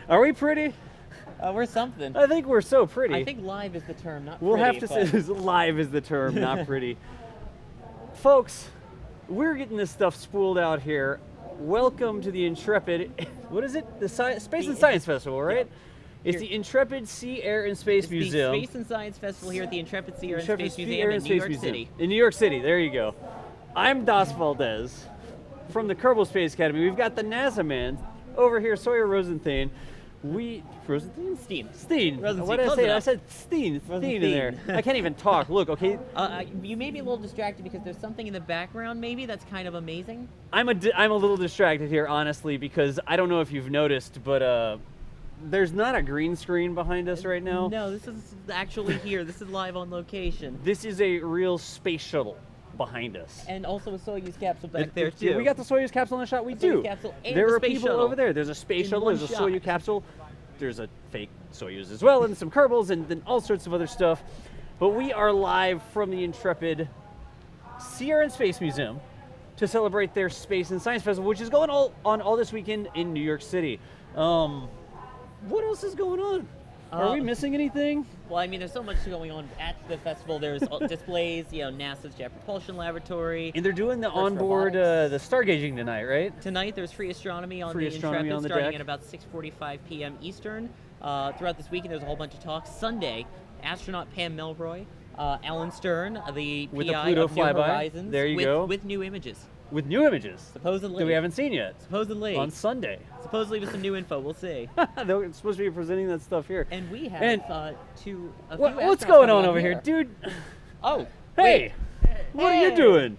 Are we pretty? We're something. I think we're so pretty. I think live is the term, not we'll pretty. have to say live is the term, not pretty. Folks, we're getting this stuff spooled out here. Welcome to the Intrepid. What is it? The Space and Science Festival, right? Yeah. It's the Intrepid Sea, Air, and Space Museum. The Space and Science Festival here at the Intrepid Sea, Air, and Intrepid Space Sea, Museum Air, in and New Space York Museum. City. In New York City, there you go. I'm Das Valdez from the Kerbal Space Academy. We've got the NASA man over here, Sawyer Rosenthal. Rosenthal? Steen. Rosenstein, What did I close say? enough. I said Steen in there. I can't even talk. Look, okay. You may be a little distracted because there's something in the background maybe that's kind of amazing. I'm a little distracted here, honestly, because I don't know if you've noticed, but there's not a green screen behind us right now. No, this is actually here. This is live on location. This is a real space shuttle behind us. And also a Soyuz capsule back there too. We got the Soyuz capsule in the shot. We do. Capsule and There the are space people shuttle over there. There's a space in shuttle. one There's a shot. Soyuz capsule. There's a fake Soyuz as well, and some Kerbals, and then all sorts of other stuff. But we are live from the Intrepid Sea, Air, and Space Museum to celebrate their Space and Science Festival, which is going on all this weekend in New York City. What else is going on? Are we missing anything? Well, I mean, there's so much going on at the festival. There's displays, NASA's Jet Propulsion Laboratory. And they're doing the First onboard, the stargazing tonight, right? Tonight, there's free astronomy on Free the astronomy Intrepid on the starting deck. at about 6:45 p.m. Eastern. Throughout this weekend, there's a whole bunch of talks. Sunday, astronaut Pam Melroy, Alan Stern, the With the PI Pluto of New flyby. Horizons, There you go. with new images. With new images Supposedly. that we haven't seen yet. Supposedly. On Sunday. Supposedly with some new info. We'll see. They're supposed to be presenting that stuff here. And we have And few what's astronauts going coming on over here, dude? Oh, Hey, what are you Hey. doing?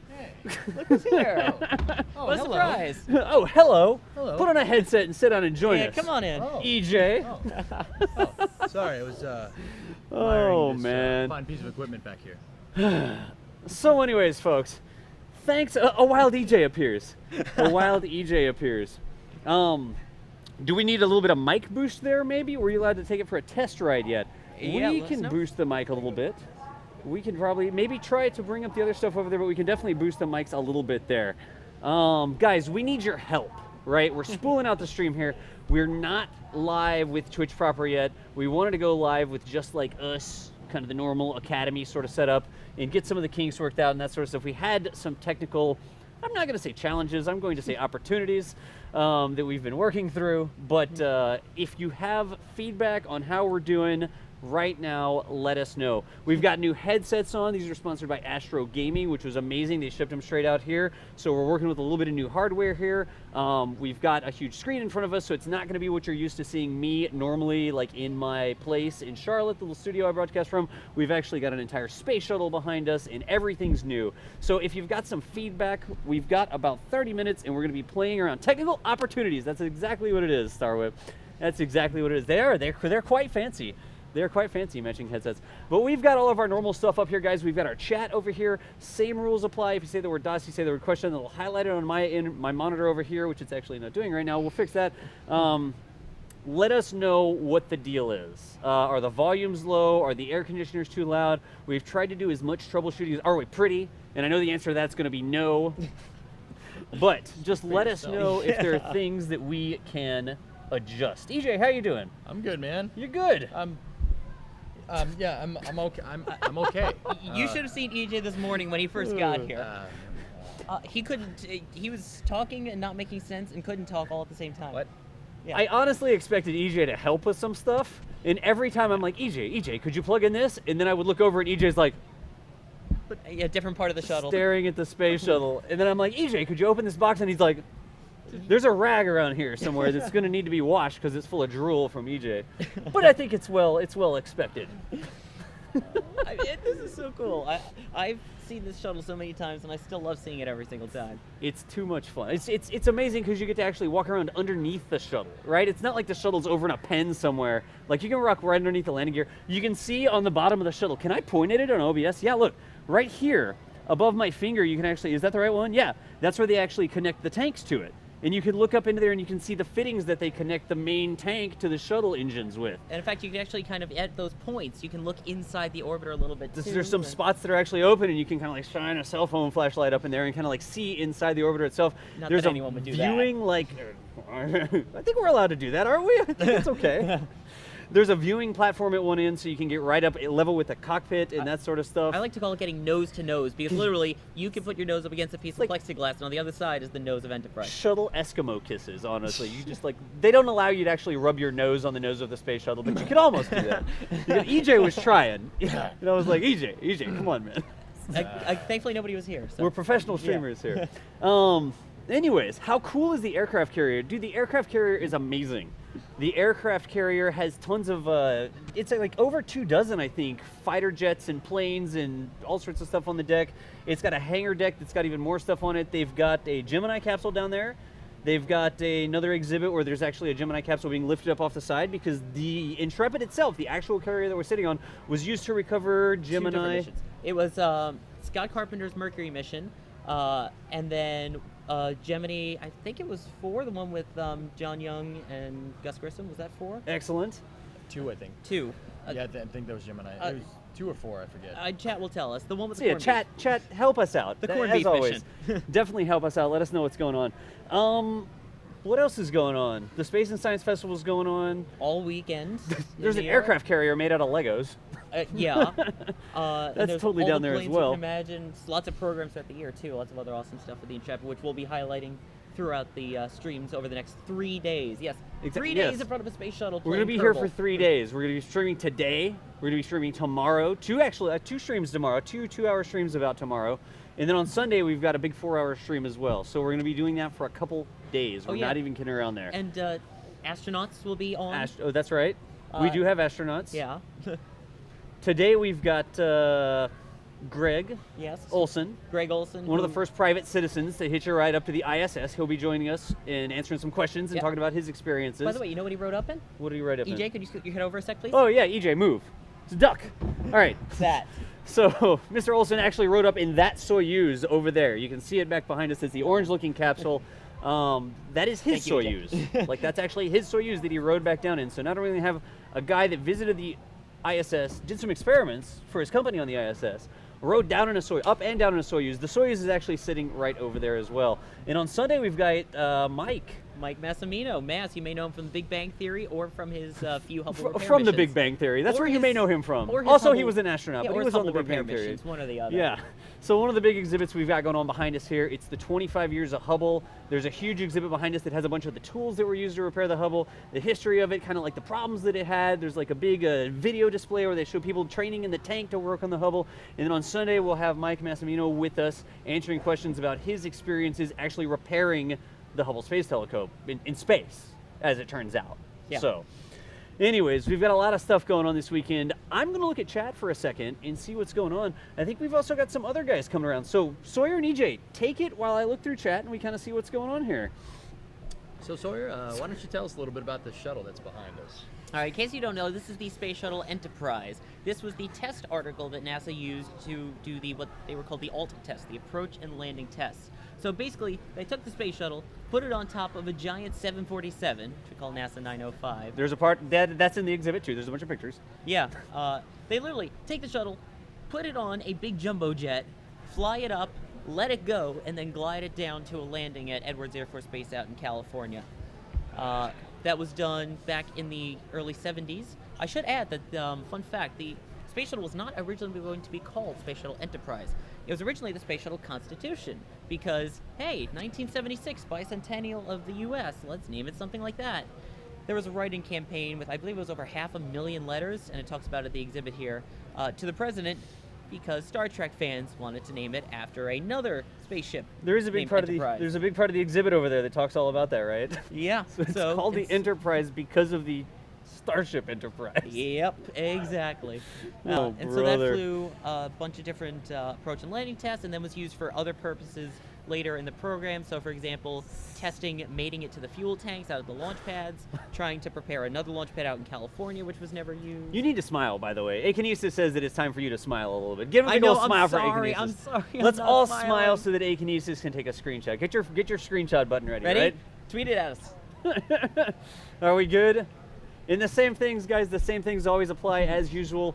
look who's here. Oh, What a hello. surprise. Oh, hello. Hello. Put on a headset and sit down and join Yeah, us. come on in. Oh. EJ. Oh, sorry, I was Oh, admiring this, man. fine piece of equipment back here. So, anyways, folks, thanks. A wild EJ appears. A wild EJ appears. Do we need a little bit of mic boost there, maybe? Were you allowed to take it for a test ride yet? Yeah, We let us can know. boost the mic a little bit. We can probably maybe try to bring up the other stuff over there, but we can definitely boost the mics a little bit there. Guys, we need your help, right? We're spooling out the stream here. We're not live with Twitch proper yet. We wanted to go live with just like us, kind of the normal academy sort of setup, and get some of the kinks worked out and that sort of stuff. We had some technical, I'm not going to say challenges, I'm going to say opportunities that we've been working through. But if you have feedback on how we're doing right now, let us know. We've got new headsets on. These are sponsored by Astro Gaming, which was amazing. They shipped them straight out here. So we're working with a little bit of new hardware here. We've got a huge screen in front of us, so it's not going to be what you're used to seeing me normally, like in my place in Charlotte, the little studio I broadcast from. We've actually got an entire space shuttle behind us, and everything's new. So if you've got some feedback, we've got about 30 minutes, and we're going to be playing around technical opportunities. That's exactly what it is, Starwhip. That's exactly what it is. They're quite fancy. They're quite fancy matching headsets. But we've got all of our normal stuff up here, guys. We've got our chat over here. Same rules apply. If you say the word DOS, you say the word question, it'll highlight it on my monitor over here, which it's actually not doing right now. We'll fix that. Let us know what the deal is. Are the volumes low? Are the air conditioners too loud? We've tried to do as much troubleshooting as, are we pretty? And I know the answer to that's going to be no. But just let us know if there are things that we can adjust. EJ, how you doing? I'm good, man. You're good. Yeah, I'm okay. I'm okay. You should have seen EJ this morning when he first got here. He couldn't. He was talking and not making sense, and couldn't talk all at the same time. What? Yeah. I honestly expected EJ to help with some stuff, and every time I'm like, EJ, could you plug in this? And then I would look over and EJ's like A different part of the shuttle. staring at the space shuttle, and then I'm like, EJ, could you open this box? And he's like, there's a rag around here somewhere that's going to need to be washed because it's full of drool from EJ. But I think it's well expected. This is so cool. I've seen this shuttle so many times, and I still love seeing it every single time. It's too much fun. It's amazing because you get to actually walk around underneath the shuttle, right? It's not like the shuttle's over in a pen somewhere. Like you can walk right underneath the landing gear. You can see on the bottom of the shuttle. Can I point at it on OBS? Yeah, look, right here above my finger. You can actually, is that the right one? Yeah, that's where they actually connect the tanks to it. And you can look up into there and you can see the fittings that they connect the main tank to the shuttle engines with. And in fact, you can actually kind of, at those points, you can look inside the orbiter a little bit too. There's some spots that are actually open, and you can kind of like shine a cell phone flashlight up in there and kind of like see inside the orbiter itself. Not There's that a anyone would do viewing like, I think we're allowed to do that, aren't we? I think it's okay. There's a viewing platform at one end, so you can get right up level with the cockpit and that sort of stuff. I like to call it getting nose to nose, because literally, you can put your nose up against a piece of plexiglass, and on the other side is the nose of Enterprise. Shuttle Eskimo kisses, honestly. You just like, they don't allow you to actually rub your nose on the nose of the space shuttle, but you could almost do that. You know, EJ was trying. And I was like, EJ, come on, man. Thankfully, nobody was here. So. We're professional streamers here. Anyways, how cool is the aircraft carrier? Dude, the aircraft carrier is amazing. The aircraft carrier has tons of, it's like over 24, I think, fighter jets and planes and all sorts of stuff on the deck. It's got a hangar deck that's got even more stuff on it. They've got a Gemini capsule down there. They've got another exhibit where there's actually a Gemini capsule being lifted up off the side because the Intrepid itself, the actual carrier that we're sitting on, was used to recover Gemini. 2 different missions. It was Scott Carpenter's Mercury mission, and then Gemini, I think it was 4, the one with John Young and Gus Grissom. Was that 4? Excellent. 2, I think. 2. Yeah, I think that was Gemini. It was 2 or 4, I forget. Chat will tell us. The one with the Yeah, corned chat, help us out. The corned as beef always. mission. Definitely help us out. Let us know what's going on. What else is going on? The Space and Science Festival is going on. all weekend. There's an aircraft carrier made out of Legos. Yeah. That's totally down there as well. You can imagine lots of programs throughout the year too. Lots of other awesome stuff with the Intrepid, which we'll be highlighting throughout the streams over the next 3 days. Yes, 3 days in front of a space shuttle. We're going to be here for 3 days. We're going to be streaming today. We're going to be streaming tomorrow. 2 streams tomorrow. 2 2-hour streams about tomorrow. And then on Sunday, we've got a big 4-hour stream as well. So we're going to be doing that for a couple days. We're not even kidding around there. And astronauts will be on. Oh, that's right. We do have astronauts. Yeah. Today we've got Greg Olsen. Greg Olsen. One of the first private citizens to hitch a ride up to the ISS. He'll be joining us and answering some questions and talking about his experiences. By the way, you know what he wrote up in? What did he write up in? EJ, could you scoot your head over a sec, please? Oh, yeah, EJ, move. It's a duck. All right. That. So, Mr. Olsen actually wrote up in that Soyuz over there. You can see it back behind us. It's the orange-looking capsule. That is his Soyuz. Like, that's actually his Soyuz that he rode back down in. So not only do we have a guy that visited the ISS, did some experiments for his company on the ISS, rode down in a Soyuz, up and down in a Soyuz. The Soyuz is actually sitting right over there as well. And on Sunday, we've got Mike Massimino. Mass, you may know him from The Big Bang Theory or from his few Hubble repair from The missions. Big Bang Theory. That's Or where you his- may know him from. or his Also, he Hubble- was an astronaut, yeah, but or he his was on The Hubble Big Bang repair Theory. missions, one or the other. Yeah. So one of the big exhibits we've got going on behind us here, it's the 25 years of Hubble. There's a huge exhibit behind us that has a bunch of the tools that were used to repair the Hubble, the history of it, kind of like the problems that it had. There's like a big video display where they show people training in the tank to work on the Hubble. And then on Sunday, we'll have Mike Massimino with us answering questions about his experiences actually repairing the Hubble Space Telescope in space, as it turns out. Yeah. So, anyways, we've got a lot of stuff going on this weekend. I'm going to look at chat for a second and see what's going on. I think we've also got some other guys coming around. So, Sawyer and EJ, take it while I look through chat and we kind of see what's going on here. So Sawyer, why don't you tell us a little bit about the shuttle that's behind us? All right, in case you don't know, this is the Space Shuttle Enterprise. This was the test article that NASA used to do what they were called the ALT test, the approach and landing tests. So basically, they took the space shuttle, put it on top of a giant 747, which we call NASA 905. There's a part that's in the exhibit too. There's a bunch of pictures. Yeah, they literally take the shuttle, put it on a big jumbo jet, fly it up, let it go, and then glide it down to a landing at Edwards Air Force Base out in California. That was done back in the early 70s. I should add that, fun fact, the Space Shuttle was not originally going to be called Space Shuttle Enterprise. It was originally the Space Shuttle Constitution because, hey, 1976, bicentennial of the U.S., let's name it something like that. There was a writing campaign with, I believe it was over 500,000 letters, and it talks about it at the exhibit here, to the president because Star Trek fans wanted to name it after another spaceship. There is a big named part Enterprise. there's a big part of the exhibit over there that talks all about that, right? Yeah. So it's called the Enterprise because of the Starship Enterprise. Yep, exactly. Oh, and so that brother. flew a bunch of different approach and landing tests, and then was used for other purposes later in the program. So, for example, testing mating it to the fuel tanks out of the launch pads, trying to prepare another launch pad out in California, which was never used. You need to smile, by the way. Akinesis says that it's time for you to smile a little bit. Give him a I big know, old I'm smile sorry, for Akinesis. I'm sorry, I'm Let's not all smiling. smile so that Akinesis can take a screenshot. Get your screenshot button ready, Ready? right? Tweet it at us. Are we good? And the same things, guys, the same things always apply as usual.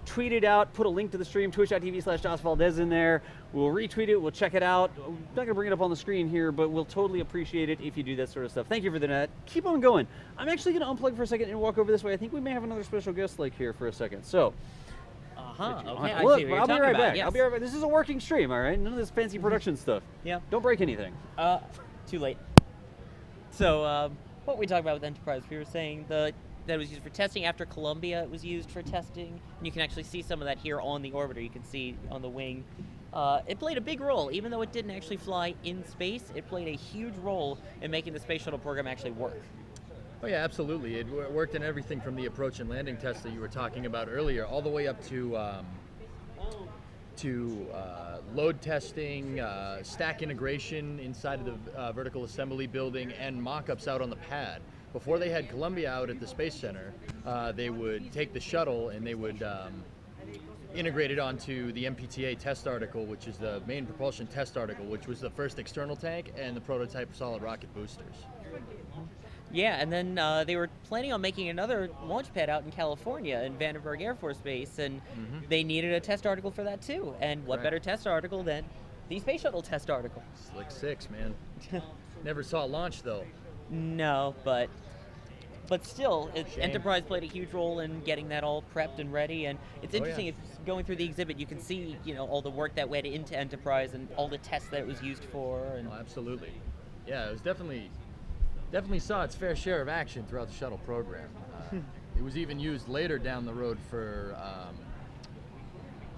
Tweet it out, put a link to the stream, twitch.tv/DosValdez in there. We'll retweet it, we'll check it out. I'm not going to bring it up on the screen here, but we'll totally appreciate it if you do that sort of stuff. Thank you for that. Keep on going. I'm actually going to unplug for a second and walk over this way. I think we may have another special guest like here for a second. So, Okay, look, I see what you're I'll be talking right about. back. Yes. I'll be right back. This is a working stream, all right? None of this fancy production stuff. Yeah. Don't break anything. Too late. So, what we talked about with Enterprise, we were saying that it was used for testing. After Columbia, it was used for testing. And you can actually see some of that here on the orbiter. You can see on the wing. It played a big role. Even though it didn't actually fly in space, it played a huge role in making the space shuttle program actually work. Oh yeah, absolutely. It worked in everything from the approach and landing tests that you were talking about earlier, all the way up to load testing, stack integration inside of the vertical assembly building, and mock-ups out on the pad. Before they had Columbia out at the Space Center, they would take the shuttle and they would integrate it onto the MPTA test article, which is the main propulsion test article, which was the first external tank and the prototype solid rocket boosters. Yeah, and then they were planning on making another launch pad out in California in Vandenberg Air Force Base, and they needed a test article for that too. And what better test article than the Space Shuttle test article? Slick 6, man. Never saw it launch though. No, but still, Shame. Enterprise played a huge role in getting that all prepped and ready. And it's interesting, yeah. if going through the exhibit, you can see, all the work that went into Enterprise and all the tests that it was used for. And Oh, absolutely. Yeah, it was definitely saw its fair share of action throughout the shuttle program. It was even used later down the road for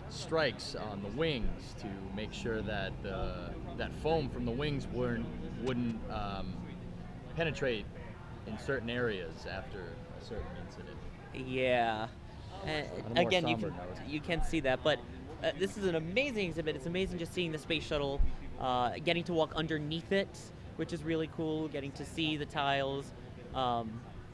strikes on the wings to make sure that that foam from the wings wouldn't penetrate in certain areas after a certain incident. yeah, and On a more again, somber note. you can see that. But this is an amazing exhibit. It's amazing just seeing the space shuttle, getting to walk underneath it, which is really cool, getting to see the tiles.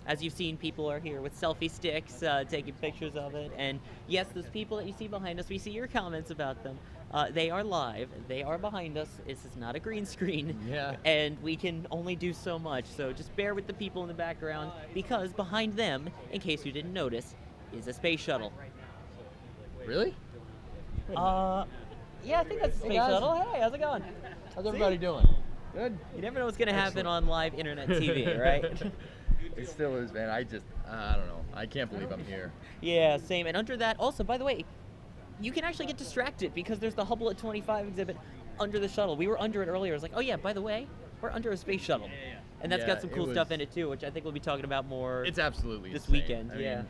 As you've seen, people are here with selfie sticks, taking pictures of it. And yes, those people that you see behind us, we see your comments about them. They are live. They are behind us. This is not a green screen. Yeah. And we can only do so much. So just bear with the people in the background, because behind them, in case you didn't notice, is a space shuttle. Really? Yeah, I think that's a space guys. shuttle. Hey, how's it going? How's everybody doing? Good. You never know what's going to happen Excellent. on live internet TV, right? It still is, man. I don't know. I can't believe I'm here. Yeah, same. And under that, also, by the way, you can actually get distracted because there's the Hubble at 25 exhibit under the shuttle. We were under it earlier. It's like, oh yeah, by the way, we're under a space shuttle. And that's Yeah, got some it cool stuff was- in it too, which I think we'll be talking about more It's absolutely this insane. weekend. I Yeah. mean,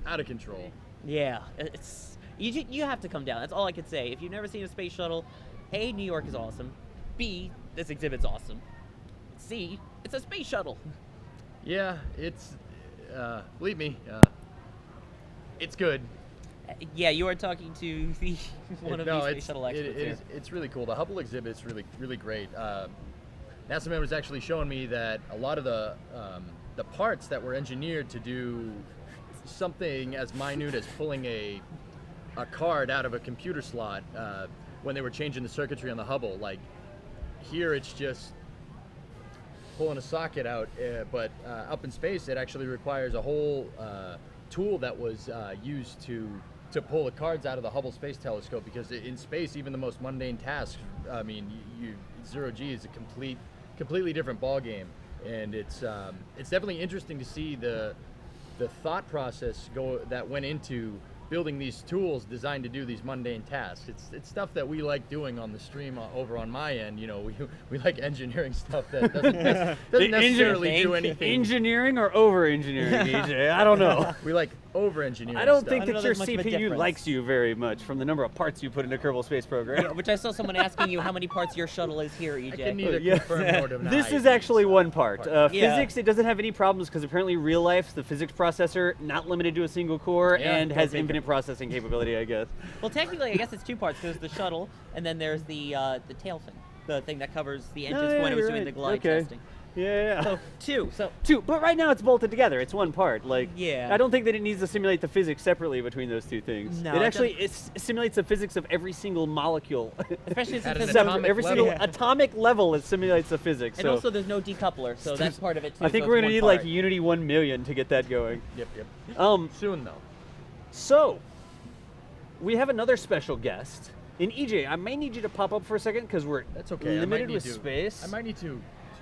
out of control. Yeah, it's you have to come down. That's all I could say. If you've never seen a space shuttle, A, New York is awesome. B, this exhibit's awesome. C, it's a space shuttle. Yeah, it's believe me, it's good. Yeah, you are talking to the one of the space shuttle experts here. It's really cool. The Hubble exhibit's really great. NASA members actually showing me that a lot of the parts that were engineered to do something as minute as pulling a card out of a computer slot when they were changing the circuitry on the Hubble. Like here, it's just pulling a socket out, but up in space, it actually requires a whole tool that was used to pull the cards out of the Hubble Space Telescope, because in space, even the most mundane tasks, I mean, zero G is a completely different ball game, and it's definitely interesting to see the thought process that went into building these tools designed to do these mundane tasks. It's stuff that we like doing on the stream over on my end. You know, we like engineering stuff that doesn't necessarily do anything. Engineering or over-engineering, EJ? I don't know. We like over-engineering I don't stuff. think I don't that know your there's much of a CPU difference. likes you very much from the number of parts you put in a Kerbal Space Program. Yeah, which I saw someone asking you how many parts your shuttle is here, EJ. I can neither Yeah. confirm nor deny. This is actually one part. Yeah. Physics, it doesn't have any problems because apparently real life, the physics processor, not limited to a single core, Yeah, and go has figure. infinite processing capability, I guess. Well, technically, I guess it's two parts. There's the shuttle, and then there's the tail fin, the thing that covers the engines yeah, when it was you're doing right. the glide Okay. testing. Yeah. So 2. So Two, but right now it's bolted together. It's one part. Like, Yeah. I don't think that it needs to simulate the physics separately between those two things. No, it it actually simulates the physics of every single molecule. especially At since an it's Separate- atomic every level. single atomic level, it simulates the physics. and so also there's no decoupler, so that's part of it too. I think so we're it's gonna one need part. like Unity 1 million to get that going. Yep. Soon though. So we have another special guest. And EJ, I may need you to pop up for a second because we're That's okay. limited with space. I might need to.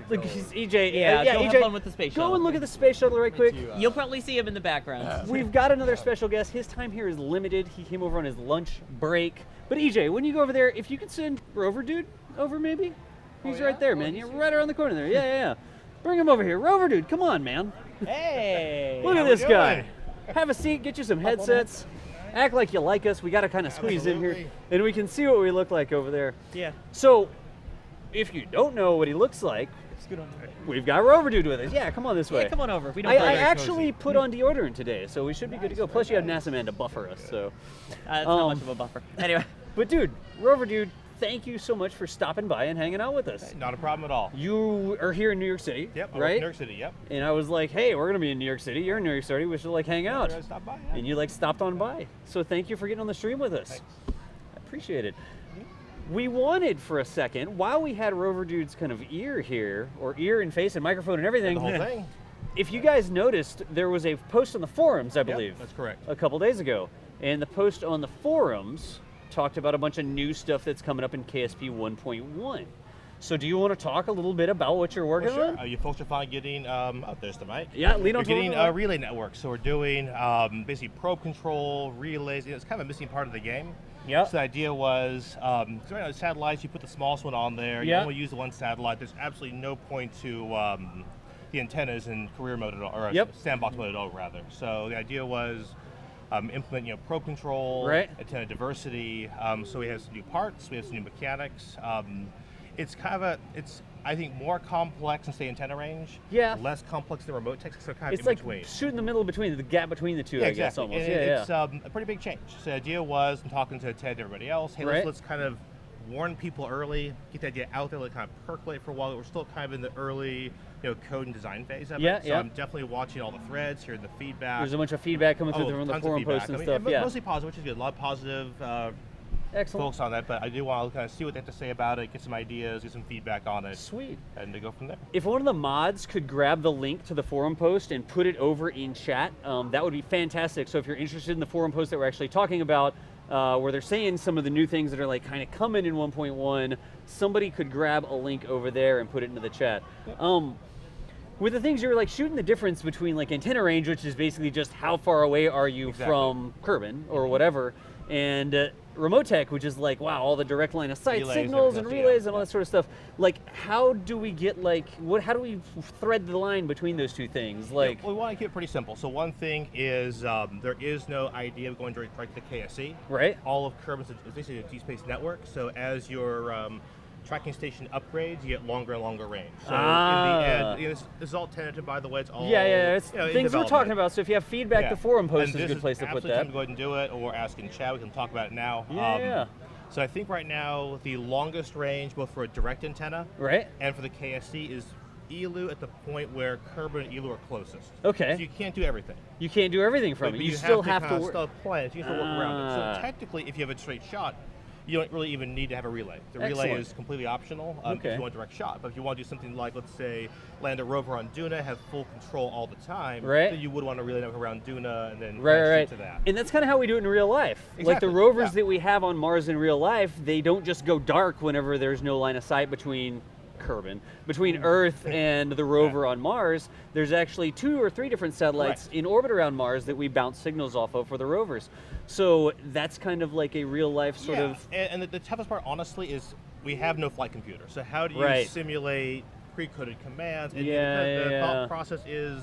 Look, go. he's EJ. Yeah, go EJ, have fun with the space Go shuttle. and look at the space shuttle right quick. to, You'll probably see him in the background. We've got another special guest. His time here is limited. He came over on his lunch break. But EJ, when you go over there, if you could send Roverdude over, maybe he's yeah? right there, Oh, man. he's You're here. right around the corner there. Yeah. Bring him over here, Roverdude. Come on, man. Hey. Look at we this guy. doing? Have a seat. Get you some headsets. Act like you like us. We got to kind of squeeze in here, Absolutely. and we can see what we look like over there. Yeah. So, if you don't know what he looks like, we've got Roverdude with us. Yeah, come on this way. Yeah, come on over. We don't I bother. actually put on deodorant today, so we should be good to go. Plus, you have NASA Man to buffer us. So, That's not Um, much of a buffer. Anyway. but dude, Roverdude, thank you so much for stopping by and hanging out with us. Not a problem at all. You are here in New York City, Yep, I work in right? New York City, yep. And I was like, hey, we're gonna be in New York City. You're in New York City. We should like hang out. Gotta stop by, yeah. And you like stopped on by. So thank you for getting on the stream with us. Thanks. I appreciate it. We wanted for a second, while we had Roverdude's kind of ear here, or ear and face and microphone and everything, The whole thing? if you guys noticed, there was a post on the forums, I Yep, believe, that's correct. a couple days ago. And the post on the forums talked about a bunch of new stuff that's coming up in KSP 1.1. So do you want to talk a little bit about what you're working Well, sure. on? You folks are finally getting, there's the mic. Yeah, lean on We're getting forward. relay networks. So we're doing basically probe control, relays. It's kind of a missing part of the game. Yeah. So the idea was, 'cause right now satellites, you put the smallest one on there. Yeah. You only use the one satellite. There's absolutely no point to the antennas in career mode at all, or Yep. sandbox mode at all, rather. So the idea was implement, probe control, Right. antenna diversity. So we have some new parts. We have some new mechanics. It's kind of I think more complex than say antenna range. Yeah. Less complex than remote tech. So kind of It's in like between. shooting the middle between, the gap between the two, Yeah, I guess, exactly. almost. And Yeah, it's yeah. a pretty big change. So the idea was, I'm talking to Ted and everybody else, hey, Right. let's kind of warn people early, get the idea out there, let it kind of percolate for a while. We're still kind of in the early, code and design phase of Yeah, it. So yeah. I'm definitely watching all the threads, hearing the feedback. There's a bunch of feedback coming through from the tons of forum feedback. posts and I mean, stuff. Yeah. Mostly positive, which is good. A lot of positive Excellent. folks on that, but I do want to kind of see what they have to say about it, get some ideas, get some feedback on it, Sweet. and to go from there. If one of the mods could grab the link to the forum post and put it over in chat, that would be fantastic. So if you're interested in the forum post that we're actually talking about, where they're saying some of the new things that are like kind of coming in 1.1, somebody could grab a link over there and put it into the chat. With the things you're like shooting the difference between like antenna range, which is basically just how far away are you Exactly. from Kerbal or whatever, and remote tech, which is like, wow, all the direct line of sight Relays and signals and everything, relays yeah. and all that sort of stuff. Like, how do we get like, how do we thread the line between those two things? Like, Yeah, we want to keep it pretty simple. So one thing is there is no idea of going direct to KSC. right? All of Kerbal is basically a D-Space network. So as your tracking station upgrades, you get longer and longer range. So in the end, this is all tentative, by the way. It's all Yeah. It's in things we're development. talking about. So if you have feedback, Yeah. the forum post And is a this good place to put absolutely that. time to go ahead and do it, or ask in chat. We can talk about it now. Yeah. So I think right now the longest range, both for a direct antenna Right? and for the KSC, is ELU at the point where Kerbal and ELU are closest. Okay. So you can't do everything. You can't do everything from But it. you still have have to to work. still plan it. You have to work around it. Ah. So technically, if you have a straight shot, you don't really even need to have a relay. The relay Excellent. is completely optional Okay. if you want direct shot. But if you want to do something like, let's say, land a rover on Duna, have full control all the time, Right. then you would want to relay network around Duna and then Right. shoot to that. And that's kind of how we do it in real life. Like the Exactly, rovers yeah. that we have on Mars in real life, they don't just go dark whenever there's no line of sight between Kerbal, between Earth and the rover on Mars. There's actually 2 or 3 different satellites Right. in orbit around Mars that we bounce signals off of for the rovers. So that's kind of like a real life sort of. And the toughest part, honestly, is we have no flight computer. So how do you Right. simulate pre-coded commands? And Yeah, the yeah. thought process is,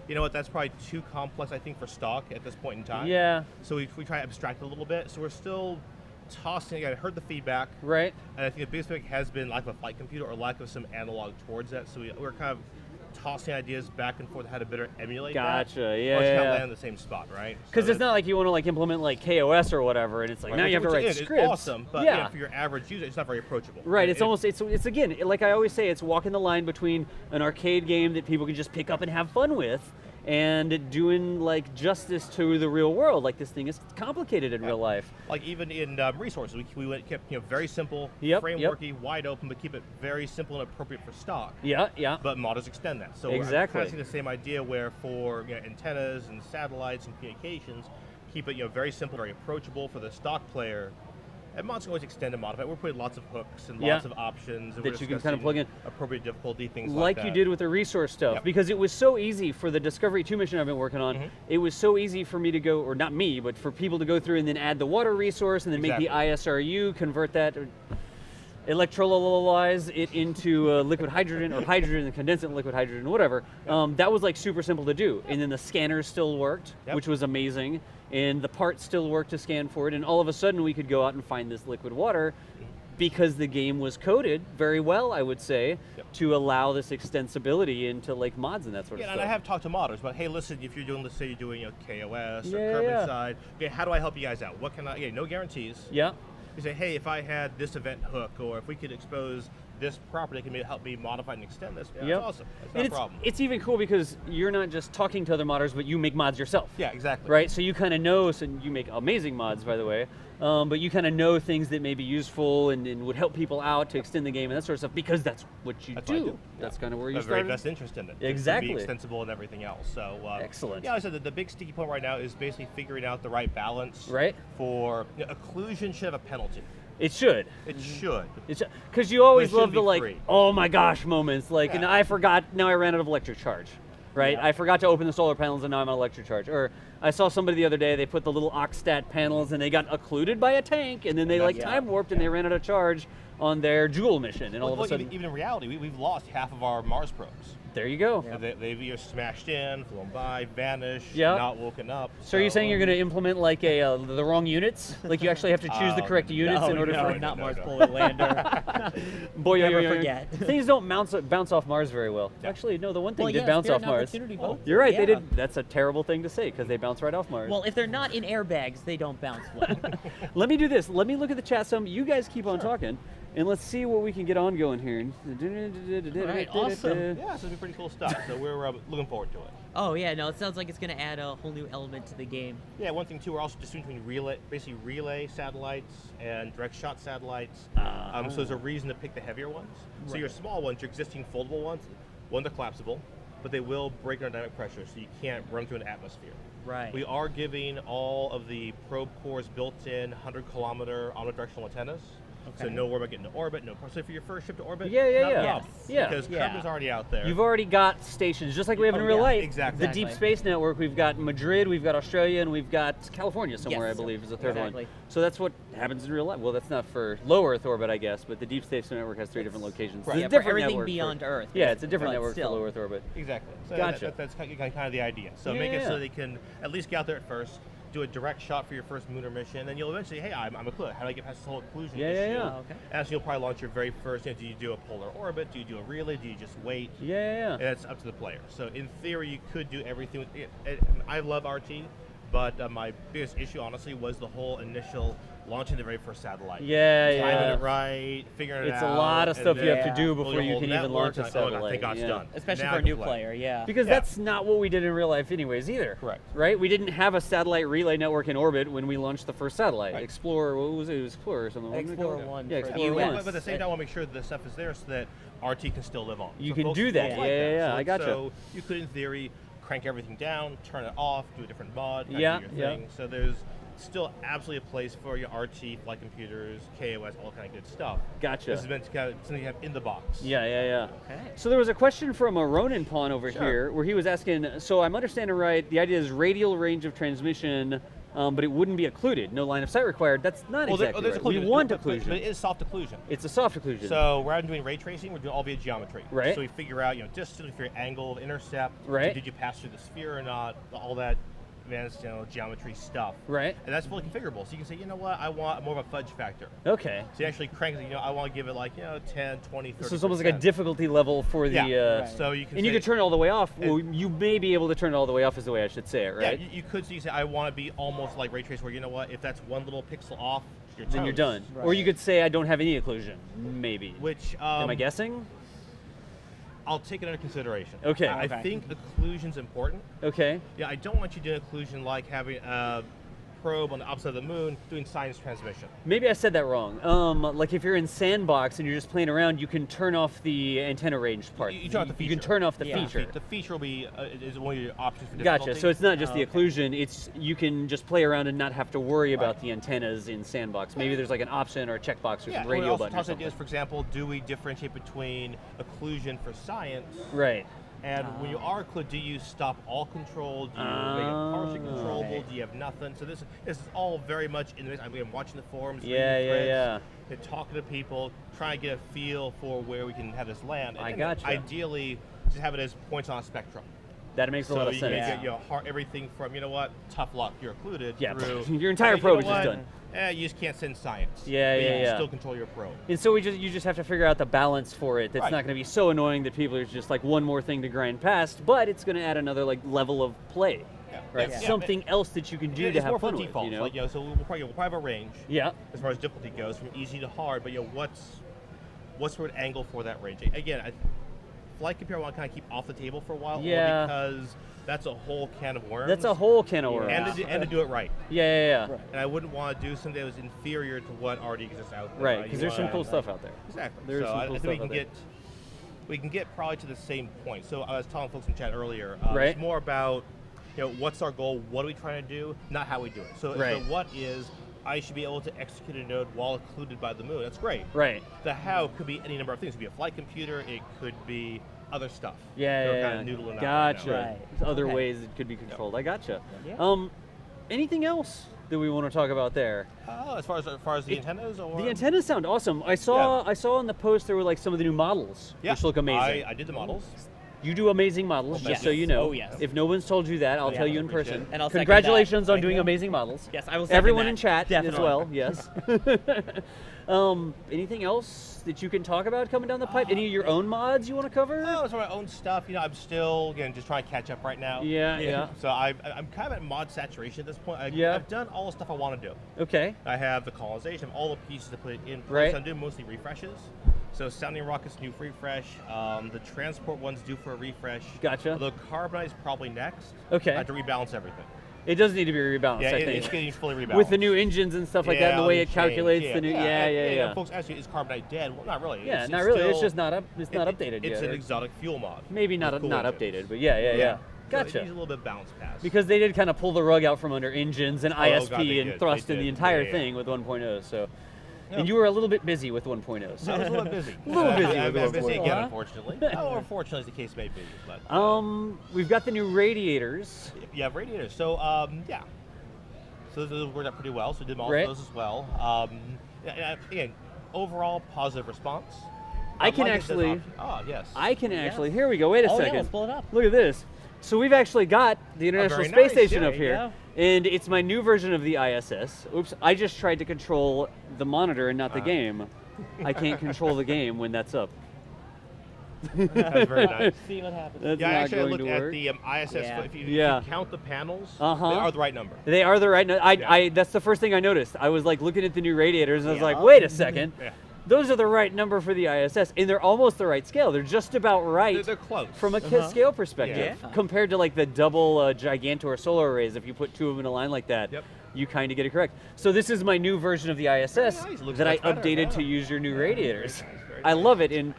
you know what, that's probably too complex, I think, for stock at this point in time. Yeah, So we try to abstract it a little bit. So we're still tossing. I heard the feedback, right. and I think the biggest thing has been lack of a flight computer or lack of some analog towards that. So we're kind of tossing ideas back and forth how to better emulate Gotcha, that. yeah, Or just yeah, not yeah. land in the same spot, right? Because So it's not like you want to like implement like KOS or whatever, and it's like now you have to write It's scripts. awesome, but yeah. for your average user, it's not very approachable. Right, it's again, like I always say, it's walking the line between an arcade game that people can just pick up and have fun with, and doing like justice to the real world. Like this thing is complicated in real life. Like even in resources, we kept very simple, Yep, frameworky, wide open, but keep it very simple and appropriate for stock. Yeah, yeah. But modders extend that. So Exactly. I'm kind of seeing the same idea where for antennas and satellites and communications, keep it very simple, very approachable for the stock player. And mods can always extend and modify. We're putting lots of hooks and lots of options. And That we're you can kind of plug in. appropriate difficulty, things Like that. you did with the resource stuff, Yep. because it was so easy for the Discovery 2 mission I've been working on. It was so easy for me to go, or not me, but for people to go through and then add the water resource and then make the ISRU, convert that, or electrolyze it into liquid hydrogen or hydrogen and condense it in liquid hydrogen, whatever. That was like super simple to do. And then the scanners still worked, which was amazing. And the parts still worked to scan for it. And all of a sudden we could go out and find this liquid water because the game was coded very well, I would say, to allow this extensibility into like mods and that sort of stuff. And I have talked to modders, but hey, listen, if you're doing, let's say you're doing KOS or Yeah, Kerbal yeah. side, okay, how do I help you guys out? What can I? No guarantees. Yeah. You say, hey, if I had this event hook, or if we could expose this property, can help me modify and extend this. Yeah, that's awesome. That's not And a problem. it's even cool because you're not just talking to other modders, but you make mods yourself. Yeah, exactly. Right, so you kind of know, so you make amazing mods, by the way, but you kind of know things that may be useful and would help people out to extend the game and that sort of stuff because that's what you That's do. what I do. That's kind of where you a very started. best interest in it. Exactly. To be extensible and everything else. So Excellent. Yeah, like I said the big sticky point right now is basically figuring out the right balance. Right. For occlusion should have a penalty. It should. It should. Because you always But it love shouldn't the be like, free. oh my gosh moments. Like, and Yeah. I forgot, now I ran out of electric charge. Right? I forgot to open the solar panels and now I'm on electric charge. Or I saw somebody the other day, they put the little Oxstat panels and they got occluded by a tank and then they like time warped and they ran out of charge on their Joule mission. And all of a sudden, even in reality, we've lost half of our Mars probes. there you go. They've either smashed in, flown by, vanished, Yep. not woken up. So are you saying you're going to implement like the wrong units? Like you actually have to choose the correct units in order for not Mars Polar Lander. Boy, Never yeah, forget. Things don't bounce off Mars very well. Actually, no, the one thing Well, did yeah, bounce Spirit off and Mars. Opportunity both. You're right, they Yeah. did. That's a terrible thing to say because they bounce right off Mars. Well, if they're not in airbags, they don't bounce well. Let me do this. Let me look at the chat some. You guys keep on talking, and let's see what we can get on going here. All right, awesome. Yeah, so it'll be pretty cool stuff. So we're looking forward to it. Oh yeah, no, it sounds like it's going to add a whole new element to the game. Yeah, one thing too, we're also distinguishing between relay satellites and direct shot satellites. So there's a reason to pick the heavier ones. So your small ones, your existing foldable ones, they're collapsible, but they will break under dynamic pressure, so you can't run through an atmosphere. Right. We are giving all of the probe cores built-in 100-kilometer omnidirectional antennas. So no worry about getting to orbit, no. So for your first ship to orbit, Yeah, not a yeah. problem. Yeah. Because Yeah. Kerbal's already out there. You've already got stations, just like we have in Oh, real yeah, life. exactly. The Deep Space Network, we've got Madrid, we've got Australia, and we've got California somewhere, Yes. I believe, is the third Exactly. one. So that's what happens in real life. Well, that's not for low Earth orbit, I guess, but the Deep Space Network has 3 different locations. Right. It's Yeah, a for different everything network beyond Earth, Yeah, it's a different but network still. for low Earth orbit. Exactly. So Gotcha. That's kind of the idea. So make it so they can at least get out there at first, do a direct shot for your first lunar mission, and then you'll eventually, hey, I'm a clue. How do I get past this whole occlusion Yeah, issue? yeah, yeah. Oh, okay. And so you'll probably launch your very first, do you do a polar orbit? Do you do a relay? Do you just wait? Yeah. And it's up to the player. So in theory, you could do everything with it. I love RT, but my biggest issue, honestly, was the whole initial launching the very first satellite. Yeah, Timing yeah. it right, figuring it out. It's a lot of and stuff you have to then do building before a you whole can even network, launch a and like, oh my God, satellite. thank God it's Yeah. done. Especially Now for I a can new play. player, yeah. Because Yeah. that's not what we did in real life anyways either. Correct. Right? We didn't have a satellite relay network in orbit when we launched the first satellite. Right. Explorer, what was it? It was Explorer or something. wasn't it Explorer called? 1 Yeah, for the Explorer US. 1. But at the same time, I want to make sure that the stuff is there so that RT can still live on. You So can folks do that. like Yeah, So I gotcha. So you could, in theory, crank everything down, turn it off, do a different mod, kinda Yeah, do your yeah. thing. So there's still absolutely a place for your RT, flight computers, KOS, all kind of good stuff. Gotcha. This is meant to kind of something you have in the box. Yeah. Okay. So there was a question from a Ronin Pawn over Sure. here where he was asking, so I'm understanding right, the idea is radial range of transmission, but it wouldn't be occluded. No line of sight required. That's not exactly there's right. We occlusion, want but occlusion. it is soft occlusion. It's a soft occlusion. So rather than doing ray tracing, we're doing all via geometry. Right. So we figure out, distance, we figure angle of intercept. Right. Did you pass through the sphere or not? All that advanced geometry stuff. Right. And that's fully configurable. So you can say, you know what, I want more of a fudge factor. Okay. So you actually crank it, I want to give it like 10, 20, 30%. So it's almost like a difficulty level for the. Yeah. Right. So you can. And you say- could turn it all the way off. Well, you may be able to turn it all the way off, is the way I should say it, right? Yeah, you could. So you say, I want to be almost like ray trace, where you know what, if that's one little pixel off, you're Then you're toast. done. Or you could say I don't have any occlusion, maybe. Which Am I guessing? I'll take it under consideration. Okay. I Okay. think occlusion's important. Okay. Yeah, I don't want you doing occlusion like having a probe on the opposite of the moon doing science transmission. Maybe I said that wrong. Like if you're in Sandbox and you're just playing around, you can turn off the antenna range part. You turn off the You can feature. turn off the Yeah. feature. The feature will be is one of your options for difficulty. Gotcha. So it's not just the Okay. occlusion. It's you can just play around and not have to worry about the antennas in Sandbox. Maybe there's like an option or a checkbox or yeah. some We radio also button or toss something. ideas. For example, do we differentiate between occlusion for science Right. and when you are occluded, do you stop all control? Do you make it partially controllable? Okay. Do you have nothing? So this is all very much in the mix. I'm watching the forums, Yeah, reading yeah, threads, yeah. and talking to people, trying to get a feel for where we can have this land. I And gotcha. Ideally, just have it as points on a spectrum. That makes a So lot of you sense. can get everything from, tough luck, you're occluded, Yeah, through your entire hey, probe you is know just what? done. You just can't send science. Yeah, But you yeah, can yeah. still control your probe. And so you just have to figure out the balance for it. That's Right. not going to be so annoying that people are just like one more thing to grind past, but it's going to add another like level of play, Yeah. right? Yeah. Something else that you can do It's to have more fun for with. defaults. You know? Like, so we'll probably have a range Yeah. as far as difficulty goes, from easy to hard. But what's sort of angle for that range? Again, flight computer I want to kind of keep off the table for a while, only Yeah. because that's a whole can of worms. That's a whole can of worms. and to do it right. Yeah. Right. And I wouldn't want to do something that was inferior to what already exists out there. Right, because there's some You cool want- stuff out there. Exactly. There's so some I cool think stuff we can out there. get probably to the same point. So I was telling folks in chat earlier, Right. it's more about what's our goal, what are we trying to do, not how we do it. So Right. the what is, I should be able to execute a node while occluded by the moon. That's great. Right. The how could be any number of things. It could be a flight computer. It could be other stuff. Yeah, We're yeah. kind of noodling out right Gotcha. now. Right. There's other Okay. ways it could be controlled. I gotcha. Yeah. Anything else that we want to talk about there? As far as the antennas, or The antennas sound awesome. I saw on the post there were like some of the new models, yeah, which look amazing. I did the models. You do amazing models, just so Yes. you know. Oh, yes. If no one's told you that, I'll Yeah. tell you in Appreciate person. it. And I'll second Congratulations that. on Thank doing you. amazing models. Yes, I will second Everyone that. in chat as Definitely. well. Yes. Anything else that you can talk about coming down the pipe? Any of your own mods you want to cover? Oh, it's my own stuff. I'm still just trying to catch up right now. Yeah. So I'm kind of at mod saturation at this point. Yeah. I've done all the stuff I want to do. Okay. I have the colonization, all the pieces to put it in place. Right. I'm doing mostly refreshes. So sounding rockets new refresh. The transport one's due for a refresh. Gotcha. Although carbonite is probably next. Okay. I have to rebalance everything. It does need to be rebalanced, Yeah, I it's think. getting fully rebalanced. With the new engines and stuff like that, and the all way the it calculates change. the new. And, Yeah. Folks ask you, is carbonite dead? Well, not really. Yeah, It's not really. It's still- just not up. It's not updated It's yet. an or exotic fuel mod. maybe not with cool not engines. updated, but yeah. So it Gotcha. needs a little bit of balance pass. Because they did kind of pull the rug out from under engines and ISP God, they and did. thrust They in the did. entire Yeah. thing with 1.0. So, Yeah. and you were a little bit busy with 1.0. I was So, a little busy. A little busy I'm with busy 1.0, again, huh? unfortunately. Or fortunately, as the case may be. But we've got the new radiators. you have radiators. So yeah. So those worked out pretty well. So we did all Right. those as well. Again, overall positive response. I can Like it does actually- option- Oh yes. I can actually. Here we go. Wait a Oh, yeah, second. let's pull it up. Look at this. So we've actually got the International very Space nice. Station There up you here, go. and it's my new version of the ISS. Oops! I just tried to control the monitor and not the game. I can't control the game when that's up. That's very nice. See what happens. That's Yeah, I not actually going looked to at work. the ISS. Yeah. If you Yeah. count the panels, Uh-huh. they are the right number. They are the right. Yeah. I that's the first thing I noticed. I was like looking at the new radiators and I was like, Yeah. wait a second. Yeah. Those are the right number for the ISS, and they're almost the right scale. They're just about right They're close. from a Uh-huh. scale perspective, Yeah. compared to like the double Gigantor solar arrays. If you put two of them in a line like that, Yep. you kind of get it correct. So this is my new version of the ISS Very nice. Looks that I much better, updated yeah. to use your new radiators. Very nice, very I nice. love it, and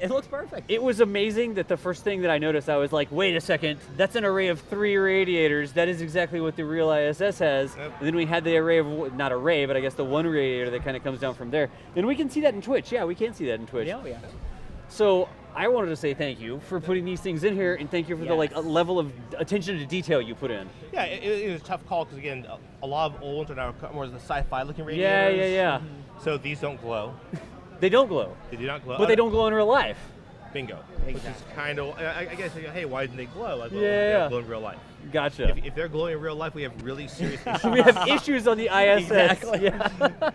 It looks perfect. it was amazing that the first thing that I noticed, I was like, wait a second, that's an array of 3 radiators. That is exactly what the real ISS has. Yep. And then we had the array of, not array, but I guess the one radiator that kind of comes down from there. And we can see that in Twitch. Yeah, we can see that in Twitch. Yeah, yeah. So I wanted to say thank you for putting these things in here, and thank you for the like Yes. level of attention to detail you put in. Yeah, it was a tough call because again, a lot of old ones are now more the sci-fi looking Yeah, radiators. yeah. So these don't glow. They don't glow, They do not glow. but they don't glow in real life. Bingo. Which is Exactly. kind of, I guess, hey, why didn't they glow? Like, well, Yeah. they don't glow in real life. Gotcha. If they're glowing in real life, we have really serious issues. We have issues on the ISS. Exactly. Yeah.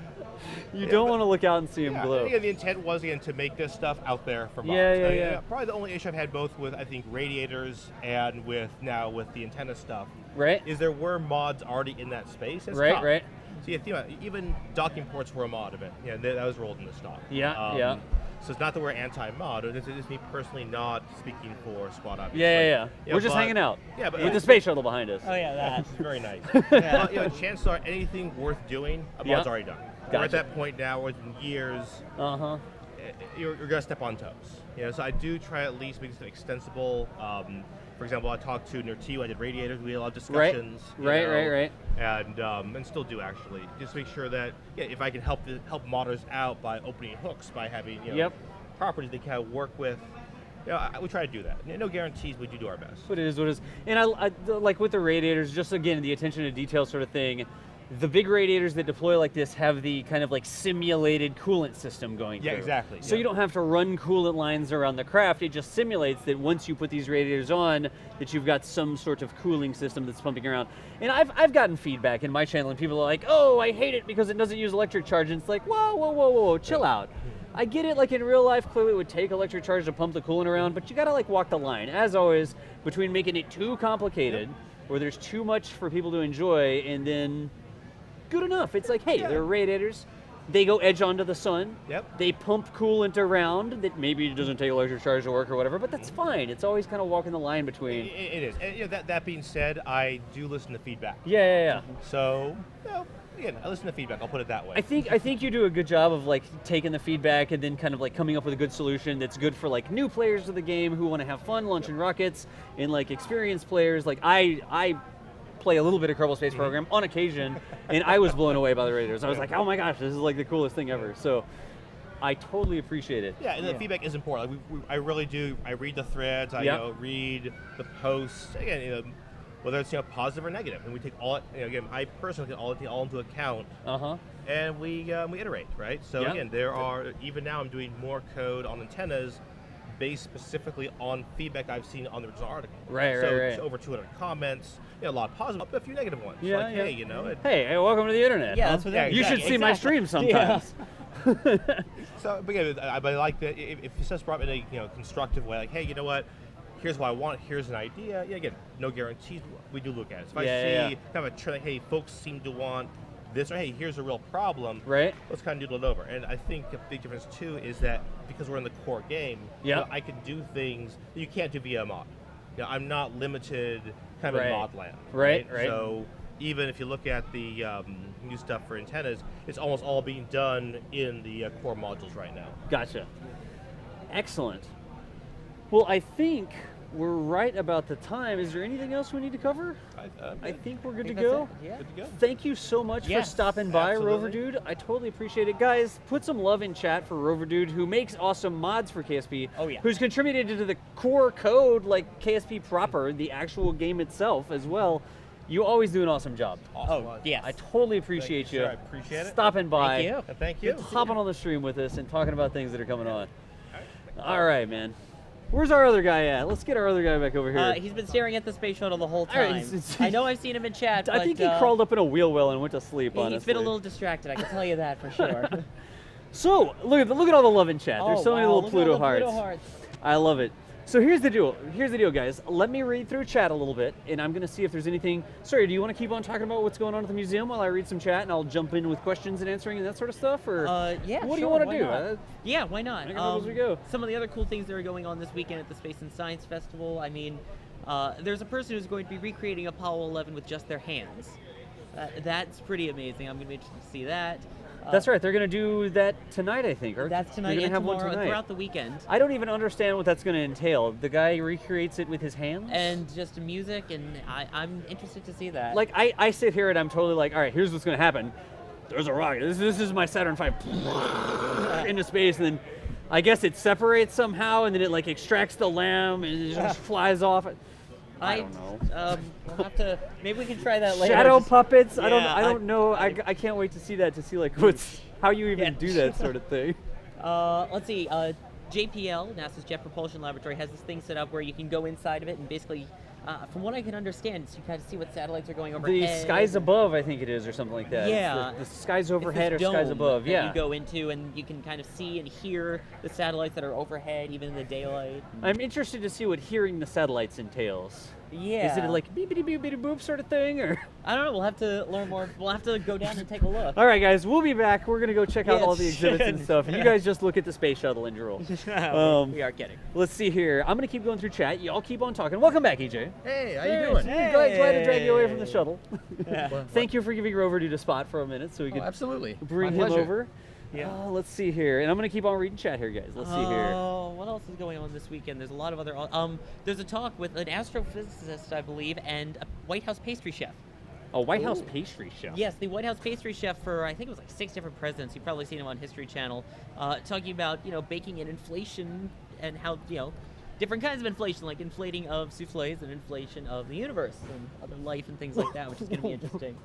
You don't want to look out and see them Yeah, glow. again, the intent was again to make this stuff out there for mods. Yeah. Probably the only issue I've had both with I think radiators and with the antenna stuff Right. is there were mods already in that space. It's Right, tough. right. So you think about it, even docking ports were a mod of it. Yeah, that was rolled in the stock. Yeah. So it's not that we're anti-mod. It's just me personally not speaking for Squad. Obviously. Yeah. We're just but- hanging out. Yeah, but With the space shuttle behind us. Oh yeah, that. It's very nice. Yeah. Chances are anything worth doing, a mod's Yeah. already done. We're Gotcha. at that point now within years. Uh-huh. You're gonna step on toes. So I do try at least make it extensible. For example, I talked to Nertio, I did radiators, we had a lot of discussions. Right. And still do actually. Just make sure that if I can help modders out by opening hooks, by having Yep. properties they can work with. We try to do that. No guarantees, but we do our best. What it is, what it is. And I like with the radiators, just again, the attention to detail sort of thing. The big radiators that deploy like this have the kind of like simulated coolant system going Yeah, through. exactly, So yeah. you don't have to run coolant lines around the craft. It just simulates that once you put these radiators on, that you've got some sort of cooling system that's pumping around. And I've gotten feedback in my channel, and people are like, "Oh, I hate it because it doesn't use electric charge." And it's like, whoa, chill out. I get it. Like in real life, clearly it would take electric charge to pump the coolant around, but you gotta like walk the line. As always, between making it too complicated, or there's too much for people to enjoy, and then good enough. It's like, hey, they're radiators. They go edge onto the sun. Yep. They pump coolant around that maybe it doesn't take electric charge to work or whatever, but that's fine. It's always kind of walking the line between. It is. And that being said, I do listen to feedback. Yeah. So, again, I listen to feedback. I'll put it that way. I think you do a good job of like taking the feedback and then kind of like coming up with a good solution that's good for like new players of the game who want to have fun launching rockets, and like experienced players. Like I play a little bit of Kerbal Space Program on occasion, and I was blown away by the radiators. I was like, oh my gosh, this is like the coolest thing ever. So I totally appreciate it. Yeah, and the feedback is important. Like, I really do. I read the threads. I read the posts. Again, whether it's positive or negative, and we take all. Again, I personally take all into account. And we iterate, right? So Yeah. again, there are even now I'm doing more code on antennas based specifically on feedback I've seen on the original article. Right. It's over 200 comments. A lot of positive, but a few negative ones. Yeah, Like, yeah. hey, Hey, welcome to the internet. Yeah, huh? that's what they're- You should exactly, see my exactly. streams sometimes. So, but again, I like that if it's just brought in a constructive way, like, hey, you know what? Here's what I want. Here's an idea. Yeah, again, no guarantees. We do look at it. So if I see kind of a trend, like, hey, folks seem to want this, or hey, here's a real problem. Right. Let's kind of doodle it over. And I think a big difference too is that because we're in the core game, I can do things that you can't do via a mod. I'm not limited kind of in mod land. Right. So even if you look at the new stuff for antennas, it's almost all being done in the core modules right now. Gotcha. Excellent. Well, I think we're right about the time. Is there anything else we need to cover? I think we're good to that's go. it, yeah. Good to go. Thank you so much for Yes, stopping by, absolutely. Roverdude. I totally appreciate it. Guys, put some love in chat for Roverdude, who makes awesome mods for KSP. Oh, yeah. Who's contributed to the core code, like KSP proper, the actual game itself as well. You always do an awesome job. Awesome. Oh, yes. I totally appreciate you. Sure, I appreciate it. Stopping by. Thank you. And thank you. Hopping on the stream with us and talking about things that are coming on. All right, man. Where's our other guy at? Let's get our other guy back over here. He's been staring at the space shuttle the whole All right, time. it's- I know I've seen him in chat, but I think he crawled up in a wheel well and went to sleep, He's honestly. been a little distracted, I can tell you that for sure. So, look at all the love in chat. There's so many wow, little look at Pluto all the hearts. Pluto hearts. I love it. So here's the deal. Here's the deal, guys. Let me read through chat a little bit, and I'm going to see if there's anything. Sorry, do you want to keep on talking about what's going on at the museum while I read some chat, and I'll jump in with questions and answering and that sort of stuff? Or Yeah, what do you sure, want to why do? not? Yeah, why not? I can do as we go. Some of the other cool things that are going on this weekend at the Space and Science Festival. I mean, there's a person who's going to be recreating Apollo 11 with just their hands. That's pretty amazing. I'm going to be interested to see that. That's right. They're going to do that tonight, I think. Or That's tonight They're and gonna have tomorrow one and tonight. throughout the weekend. I don't even understand what that's going to entail. The guy recreates it with his hands? And just music, and I'm interested to see that. Like, I sit here and I'm totally like, all right, here's what's going to happen. There's a rocket. This is my Saturn V into space, and then I guess it separates somehow, and then it like extracts the lamb and it just flies off. I don't know. We'll have to. Maybe we can try that later. Shadow puppets. I Yeah, don't know. I can't wait to see that. To see like how you even Yeah. do that sort of thing. Let's see. JPL, NASA's Jet Propulsion Laboratory, has this thing set up where you can go inside of it and basically, from what I can understand, so you kind of see what satellites are going overhead. The skies above, I think it is, or something like that. Yeah. The skies overhead or It's this skies dome above. that Yeah. you go into and you can kind of see and hear the satellites that are overhead, even in the daylight. I'm interested to see what hearing the satellites entails. Yeah. Is it like beepity boopity boop sort of thing, or? I don't know. We'll have to learn more. We'll have to go down and take a look. All right, guys, we'll be back. We're gonna go check out Yeah, all the exhibits and shit. stuff. You guys just look at the space shuttle and drool. We are kidding. Let's see here. I'm gonna keep going through chat. Y'all keep on talking. Welcome back, EJ. Hey, how you doing? Hey. Glad to drag you away from the shuttle. Yeah. Thank you for giving Roverdude a spot for a minute, so we Oh, could absolutely. bring My him pleasure. over. Yeah. Let's see here, and I'm gonna keep on reading chat here, guys. Let's see here. Oh, what else is going on this weekend? There's a lot of other. There's a talk with an astrophysicist, I believe, and a White House pastry chef. A White House pastry chef. Yes, the White House pastry chef for I think it was like 6 different presidents. You've probably seen him on History Channel, talking about baking in inflation and how different kinds of inflation, like inflating of souffles and inflation of the universe and other life and things like that, which is going to be interesting.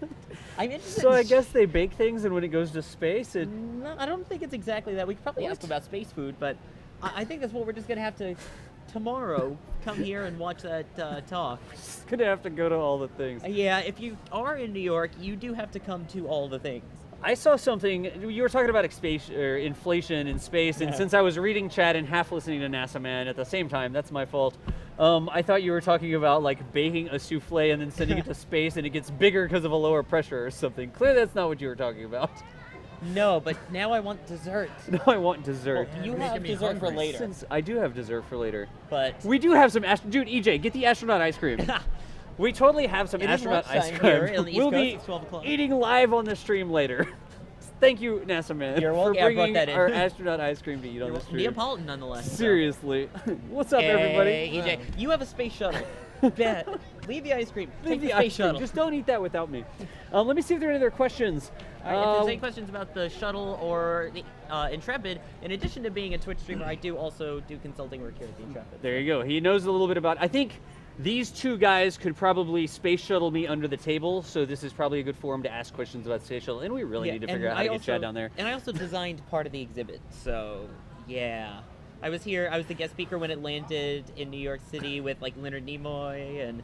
I'm interested. So in I guess they bake things, and when it goes to space, it. No, I don't think it's exactly that. We could probably ask about space food, but I think that's what we're just going to have to tomorrow come here and watch that talk. It's gonna have to go to all the things. Yeah, if you are in New York, you do have to come to all the things. I saw something. You were talking about inflation in space, and Yeah. since I was reading chat and half listening to NASA Man at the same time, that's my fault. I thought you were talking about like baking a souffle and then sending it to space, and it gets bigger because of a lower pressure or something. Clearly, that's not what you were talking about. No, but now I want dessert. No, I want dessert. Well, you You're have making me dessert for hungry. later, Since I do have dessert for later. but We do have some dude, EJ, get the astronaut ice cream. We totally have some It is astronaut ice lunchtime cream. here on the East We'll Coast. be It's 12 o'clock. eating live on the stream later. Thank you, NASA Man, You're for welcome. Yeah, I brought bringing that in. our astronaut ice cream to eat on the stream. Neapolitan nonetheless. so. Seriously. What's up, Hey, everybody? EJ, you have a space shuttle. Bet. Leave the ice cream. Leave Take the the space ice cream. shuttle. Just don't eat that without me. Let me see if there are any other questions. All right, if there's any questions about the shuttle or the Intrepid, in addition to being a Twitch streamer, I do also do consulting work here at the Intrepid. There you go. He knows a little bit about. I think these two guys could probably space shuttle me under the table, so this is probably a good forum to ask questions about space shuttle. And we really Yeah, need to and figure out how I to get Chad down there. And I also designed part of the exhibit, so yeah. I was here. I was the guest speaker when it landed in New York City with like Leonard Nimoy, and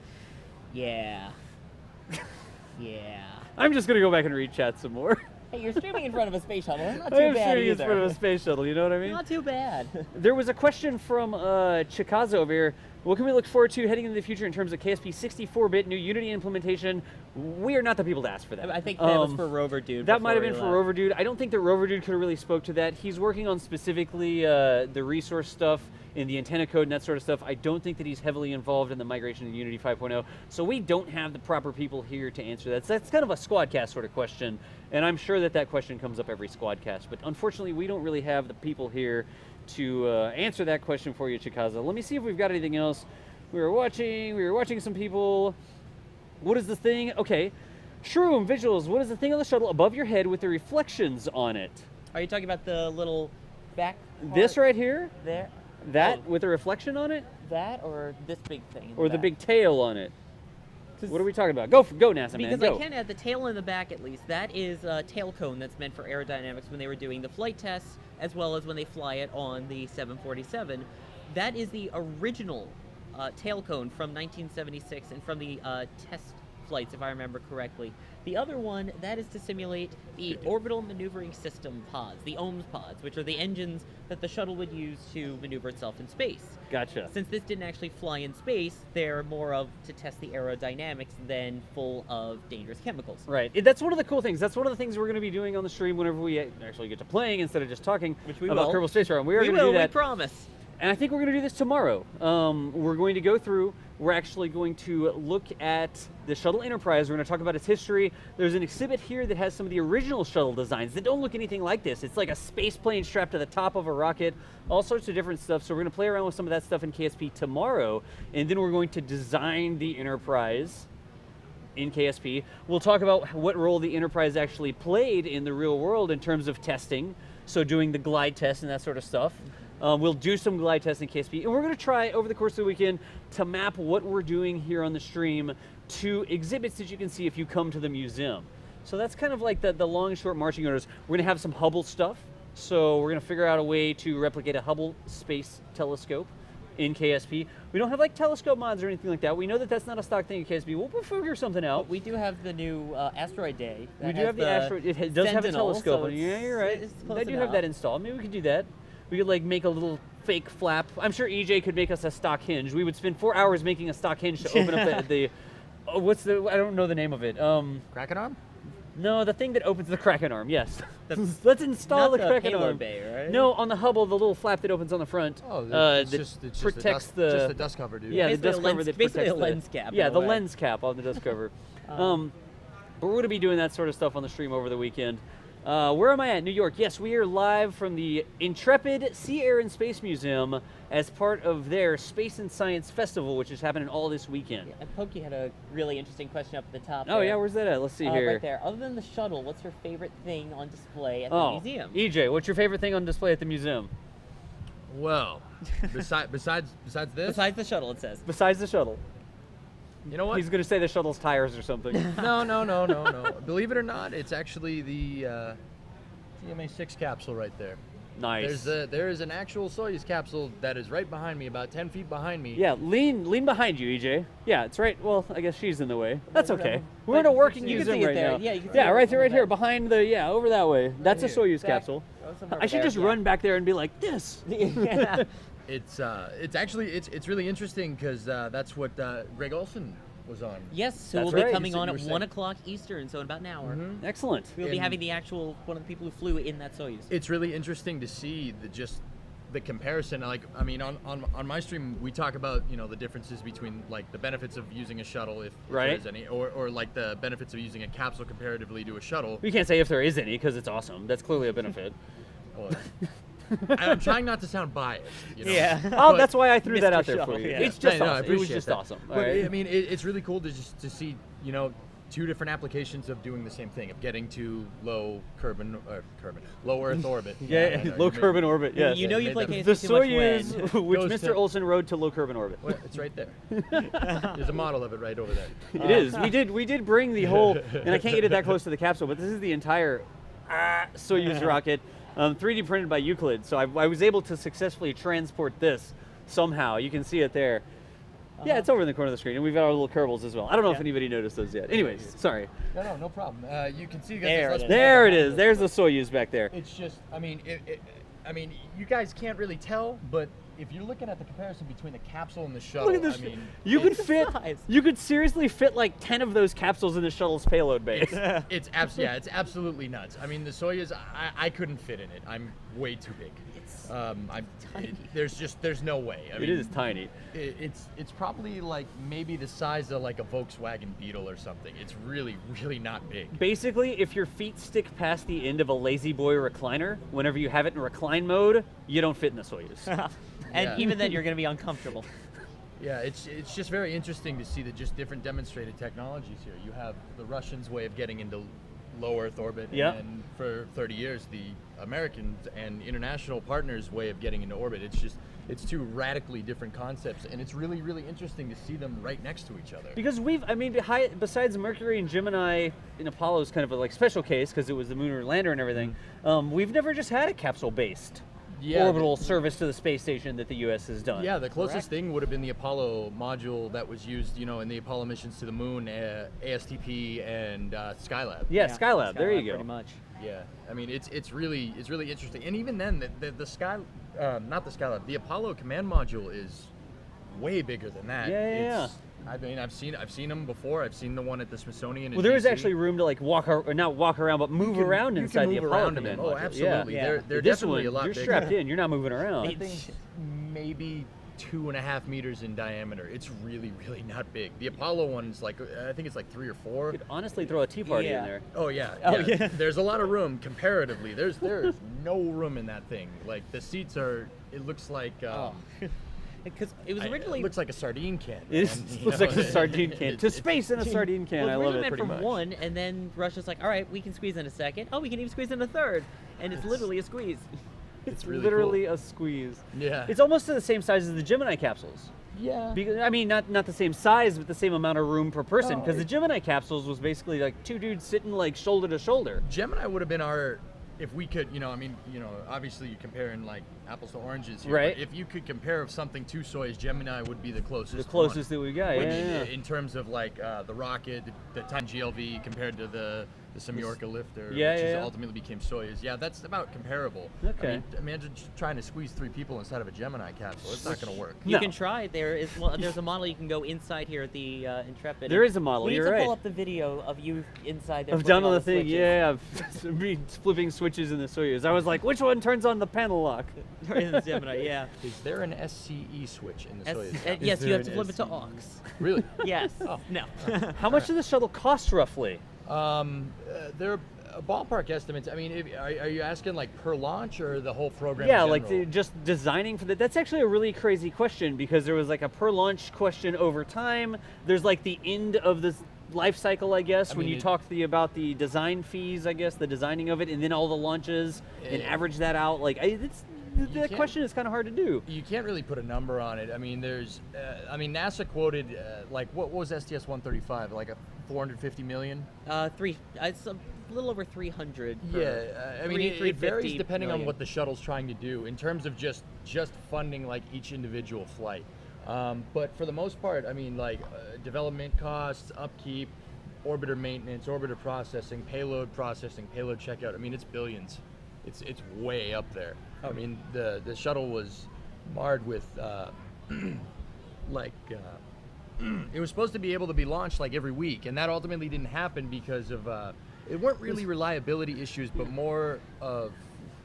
yeah, yeah. I'm just gonna go back and read chat some more. Hey, you're streaming in front of a space shuttle. Not too I'm bad sure he's either. part of a space shuttle. You know what I mean? Not too bad. There was a question from Chikaza over here. What can we look forward to heading into the future in terms of KSP 64-bit new Unity implementation? We are not the people to ask for that. I think that was for Roverdude. That might have before been he for left. Roverdude. I don't think that Roverdude could have really spoke to that. He's working on specifically the resource stuff in the antenna code and that sort of stuff. I don't think that he's heavily involved in the migration to Unity 5.0. So we don't have the proper people here to answer that. So that's kind of a squadcast sort of question. And I'm sure that that question comes up every squadcast. But unfortunately, we don't really have the people here to answer that question for you, Chikaza. Let me see if we've got anything else. We were watching some people. What is the thing? Okay. Shroom visuals. What is the thing on the shuttle above your head with the reflections on it? Are you talking about the little back? This part right here? there. That Oh. with a reflection on it? That or this big thing? in Or the back? big tail on it? What are we talking about? Go NASA man. Because Go. I can add the tail in the back at least. That is a tail cone that's meant for aerodynamics when they were doing the flight tests, as well as when they fly it on the 747. That is the original tail cone from 1976 and from the test flights, if I remember correctly. The other one, that is to simulate the orbital maneuvering system pods, the OMS pods, which are the engines that the shuttle would use to maneuver itself in space. Gotcha. Since this didn't actually fly in space, they're more of to test the aerodynamics than full of dangerous chemicals. Right. That's one of the cool things. That's one of the things we're going to be doing on the stream whenever we actually get to playing instead of just talking Which we about will. Kerbal Space Program. We are We going to will, do we that. promise. And I think we're going to do this tomorrow. We're going to go through, we're actually going to look at the Shuttle Enterprise. We're going to talk about its history. There's an exhibit here that has some of the original shuttle designs that don't look anything like this. It's like a space plane strapped to the top of a rocket, all sorts of different stuff. So we're going to play around with some of that stuff in KSP tomorrow. And then we're going to design the Enterprise in KSP. We'll talk about what role the Enterprise actually played in the real world in terms of testing. So doing the glide test and that sort of stuff. We'll do some glide tests in KSP, and we're going to try over the course of the weekend to map what we're doing here on the stream to exhibits that you can see if you come to the museum. So that's kind of like the long and short marching orders. We're going to have some Hubble stuff. So we're going to figure out a way to replicate a Hubble Space Telescope in KSP. We don't have like telescope mods or anything like that. We know that that's not a stock thing in KSP. We'll figure something out. But we do have the new asteroid day. We do have the asteroid. It does have a Sentinel, telescope. so Yeah, you're right. it's close I do have enough. that installed. Maybe we could do that. We could like make a little fake flap. I'm sure EJ could make us a stock hinge. We would spend 4 hours making a stock hinge to open up the what's the, I don't know the name of it. Kraken arm? No, the thing that opens the Kraken arm. Yes. Let's install Not the the Kraken payload arm. bay, right? No, on the Hubble, the little flap that opens on the front. it's that just protects just the dust cover, dude. Yeah, the Basically a dust cover lens- that basically protects a lens cap, Yeah, in a the way. lens cap on the dust cover. But we're going to be doing that sort of stuff on the stream over the weekend. Where am I at? New York. Yes, we are live from the Intrepid Sea, Air, and Space Museum as part of their Space and Science Festival, which is happening all this weekend. And Pokey had a really interesting question up at the top. Oh, there. yeah, where's that at? Let's see here. Right there. Other than the shuttle, what's your favorite thing on display at the Oh, museum? EJ, what's your favorite thing on display at the museum? Well, besides this, Besides the shuttle, it says. Besides the shuttle. you know what? He's going to say the shuttle's tires or something. No. Believe it or not, it's actually the TMA-6 capsule right there. Nice. There is an actual Soyuz capsule that is right behind me, about 10 feet behind me. Yeah, lean behind you, EJ. Yeah, it's right. Well, I guess she's in the way. That's okay. We're in But a working you can museum see it right there. now. Yeah, you can see yeah, it right there, on right the here, back. behind the over that way. That's a here. Soyuz Back. capsule. Somewhere I should there, just yeah. run back there and be like this. Yeah. It's actually really interesting because that's what Greg Olsen was on. Yes, so That's we'll be right. coming You on were at saying. 1 o'clock Eastern, so in about an hour. Excellent. We'll be And- having one of the people who flew in that Soyuz. It's really interesting to see the comparison. Like, I mean, on my stream, we talk about, the differences between like the benefits of using a shuttle, if Right. there's any, or like the benefits of using a capsule comparatively to a shuttle. We can't say if there is any because it's awesome. That's clearly a benefit. Well, I'm trying not to sound biased. Yeah. Oh, But- that's why I threw that Mr. out there for Shuttle, you. yeah. It's just No, I awesome. It was appreciate just that. awesome. But all right? I mean, it's really cool to see, two different applications of doing the same thing, of getting to low Earth orbit. yeah, low Kerbal orbit. Yes. You know you play The KSP the too much Soyuz, when. which Goes Mr. to- Olsen rode to low Kerbal orbit. Well, it's right there. There's a model of it right over there. It is. We did bring the whole, and I can't get it that close to the capsule, but this is the entire Soyuz rocket, 3D printed by Euclid. So I was able to successfully transport this somehow. You can see it there. Yeah, it's over in the corner of the screen, and we've got our little Kerbals as well. I don't know if Yeah. anybody noticed those yet. Anyways, sorry. No problem. You can see There there's it less is. There it behind is. us, There's the but Soyuz back there. It's just, I mean, you guys can't really tell, but if you're looking at the comparison between the capsule and the shuttle, Look at this. I mean, You could it's the fit. size. You could seriously fit like 10 of those capsules in the shuttle's payload bay. it's absolutely nuts. I mean, the Soyuz, I couldn't fit in it. I'm way too big. There's no way. I It mean, is tiny. It's probably like maybe the size of like a Volkswagen Beetle or something. It's really not big. Basically, if your feet stick past the end of a lazy boy recliner, whenever you have it in recline mode, you don't fit in the Soyuz. And Yeah. even then, you're going to be uncomfortable. Yeah, it's just very interesting to see the just different demonstrated technologies here. You have the Russians' way of getting into low Earth orbit, Yeah. and for 30 years, the Americans and international partners' way of getting into orbit. It's two radically different concepts, and it's really interesting to see them right next to each other. Because besides Mercury and Gemini in Apollo's kind of a like special case because it was the lunar lander and everything, we've never just had a capsule-based orbital service to the space station that the U.S. has done. Yeah, the closest thing would have been the Apollo module that was used, in the Apollo missions to the moon, ASTP and Skylab. Yeah, Skylab. There you go. Pretty much. Yeah, I mean it's really interesting, and even then the not the Skylab, the Apollo command module is way bigger than that. Yeah. I mean, I've seen them before. I've seen the one at the Smithsonian. Well, there is actually room to like not walk around, but move around inside the Apollo in them. command Oh, module. absolutely. Yeah. They're This definitely one, a lot you're bigger. strapped in. You're not moving around. That thing's maybe 2.5 meters in diameter. It's really not big. The Apollo one's like, I think it's like 3 or 4. You could honestly throw a tea party Yeah. in there. Oh yeah, Oh, yeah. There's a lot of room comparatively. There is no room in that thing. Like the seats are. It looks like. Because it was originally It looks like a sardine can. It man, you looks know? like a sardine can. It's- To it's- space in a sardine can. I love originally it. meant pretty from much. one, and then Russia's like, all right, we can squeeze in a second. Oh, we can even squeeze in a third, and it's literally a squeeze. It's really literally cool. a squeeze. Yeah. It's almost to the same size as the Gemini capsules. Yeah. Because, I mean, not the same size, but the same amount of room per person. No, Because the Gemini capsules was basically like two dudes sitting like shoulder to shoulder. Gemini would have been our if we could, obviously you're comparing like apples to oranges here. Right. But if you could compare something to Soyuz, Gemini would be the closest. The closest that we got. Which, Yeah. in terms of like the rocket, the Titan GLV compared to the Semyorka lifter, Yeah, which yeah. ultimately became Soyuz. Yeah, that's about comparable. Okay. I mean, imagine trying to squeeze 3 people inside of a Gemini capsule. It's not going to work. You No. can try. There's a model you can go inside here at the Intrepid. There is a model, We need you're to right. pull up the video of you inside there. I've flipping done all the thing, switches. yeah. I've been flipping switches in the Soyuz. I was like, which one turns on the panel lock? in the Gemini, yeah. Is there an SCE switch in the Soyuz? Yes, there you have an to flip it to SCE? aux. Really? Yes. Oh. No. How much does the shuttle cost roughly? They're ballpark estimates. I mean, are you asking like per launch or the whole program? Yeah, in like general? just designing for that. That's actually a really crazy question because there was like a per launch question over time. There's like the end of the life cycle, I guess, when mean, you talk about the design fees, I guess, the designing of it, and then all the launches and average that out. Like, that can't- question is kind of hard to do. You can't really put a number on it. I mean, NASA quoted like what was STS-135, like a 450 million. It's a little over 300. Yeah, I mean, it varies 350 depending on million. what the shuttle's trying to do in terms of just funding like each individual flight. But for the most part, I mean, like development costs, upkeep, orbiter maintenance, orbiter processing, payload checkout. I mean, it's billions. It's way up there. I mean, the shuttle was marred with it was supposed to be able to be launched like every week, and that ultimately didn't happen because of it weren't really reliability issues, but more of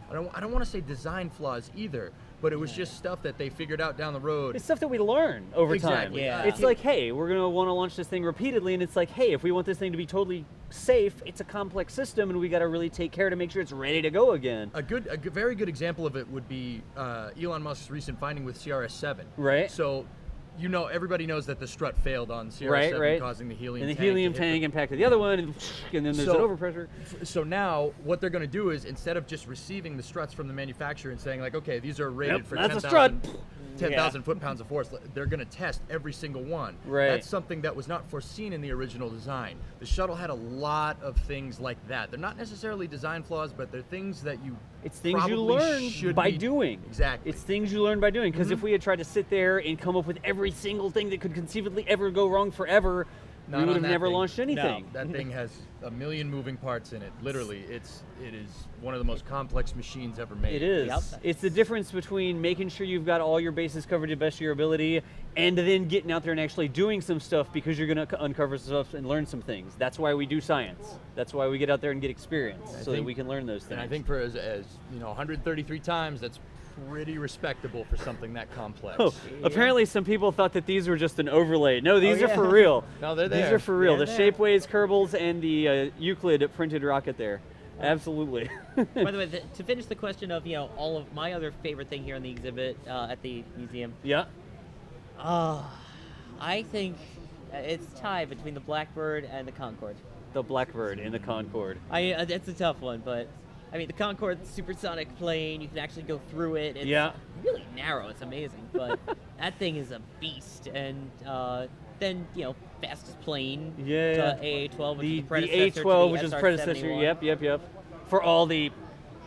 I don't want to say design flaws either, but it was just stuff that they figured out down the road. It's stuff that we learn over time. Exactly. Yeah. It's like, hey, we're going to want to launch this thing repeatedly, and it's like, hey, if we want this thing to be totally safe, it's a complex system, and we got to really take care to make sure it's ready to go again. A very good example of it would be Elon Musk's recent finding with CRS-7. Right. So, everybody knows that the strut failed on CRS-7, Right. causing the helium And the tank to helium hit the- tank impacted the other one, and then there's So- an overpressure. So now, what they're going to do is, instead of just receiving the struts from the manufacturer and saying like, okay, these are rated Yep, for that's a strut. 10,000 foot-pounds of force, they're going to test every single one. Right. That's something that was not foreseen in the original design. The shuttle had a lot of things like that. They're not necessarily design flaws, but they're things that you It's things you probably learn should by be- doing. Exactly. It's things you learn by doing. Because if we had tried to sit there and come up with every single thing that could conceivably ever go wrong forever, Not we would on have that never thing. launched anything. That thing has a million moving parts in it. Literally, it is one of the most complex machines ever made. It is. Yep. It's the difference between making sure you've got all your bases covered to the best of your ability and then getting out there and actually doing some stuff because you're going to uncover stuff and learn some things. That's why we do science. That's why we get out there and get experience so that think- we can learn those things. And I think for as 133 times, that's pretty respectable for something that complex. Oh, apparently some people thought that these were just an overlay. No, these are yeah. for real. No, they're These there. are for real. They're The there. Shapeways, Kerbals, and the Euclid printed rocket there. Absolutely. By the way, to finish the question of all of my other favorite thing here in the exhibit at the museum, Yeah. I think it's tied between the Blackbird and the Concorde. The Blackbird and the Concorde. It's a tough one, but I mean the Concorde supersonic plane. You can actually go through it. It's Yeah. really narrow. It's amazing, but that thing is a beast. And then fastest plane. Yeah. AA-12, which is The the predecessor A-12, to which the is predecessor. SR-71. Yep. For all the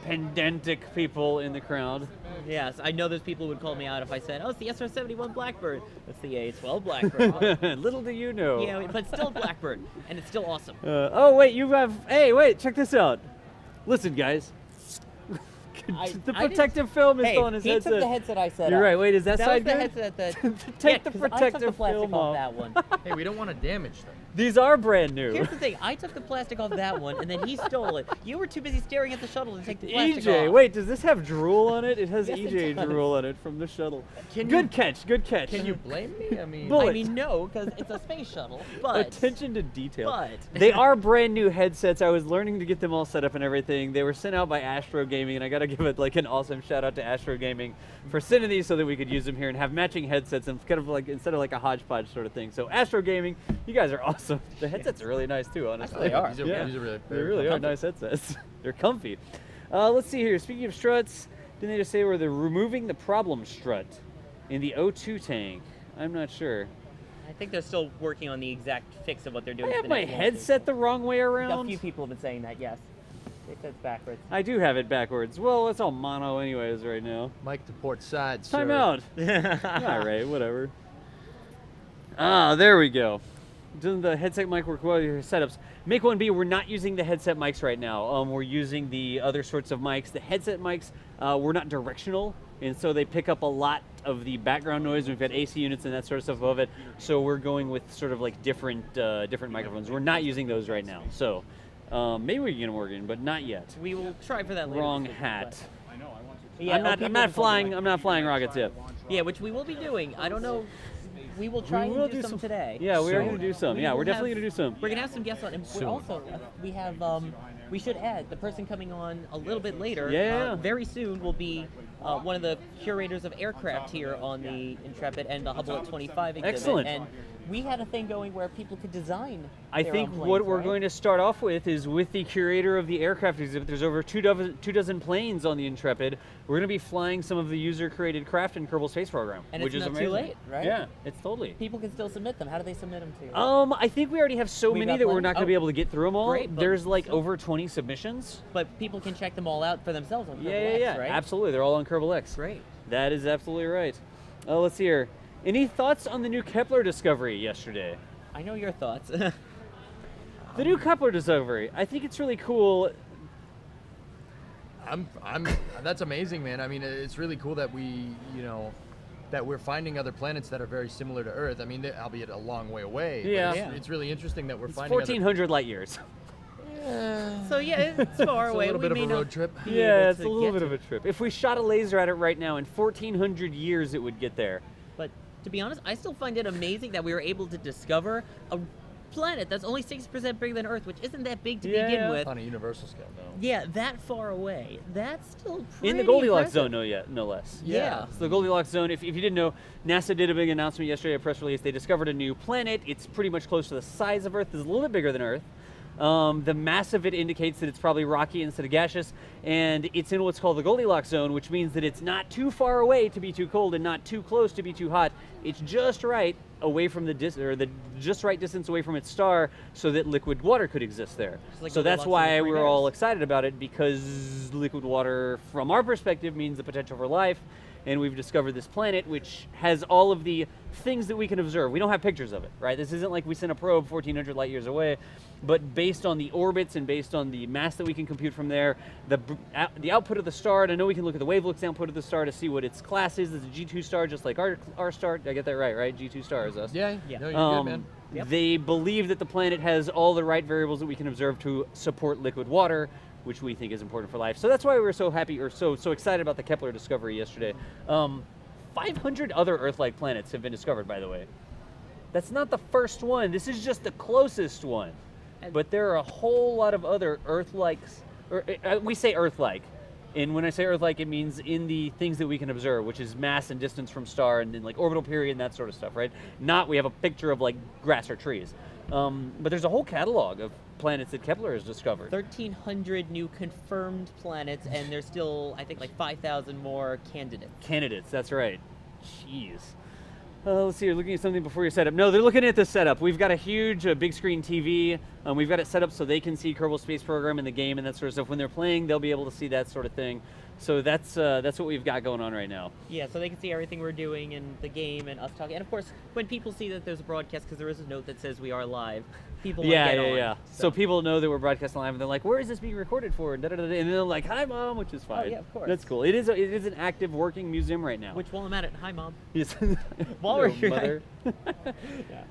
pedantic people in the crowd. Yes, I know those people would call me out if I said, "Oh, it's the SR-71 Blackbird." That's the A-12 Blackbird. Little do you know. Yeah, but still Blackbird, and it's still awesome. Oh, wait, you have. Hey, wait, check this out. Listen, guys. I The didn't- protective film is Hey, still on his he headset. took the headset I set You're up. right. Wait, is that That side was the good? headset that. Take the 'cause I took the protective plastic film off off. that one. Hey, we don't want to damage them. These are brand new. Here's the thing: I took the plastic off that one, and then he stole it. You were too busy staring at the shuttle to take the plastic EJ, off. wait, does this have drool on it? It has Yes, it EJ does. drool on it from the shuttle. Can Good you- catch, good catch. Can you blame me? I mean, Bullet. I mean, no, because it's a space shuttle. But Attention to detail. But They are brand new headsets. I was learning to get them all set up and everything. They were sent out by Astro Gaming, and I got to give it like an awesome shout out to Astro Gaming for sending these so that we could use them here and have matching headsets and kind of like instead of like a hodgepodge sort of thing. So Astro Gaming, you guys are awesome. The headsets are really nice too, honestly. They are. These are, Yeah. these are really, They really are comfy. nice headsets. They're comfy. Let's see here. Speaking of struts, didn't they just say where they're removing the problem strut in the O2 tank? I'm not sure. I think they're still working on the exact fix of what they're doing. I with have the my next launches. headset the wrong way A around. few people have been saying that. Yes. It says backwards. I do have it backwards. Well, it's all mono anyways right now. Mike to port side, sir. Time out. All right, whatever. Ah, there we go. Doesn't the headset mic work well with your setups? Make 1B, we're not using the headset mics right now. We're using the other sorts of mics. The headset mics, we're not directional, and so they pick up a lot of the background noise. We've got AC units and that sort of stuff above it, so we're going with sort of like different microphones. We're not using those right now, so maybe we can get them working, but not yet. We will try for that later. Wrong this week, hat. but- Yeah, I'm not flying rockets yet. Yeah, which we will be doing. I don't know. We will try We will and do do some some- today. Yeah, we are So- going to do some. Yeah, will we're definitely have- going to do some. We're gonna have some guests on, and Soon. we're also we have we should add the person coming on a little bit later. Yeah. Very soon will be one of the curators of aircraft here on the Intrepid and the Hubble at 25 exhibit. Excellent. And we had a thing going where people could design. I their think own what planes, we're right? going to start off with is with the curator of the aircraft exhibit. There's over two dozen planes on the Intrepid. We're going to be flying some of the user-created craft in Kerbal Space Program, And which it's is not amazing. too late, right? Yeah, it's totally. People can still submit them. How do they submit them to? I think we already have so We've many got that we're plenty? not going to Oh, be able to get through them all. great, but There's like still. over 20 submissions. But people can check them all out for themselves on Yeah, Kerbal X, yeah, right? absolutely. They're all on Kerbal X. Great. That is absolutely right. Let's see here. Any thoughts on the new Kepler discovery yesterday? I know your thoughts. The new Kepler discovery. I think it's really cool. That's amazing, man. I mean, it's really cool that that we're finding other planets that are very similar to Earth. I mean, albeit a long way away. but Yeah. it's really interesting that we're It's finding 1,400 light years. So yeah, it's far It's a away. little we bit of may a not road trip. be Yeah, able it's to a little get bit to of a trip. If we shot a laser at it right now, in 1,400 years, it would get there. But to be honest, I still find it amazing that we were able to discover a planet that's only 6% bigger than Earth, which isn't that big to Yeah. begin with. On a universal scale, no. Yeah, that far away. That's still pretty In the Goldilocks impressive. zone, no less. Yeah. So the Goldilocks zone, if you didn't know, NASA did a big announcement yesterday, a press release. They discovered a new planet. It's pretty much close to the size of Earth. It's a little bit bigger than Earth. The mass of it indicates that it's probably rocky instead of gaseous, and it's in what's called the Goldilocks zone, which means that it's not too far away to be too cold and not too close to be too hot. It's just right away from the just right distance away from its star, so that liquid water could exist there. like So that's Goldilocks and why the Three we're all Bears. excited about it, because liquid water, from our perspective, means the potential for life. And we've discovered this planet which has all of the things that we can observe. We don't have pictures of it, right? This isn't like we sent a probe 1,400 light years away, but based on the orbits and based on the mass that we can compute from there, the output of the star, and I know we can look at the wavelength output of the star to see what its class is. It's a G2 star, just like our star. Did I get that right? G2 star is us. Yeah, Yeah. no, you're good, man. Yep. They believe that the planet has all the right variables that we can observe to support liquid water, which we think is important for life. So that's why we were so happy, or so excited about the Kepler discovery yesterday. 500 other Earth-like planets have been discovered, by the way. That's not the first one. This is just the closest one. But there are a whole lot of other Earth-likes, or we say Earth-like. And when I say Earth-like, it means in the things that we can observe, which is mass and distance from star and then like orbital period and that sort of stuff, right? Not we have a picture of like grass or trees. But there's a whole catalog of planets that Kepler has discovered. 1,300 new confirmed planets, and there's still, I think, like 5,000 more candidates. Candidates, that's right. Jeez. Let's see, you're looking at something before your setup. No, they're looking at the setup. We've got a huge big screen TV. We've got it set up so they can see Kerbal Space Program in the game and that sort of stuff. When they're playing, they'll be able to see that sort of thing. So that's what we've got going on right now. Yeah, so they can see everything we're doing in the game and us talking. And of course, when people see that there's a broadcast, because there is a note that says we are live, people Yeah, get yeah, on. yeah. So people know that we're broadcasting live, and they're like, "Where is this being recorded for?" And then they're like, "Hi, Mom," which is fine. yeah, of course. That's cool. It is an active working museum right now. Which, while I'm at it, hi, Mom. Yes. While we're Hello, here. mother.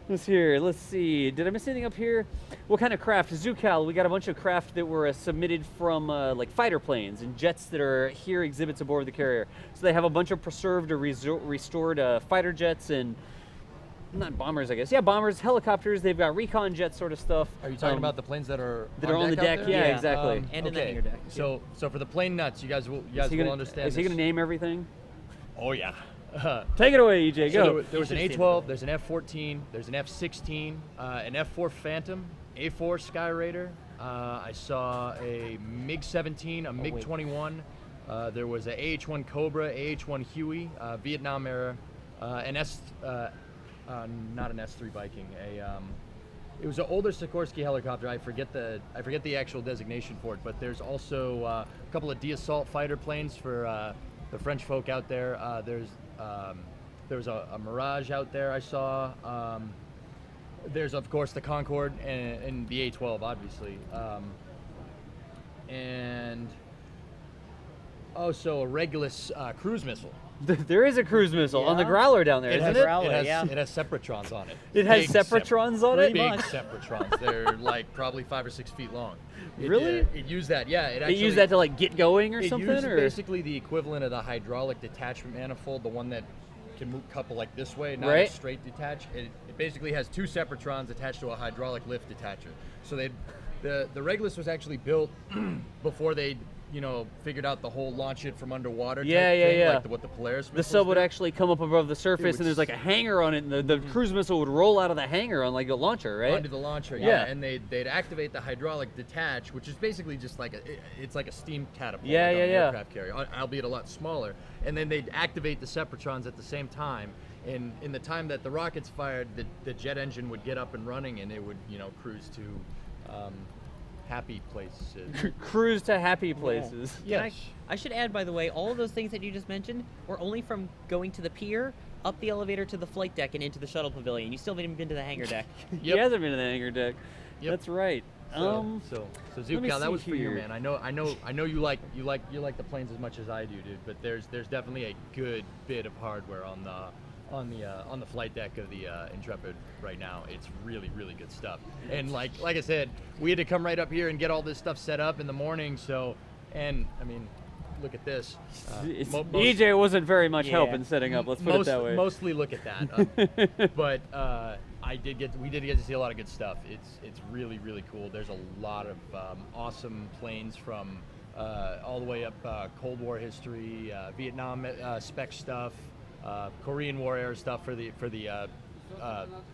Let's see. Did I miss anything up here? What kind of craft? ZooCal. We got a bunch of craft that were submitted from like fighter planes and jets that are here exhibits aboard the carrier. So they have a bunch of preserved or restored fighter jets and not bombers, I guess. Yeah, bombers, helicopters. They've got recon jet sort of stuff. Are you talking about the planes that are on the out deck? there? Yeah, Yeah. exactly. And in the okay. hangar deck. So for the plane nuts, you guys will Is he gonna understand. Is he this. gonna name everything? Oh yeah. Take it away, EJ. So Go. there was an You should say A-12, there's an F-14, there's an F-16, an F-4 Phantom, A-4 Sky Raider. I saw a MiG-17, a MiG-21. There was a AH-1 Cobra, AH-1 Huey, Vietnam era, an not an S-3 Viking, It was an older Sikorsky helicopter. I forget the actual designation for it, but there's also a couple of de-assault fighter planes for the French folk out there. There was a Mirage out there I saw. There's of course the Concorde and the A-12, obviously, and also a Regulus cruise missile. There is a cruise missile on the Growler down there, isn't it? It has Separatrons on it. It has Big Separatrons on it? Big Separatrons. They're like probably 5 or 6 feet long. Really? It used that, yeah. It used that to like get going or something? It used or? basically the equivalent of the hydraulic detachment manifold, the one that can move couple like this way, not Right. a straight detach. It basically has 2 Separatrons attached to a hydraulic lift detacher. So the Regulus was actually built before they figured out the whole launch it from underwater type thing, like what the Polaris The missiles sub would did. actually come up above the surface, and there's like a hanger on it, and the cruise missile would roll out of the hanger on like a launcher, right? Onto the launcher, Yeah. and they'd activate the hydraulic detach, which is basically just like it's like a steam catapult, Yeah, like on an yeah. aircraft carrier, albeit a lot smaller. And then they'd activate the Separatrons at the same time. And in the time that the rockets fired, the jet engine would get up and running, and it would cruise to happy places. Cruise to happy places. Yes. I should add, by the way, all of those things that you just mentioned were only from going to the pier, up the elevator to the flight deck, and into the shuttle pavilion. You still haven't been to the hangar deck. He hasn't been to the hangar deck. Yep. That's right. So let me Zupcal, that see was for you, here. man. I know you like the planes as much as I do, dude. But there's definitely a good bit of hardware on the flight deck of the Intrepid right now. It's really, really good stuff. And like I said, we had to come right up here and get all this stuff set up in the morning. So, and I mean, look at this. EJ wasn't very much help Yeah. in setting up. Let's put it that way. Mostly look at that. But we did get to see a lot of good stuff. It's really, really cool. There's a lot of awesome planes from all the way up Cold War history, Vietnam spec stuff, Korean War era stuff for the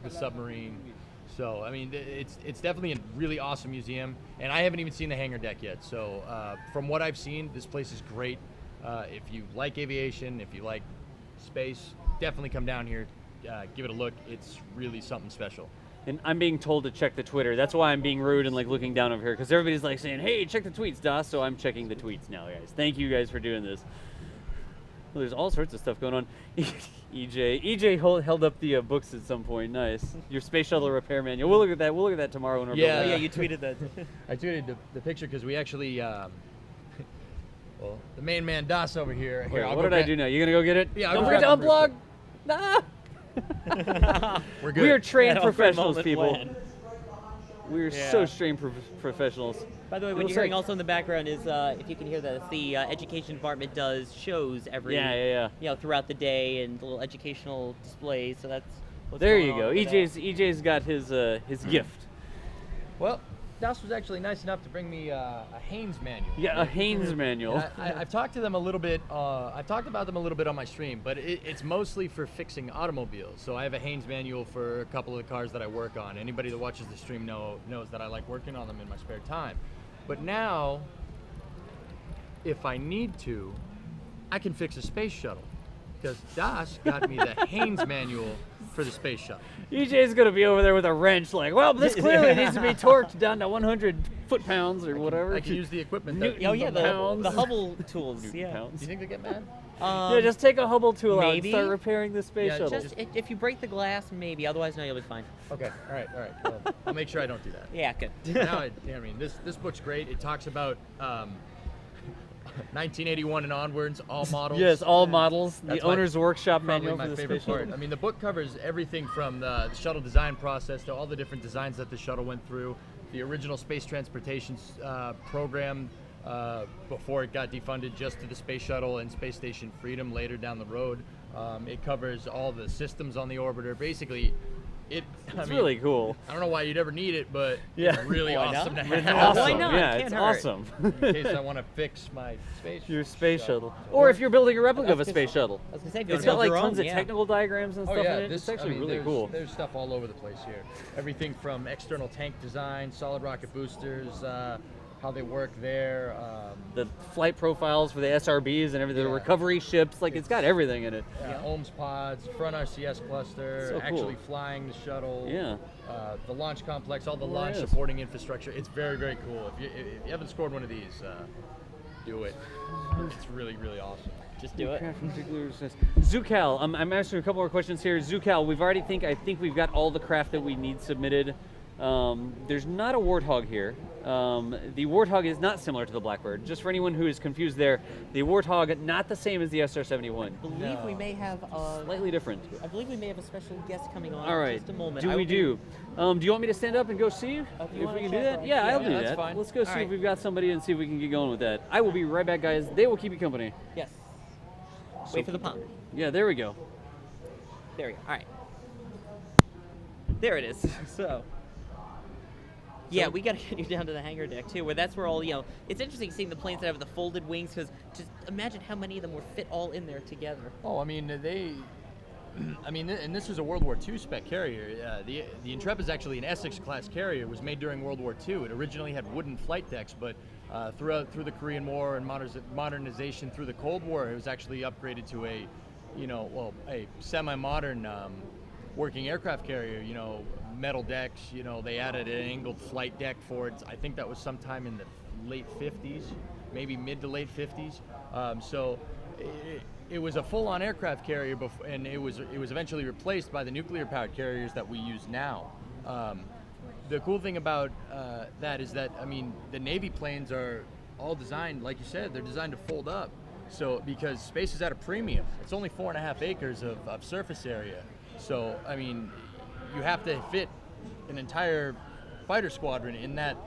submarine. So I mean, it's definitely a really awesome museum, and I haven't even seen the hangar deck yet. So from what I've seen, this place is great. If you like aviation, if you like space, definitely come down here, give it a look. It's really something special. And I'm being told to check the Twitter. That's why I'm being rude and like looking down over here, because everybody's like saying, "Hey, check the tweets, Das." So I'm checking the tweets now, guys. Thank you guys for doing this. Well, there's all sorts of stuff going on. EJ held up the books at some point. Nice. Your space shuttle repair manual. We'll look at that. We'll look at that tomorrow when we're Yeah. Oh, building yeah, it. you tweeted that. I tweeted the picture because we actually, well, the main man Das over here. Wait, I'll what go did I get- do now? You gonna go get it? Yeah, I'll Don't go forget to grab it unplug. Nah. We're good. We are trained That awkward professionals, moment people. when- We are Yeah. so trained professionals. By the way, what Looks you're hearing like- also in the background is, if you can hear that, the education department does shows every, Yeah. throughout the day and little educational displays. So that's what's There going you on go. with that. EJ's got his gift. Well, Das was actually nice enough to bring me a Haynes manual. Yeah, a Haynes manual. And I've talked to them a little bit. I've talked about them a little bit on my stream, but it's mostly for fixing automobiles. So I have a Haynes manual for a couple of the cars that I work on. Anybody that watches the stream knows that I like working on them in my spare time. But now, if I need to, I can fix a space shuttle, because Das got me the Haynes manual for the space shuttle. EJ's gonna be over there with a wrench, like, well, this clearly needs to be torqued down to 100 foot-pounds or whatever. I can use the equipment. Newton- Oh yeah, Pounds. the Hubble tools. Newton Yeah. pounds. Do you think they get mad? Yeah, just take a Hubble tool out and maybe. start repairing the space Yeah, shuttle. Just if you break the glass, maybe. Otherwise, no, you'll be fine. Okay. All right. Well, I'll make sure I don't do that. Yeah, good. Now, I mean, this book's great. It talks about 1981 and onwards, all models. Yes, all models. That's The owner's workshop Probably manual my for the favorite space part. shuttle. I mean, the book covers everything from the shuttle design process to all the different designs that the shuttle went through, the original space transportation program before it got defunded just to the space shuttle and Space Station Freedom later down the road. It covers all the systems on the orbiter. Basically, It's really cool. I don't know why you'd ever need it, but Yeah. it's really Why awesome not? to It's have. awesome. Why not? Yeah, Can't it's hurt. awesome. In case I want to fix my space. Your space shuttle. Or if you're building a replica of a That's space shuttle. I was gonna say, if you It's wanna got build like your tons own, of yeah. technical diagrams and Oh stuff yeah, in it. It's actually really there's, cool. There's stuff all over the place here. Everything from external tank design, solid rocket boosters, how they work there. The flight profiles for the SRBs and everything, the Yeah. recovery ships, like it's got everything in it. OMS pods, front RCS cluster, So cool. actually flying the shuttle. Yeah. The launch complex, all the There launch it is. supporting infrastructure. It's very, very cool. If you haven't scored one of these, do it. It's really, really awesome. Just do it. Zucal, I'm asking a couple more questions here. Zucal, I think we've got all the craft that we need submitted. There's not a Warthog here. The Warthog is not similar to the Blackbird. Just for anyone who is confused there, the Warthog not the same as the SR-71. I believe we may have Slightly different. I believe we may have a special guest coming on All right. in just a moment. Do I we will be- do? Do you want me to stand up and go see you if we wanna can do check, that? right? Yeah, I'll Yeah, do that's that. fine. Let's go see All if right. we've got somebody and see if we can get going with that. I will be right back, guys. They will keep you company. Yes. Wait for the pump. Yeah, there we go. There we go. All right. There it is. So. Yeah, we got to get you down to the hangar deck too, where that's where all It's interesting seeing the planes that have the folded wings, because just imagine how many of them were fit all in there together. Oh, I mean, and this is a World War II spec carrier. The Intrepid is actually an Essex-class carrier. It was made during World War II. It originally had wooden flight decks, but through the Korean War and modernization through the Cold War, it was actually upgraded to a semi-modern working aircraft carrier. Metal decks. They added an angled flight deck for it. I think that was sometime in the late 50s, maybe mid to late 50s. So it was a full-on aircraft carrier, and it was eventually replaced by the nuclear-powered carriers that we use now. The cool thing about that is that, the Navy planes are all designed, like you said, they're designed to fold up. So because space is at a premium, it's only 4.5 acres of surface area. So you have to fit an entire fighter squadron in that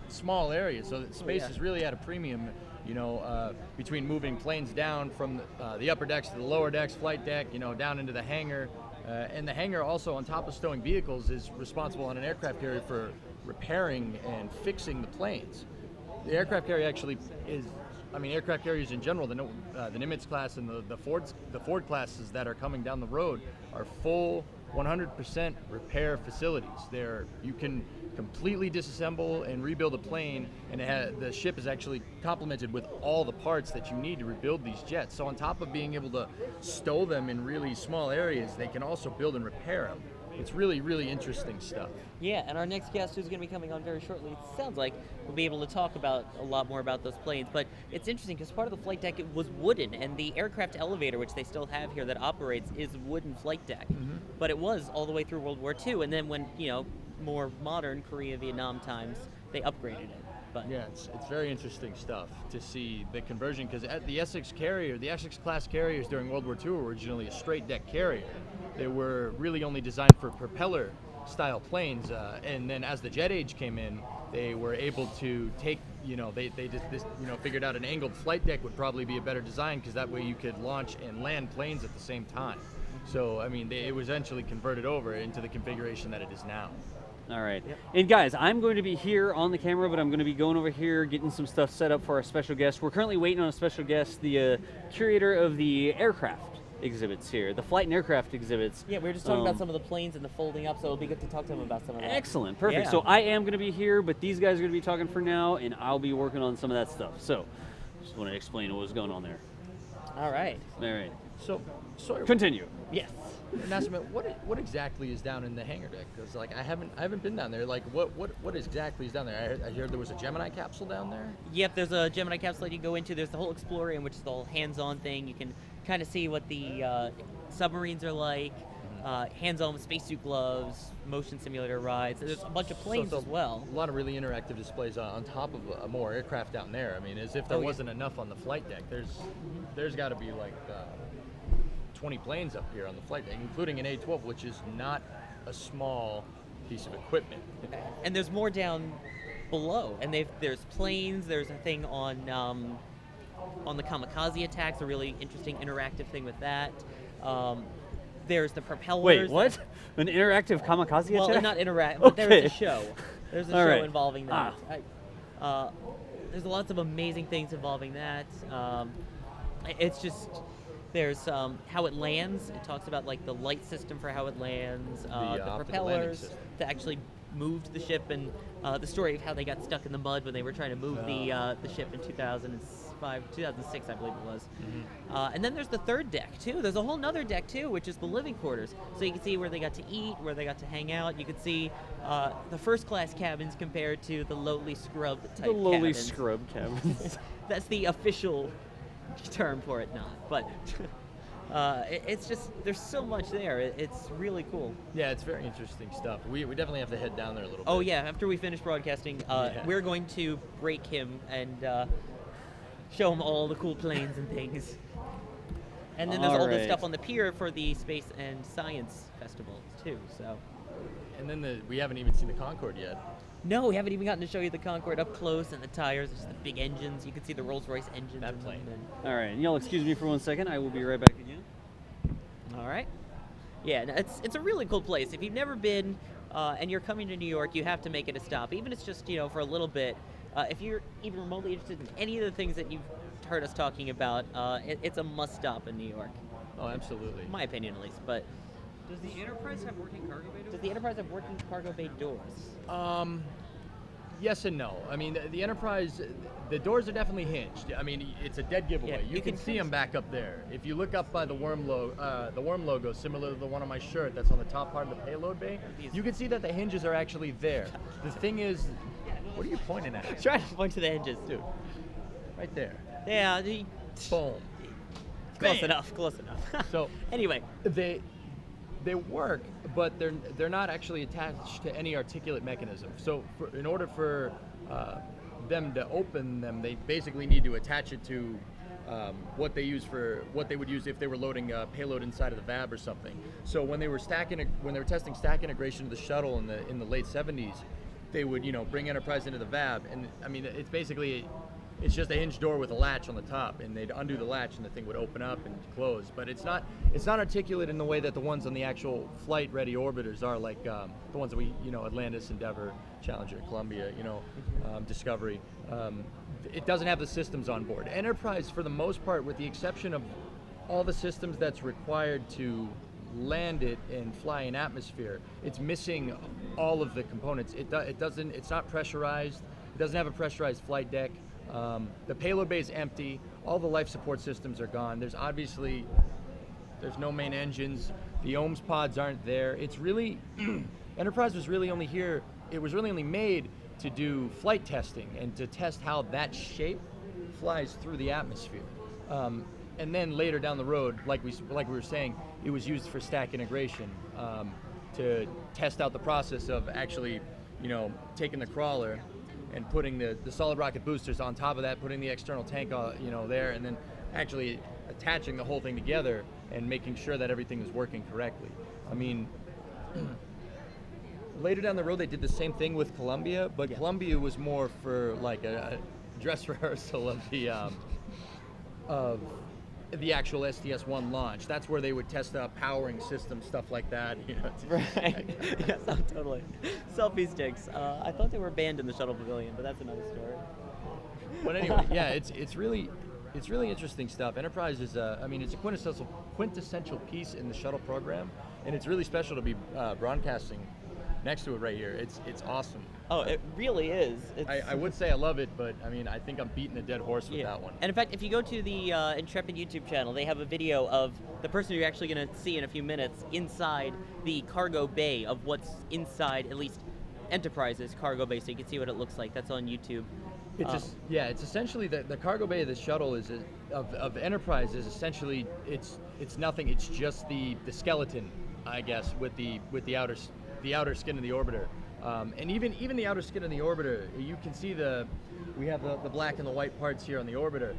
small area. So that space is really at a premium. Between moving planes down from the upper decks to the lower decks, flight deck, down into the hangar. And the hangar also, on top of stowing vehicles, is responsible on an aircraft carrier for repairing and fixing the planes. The aircraft carrier actually is, aircraft carriers in general, the Nimitz class and the Ford classes that are coming down the road are full 100% repair facilities. You can completely disassemble and rebuild a plane, and the ship is actually complemented with all the parts that you need to rebuild these jets. So on top of being able to stow them in really small areas, they can also build and repair them. It's really, really interesting stuff. Yeah, and our next guest, who's going to be coming on very shortly, it sounds like we'll be able to talk about a lot more about those planes. But it's interesting because part of the flight deck was wooden, and the aircraft elevator, which they still have here that operates, is wooden flight deck. Mm-hmm. But it was all the way through World War II, and then when more modern Korea, Vietnam times, they upgraded it. But yeah, it's very interesting stuff to see the conversion, because the Essex class carriers during World War II were originally a straight deck carrier. They were really only designed for propeller style planes, and then as the jet age came in, they were able to take, they just figured out an angled flight deck would probably be a better design, because that way you could launch and land planes at the same time. So it was eventually converted over into the configuration that it is now. All right. Yep. And guys, I'm going to be here on the camera, but I'm going to be going over here, getting some stuff set up for our special guest. We're currently waiting on a special guest, the curator of the aircraft exhibits here, the flight and aircraft exhibits. yeah, we were just talking about some of the planes and the folding up, so it'll be good to talk to him about some of that. Excellent, perfect. Yeah. So I am going to be here, but these guys are going to be talking for now, and I'll be working on some of that stuff. So just want to explain what was going on there. All right. All right. So, Sawyer, Continue. Yes. Nassima, what exactly is down in the hangar deck? Because I haven't been down there. Like what exactly is down there? I heard there was a Gemini capsule down there. Yep, there's a Gemini capsule that you go into. There's the whole Explorium, which is the whole hands-on thing. You can kind of see what the submarines are like, hands-on with spacesuit gloves, motion simulator rides. There's a bunch of planes So as well. A lot of really interactive displays on top of more aircraft down there. As if there Oh, yeah. wasn't enough on the flight deck. There's got to be like 20 planes up here on the flight deck, including an A-12, which is not a small piece of equipment. And there's more down below. And there's planes. There's a thing on the kamikaze attacks, a really interesting interactive thing with that. There's the propellers. Wait, what? An interactive kamikaze Well, attack? not interactive, but there is Okay. a show. There's a All show right. involving that. There's lots of amazing things involving that. It's just, there's how it lands. It talks about like the light system for how it lands, the optical landing propellers system. to actually moved the ship, and the story of how they got stuck in the mud when they were trying to move the ship in 2006, I believe it was. And then there's the third deck too. There's a whole nother deck too, which is the living quarters. So you can see where they got to eat, where they got to hang out. You can see the first class cabins compared to the lowly scrub type The lowly cabins. scrub cabins. That's the official term for it, not. But it's just, there's so much there. It's really cool. Yeah, it's very interesting stuff. We definitely have to head down there a little bit. Oh yeah, after we finish broadcasting, we're going to break him and show him all the cool planes and things. And then there's all the stuff on the pier for the Space and Science Festival too. So. And then we haven't even seen the Concorde yet. No, we haven't even gotten to show you the Concorde up close, and the tires, just the big engines. You can see the Rolls-Royce engines. That in plane. them, All right, and y'all excuse me for 1 second. I will be right back again. All right. Yeah, no, it's a really cool place. If you've never been and you're coming to New York, you have to make it a stop. Even if it's just, for a little bit. If you're even remotely interested in any of the things that you've heard us talking about, it's a must-stop in New York. Oh, absolutely. In my opinion, at least. But Does the Enterprise have working cargo bay doors? does the Enterprise have working cargo bay doors? Yes and no. I mean, the Enterprise, the doors are definitely hinged. I mean, it's a dead giveaway. Yeah, you can see them back up there. If you look up by the worm logo, similar to the one on my shirt that's on the top part of the payload bay, you can see that the hinges are actually there. The thing is, what are you pointing at? Try to point to the hinges. Dude, right there. Yeah, Boom. close Bam. enough. Close enough. So anyway, they work, but they're not actually attached to any articulate mechanism. So in order for them to open them, they basically need to attach it to what they would use if they were loading payload inside of the VAB or something. So when they were testing stack integration of the shuttle in the late 70s, they would bring Enterprise into the VAB, and I mean it's just a hinge door with a latch on the top, and they'd undo the latch and the thing would open up and close. But it's not articulate in the way that the ones on the actual flight ready orbiters are, like the ones that we Atlantis, Endeavour, Challenger, Columbia, Discovery. It doesn't have the systems on board. Enterprise, for the most part, with the exception of all the systems that's required to land it and fly in atmosphere, it's missing all of the components. It's not pressurized. It doesn't have a pressurized flight deck. The payload bay is empty. All the life support systems are gone. There's no main engines. The OMS pods aren't there. It's really Enterprise was really only here. It was really only made to do flight testing and to test how that shape flies through the atmosphere. And then later down the road, like we were saying, it was used for stack integration to test out the process of actually, taking the crawler and putting the solid rocket boosters on top of that, putting the external tank, there, and then actually attaching the whole thing together and making sure that everything was working correctly. I mean, later down the road, they did the same thing with Columbia, but Columbia was more for like a dress rehearsal of the actual STS-1 launch. That's where they would test out powering systems, stuff like that. Right. Yes, oh, totally. Selfie sticks. I thought they were banned in the shuttle pavilion, but that's another story. But anyway, yeah, it's really interesting stuff. Enterprise is it's a quintessential piece in the shuttle program, and it's really special to be broadcasting next to it right here. It's awesome. Oh, it really is. I would say I love it, but I think I'm beating a dead horse with that one. And in fact, if you go to the Intrepid YouTube channel, they have a video of the person you're actually going to see in a few minutes inside the cargo bay of what's inside, at least Enterprise's cargo bay, so you can see what it looks like. That's on YouTube. It's essentially the cargo bay of the shuttle of Enterprise is essentially it's nothing. It's just the skeleton, I guess, with the outer skin of the orbiter. And even the outer skin of the orbiter, you can see we have the black and the white parts here on the orbiter.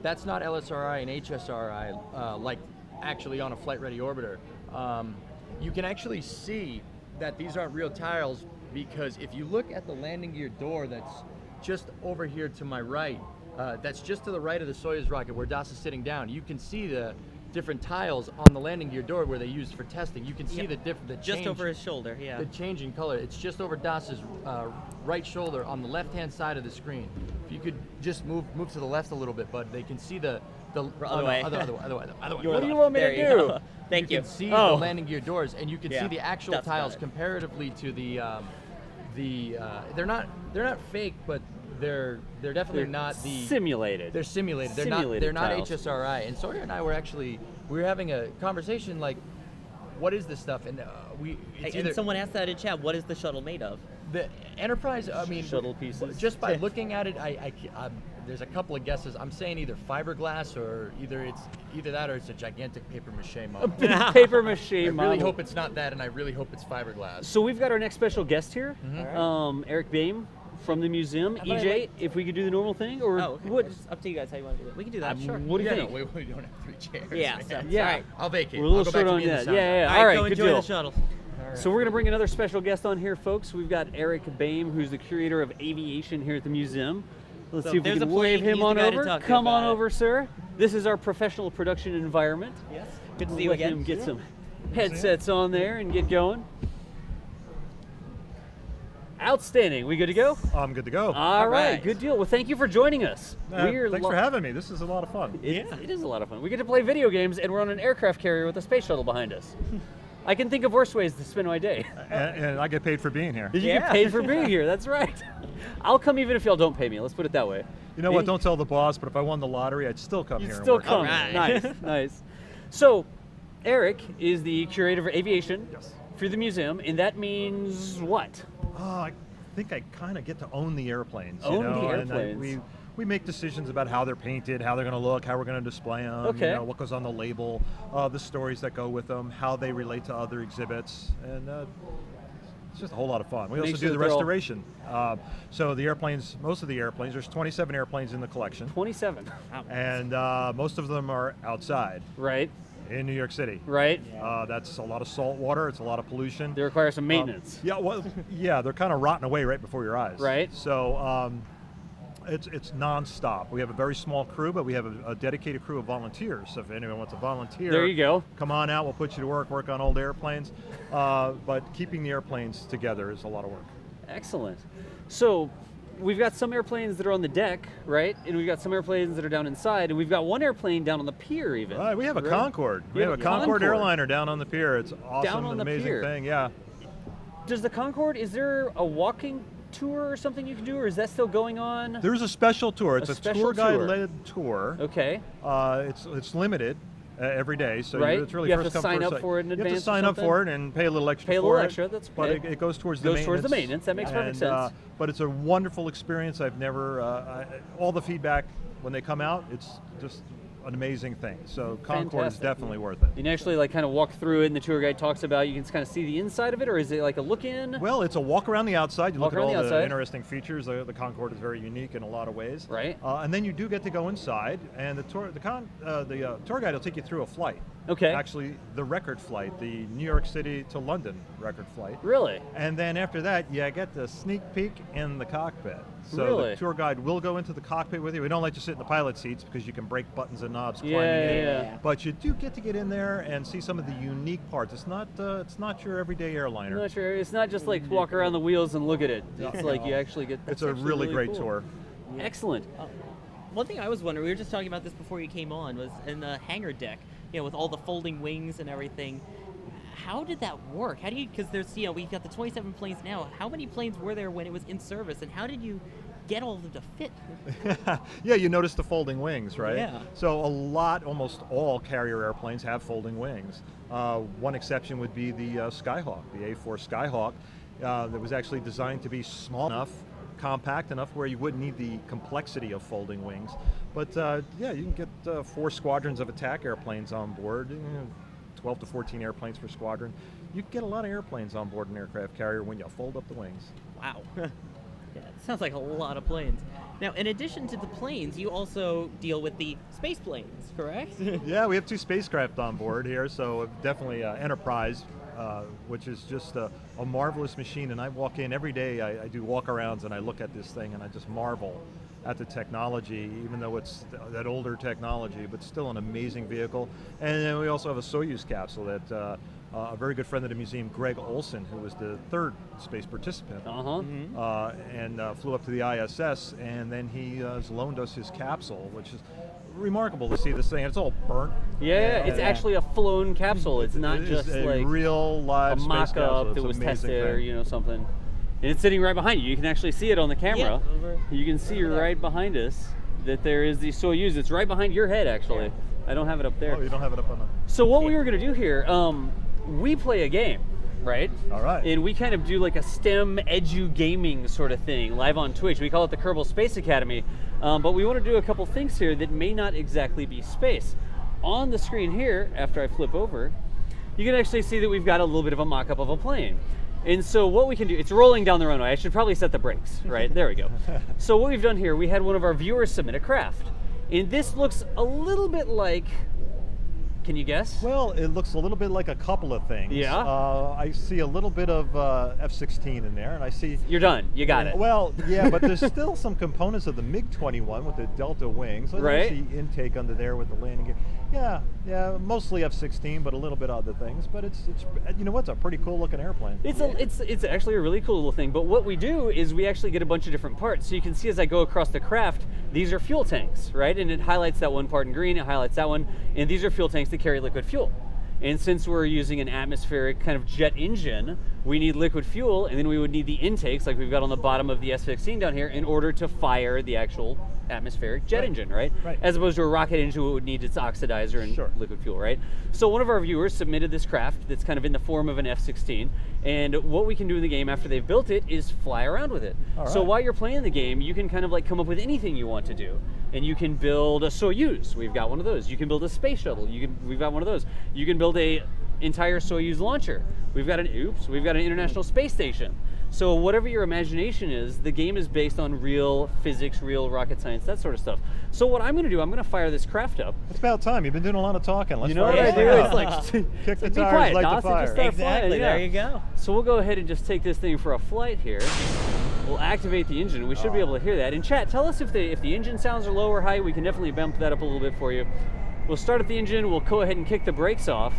That's not LSRI and HSRI like actually on a flight-ready orbiter. You can actually see that these aren't real tiles, because if you look at the landing gear door that's just over here to my right, that's just to the right of the Soyuz rocket where Das is sitting down, you can see the different tiles on the landing gear door where they used for testing. You can see the just change, over his shoulder. Yeah. the change in color. It's just over Das's right shoulder on the left-hand side of the screen. If you could just move to the left a little bit, bud, they can see the other way. Other way. What do you want me to do? Thank you. You can see the landing gear doors, and you can see the actual That's tiles got it. comparatively to the they're not fake, but they're definitely not the simulated. They're simulated. They're Simulated not tiles. HSRI. And Sawyer and I were having a conversation like, what is this stuff? And And someone asked that in chat, what is the shuttle made of? the Enterprise. I mean, Shuttle pieces. Just by looking at it, there's a couple of guesses. I'm saying either fiberglass or either that or it's a gigantic paper mache model. Paper mache I model. really hope it's not that, and I really hope it's fiberglass. So we've got our next special guest here, Eric Bame from the museum. How about I EJ, if we could do the normal thing, or Oh, okay. what? It's up to you guys how you want to do it. We can do that, sure. What do you Yeah, think? no, we don't have 3 chairs. Yeah, man. so, Yeah. all right. I'll vacate. We're a little I'll go back short to on being the that. sound Yeah, guy. yeah. All right, go good enjoy deal. the shuttle. So we're going to bring another special guest on here, folks. We've got Eric Bame, who's the curator of aviation here at the museum. Let's So see if we there's can a wave plane. him He's the on guy to over. talk to Come on about it. over, sir. This is our professional production environment. Yes. Good to see We'll you let again. him get some headsets on there and get going. Outstanding. We good to go? I'm good to go. All right. right. Good deal. Well, thank you for joining us. Thanks for having me. This is a lot of fun. It is a lot of fun. We get to play video games, and we're on an aircraft carrier with a space shuttle behind us. I can think of worse ways to spend my day. And I get paid for being here. You get paid for being here. That's right. I'll come even if y'all don't pay me. Let's put it that way. You know what? Don't tell the boss, but if I won the lottery, I'd still come You'd here. still and work. come. Alright. Nice, nice. So, Eric is the curator of aviation Yes. for the museum, and that means what? I think I kind of get to own the airplanes. Own you the know? And airplanes. we make decisions about how they're painted, how they're going to look, how we're going to display them, Okay. you know, what goes on the label, the stories that go with them, how they relate to other exhibits, and it's just a whole lot of fun. We Make also sure do the that they're all- restoration. So the airplanes, most of the airplanes, there's 27 airplanes in the collection, 27. and most of them are outside Right, in New York City. right. That's a lot of salt water. It's a lot of pollution. They require some maintenance. Yeah, they're kind of rotting away right before your eyes. Right. So it's nonstop. We have a very small crew, but we have a dedicated crew of volunteers. So if anyone wants to volunteer, There you go. come on out. We'll put you to work on old airplanes. But keeping the airplanes together is a lot of work. Excellent. So, we've got some airplanes that are on the deck, right? And we've got some airplanes that are down inside, and we've got one airplane down on the pier even. We have a Right? Concorde. We You have a Concorde Concorde. airliner down on the pier. It's awesome, Down on an the amazing pier. thing. Yeah. Does the Concorde, is there a walking tour or something you can do, or is that still going on? There's a special tour. It's A a, special tour tour. guide-led tour. Okay. It's limited every day, so Right. it's really You have first to come, sign first up served. for it in You have advance to or sign up something? for it and pay a little extra Pay a for little it. extra, that's But okay. it goes towards the Goes maintenance. towards the maintenance, that makes perfect sense. But it's a wonderful experience. I've never, all the feedback when they come out, it's just an amazing thing. So Concorde is Fantastic. definitely worth it. You can actually like kind of walk through it, and the tour guide talks about. You can kind of see the inside of it, or is it like a look-in? Well, it's a walk around the outside. You Walk look at around all the the outside. interesting features. The Concorde is very unique in a lot of ways. Right. And then you do get to go inside, and the tour guide will take you through a flight. Okay. Actually, the record flight, the New York City to London record flight. Really? And then after that, you get the sneak peek in the cockpit. So Really? the tour guide will go into the cockpit with you. We don't let you sit in the pilot seats because you can break buttons and knobs Yeah, climbing in. yeah. But you do get to get in there and see some of the unique parts. It's not your everyday airliner. I'm not sure. It's not just like walk around the wheels and look at it. It's like you actually get. It's that's a actually really great cool. tour. Excellent. One thing I was wondering, we were just talking about this before you came on, was in the hangar deck, with all the folding wings and everything. How did that work? How do you, because there's, we've got the 27 planes now. How many planes were there when it was in service, and how did you get all of them to fit? Yeah, you noticed the folding wings, right? Yeah. So almost all carrier airplanes have folding wings. One exception would be the Skyhawk, the A4 Skyhawk, that was actually designed to be small enough, compact enough where you wouldn't need the complexity of folding wings. But yeah, you can get 4 squadrons of attack airplanes on board, 12 to 14 airplanes per squadron. You can get a lot of airplanes on board an aircraft carrier when you fold up the wings. Wow. Yeah, it sounds like a lot of planes. Now, in addition to the planes, you also deal with the space planes, correct? Yeah, we have 2 spacecraft on board here, so definitely Enterprise, which is just a marvelous machine. And I walk in every day, I do walk-arounds and I look at this thing and I just marvel at the technology, even though it's that older technology, but still an amazing vehicle. And then we also have a Soyuz capsule that a very good friend of the museum, Greg Olsen, who was the 3rd space participant, and flew up to the ISS, and then he has loaned us his capsule, which is remarkable to see this thing. It's all burnt. Yeah, it's actually a flown capsule. It's not It is just a like real a live space capsule. mock-up It's that was an amazing tested or thing. something. And it's sitting right behind you. You can actually see it on the camera. Yeah, over You can see over there. right behind us that there is the Soyuz. It's right behind your head, actually. I don't have it up there. Oh, you don't have it up on the. So what we were going to do here, we play a game, right? All right. And we kind of do like a STEM edu gaming sort of thing live on Twitch. We call it the Kerbal Space Academy. But we want to do a couple things here that may not exactly be space. On the screen here, after I flip over, you can actually see that we've got a little bit of a mock-up of a plane. And so what we can do, it's rolling down the runway. I should probably set the brakes, right? There we go. So what we've done here, we had one of our viewers submit a craft. And this looks a little bit like, can you guess? Well, it looks a little bit like a couple of things. Yeah? I see a little bit of F-16 in there, and I see. You're done. You got it. Well, yeah, but there's still some components of the MiG-21 with the Delta wings. So Right. There's the intake under there with the landing gear. Yeah, mostly F-16, but a little bit other things. But it's you know what? It's a pretty cool looking airplane. It's actually a really cool little thing. But what we do is we actually get a bunch of different parts. So you can see as I go across the craft, these are fuel tanks, right? And it highlights that one part in green, it highlights that one, and these are fuel tanks that carry liquid fuel. And since we're using an atmospheric kind of jet engine, we need liquid fuel, and then we would need the intakes like we've got on the bottom of the S-16 down here in order to fire the actual atmospheric jet engine, right? Right. As opposed to a rocket engine, it would need its oxidizer and Sure. liquid fuel, right? So one of our viewers submitted this craft that's kind of in the form of an F-16, and what we can do in the game after they've built it is fly around with it. All So right. while you're playing the game, you can kind of like come up with anything you want to do. And you can build a Soyuz. We've got one of those. You can build a space shuttle. We've got one of those. You can build a entire Soyuz launcher. We've got an International Space Station. So whatever your imagination is, the game is based on real physics, real rocket science, that sort of stuff. So what I'm going to do, I'm going to fire this craft up. It's about time. You've been doing a lot of talking. Let's You know fire what I this do? thing It's up. like Kick the be tires, quiet, light the Dawson, fire. just start Exactly. flying, There yeah. you go. So we'll go ahead and just take this thing for a flight here. We'll activate the engine. We should be able to hear that. And chat, tell us if the engine sounds are low or high. We can definitely bump that up a little bit for you. We'll start up the engine. We'll go ahead and kick the brakes off.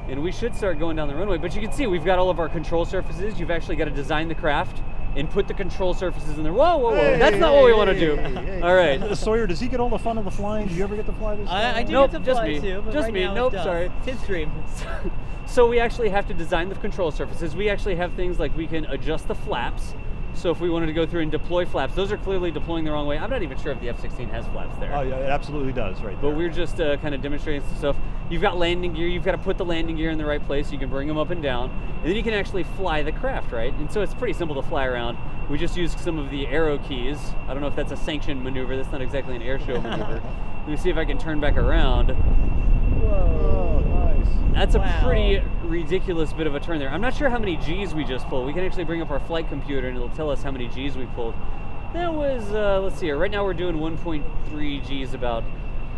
And we should start going down the runway. But you can see we've got all of our control surfaces. You've actually got to design the craft and put the control surfaces in there. Whoa, whoa, whoa. Hey, That's not what we want to do. hey. All right. Sawyer, does he get all the fun of the flying? Do you ever get to fly this? I do Nope, get to just fly me. too, but Just right me. now Nope, it's sorry. It's his dream. So we actually have to design the control surfaces. We actually have things like we can adjust the flaps. So if we wanted to go through and deploy flaps, those are clearly deploying the wrong way. I'm not even sure if the F-16 has flaps there. Oh yeah, it absolutely does, right But there. we're just kind of demonstrating some stuff. You've got landing gear. You've got to put the landing gear in the right place. You can bring them up and down. And then you can actually fly the craft, right? And so it's pretty simple to fly around. We just use some of the arrow keys. I don't know if that's a sanctioned maneuver. That's not exactly an air show maneuver. Let me see if I can turn back around. Oh, nice. That's Wow. a pretty ridiculous bit of a turn there. I'm not sure how many G's we just pulled. We can actually bring up our flight computer and it'll tell us how many G's we pulled. That was, let's see here. Right now we're doing 1.3 G's about.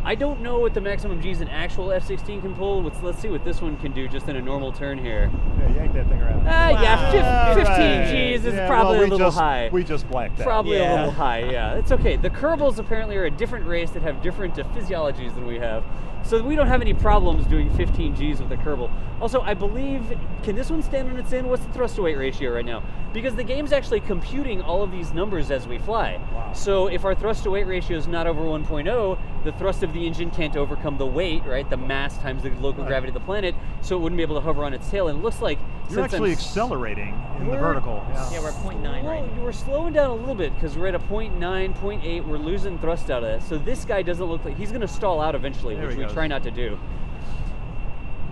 I don't know what the maximum G's an actual F-16 can pull. Let's see what this one can do just in a normal turn here. Yeah, yank that thing around. Yeah, 15 Right. G's is Yeah, probably well, a little high. We just blacked that. Probably a Yeah. little high, yeah. It's okay. The Kerbals apparently are a different race that have different physiologies than we have. So we don't have any problems doing 15 Gs with the Kerbal. Also, I believe, can this one stand on its end? What's the thrust to weight ratio right now? Because the game's actually computing all of these numbers as we fly. Wow. So if our thrust to weight ratio is not over 1.0, the thrust of the engine can't overcome the weight, right? The mass times the local Right. gravity of the planet, so it wouldn't be able to hover on its tail. And it looks like You're since actually I'm accelerating in the We're- vertical. Yeah, we're at 0.9 right now. We're slowing down a little bit because we're at a 0.9, 0.8. We're losing thrust out of that. So this guy doesn't look like he's going to stall out eventually, There which he we goes. try not to do.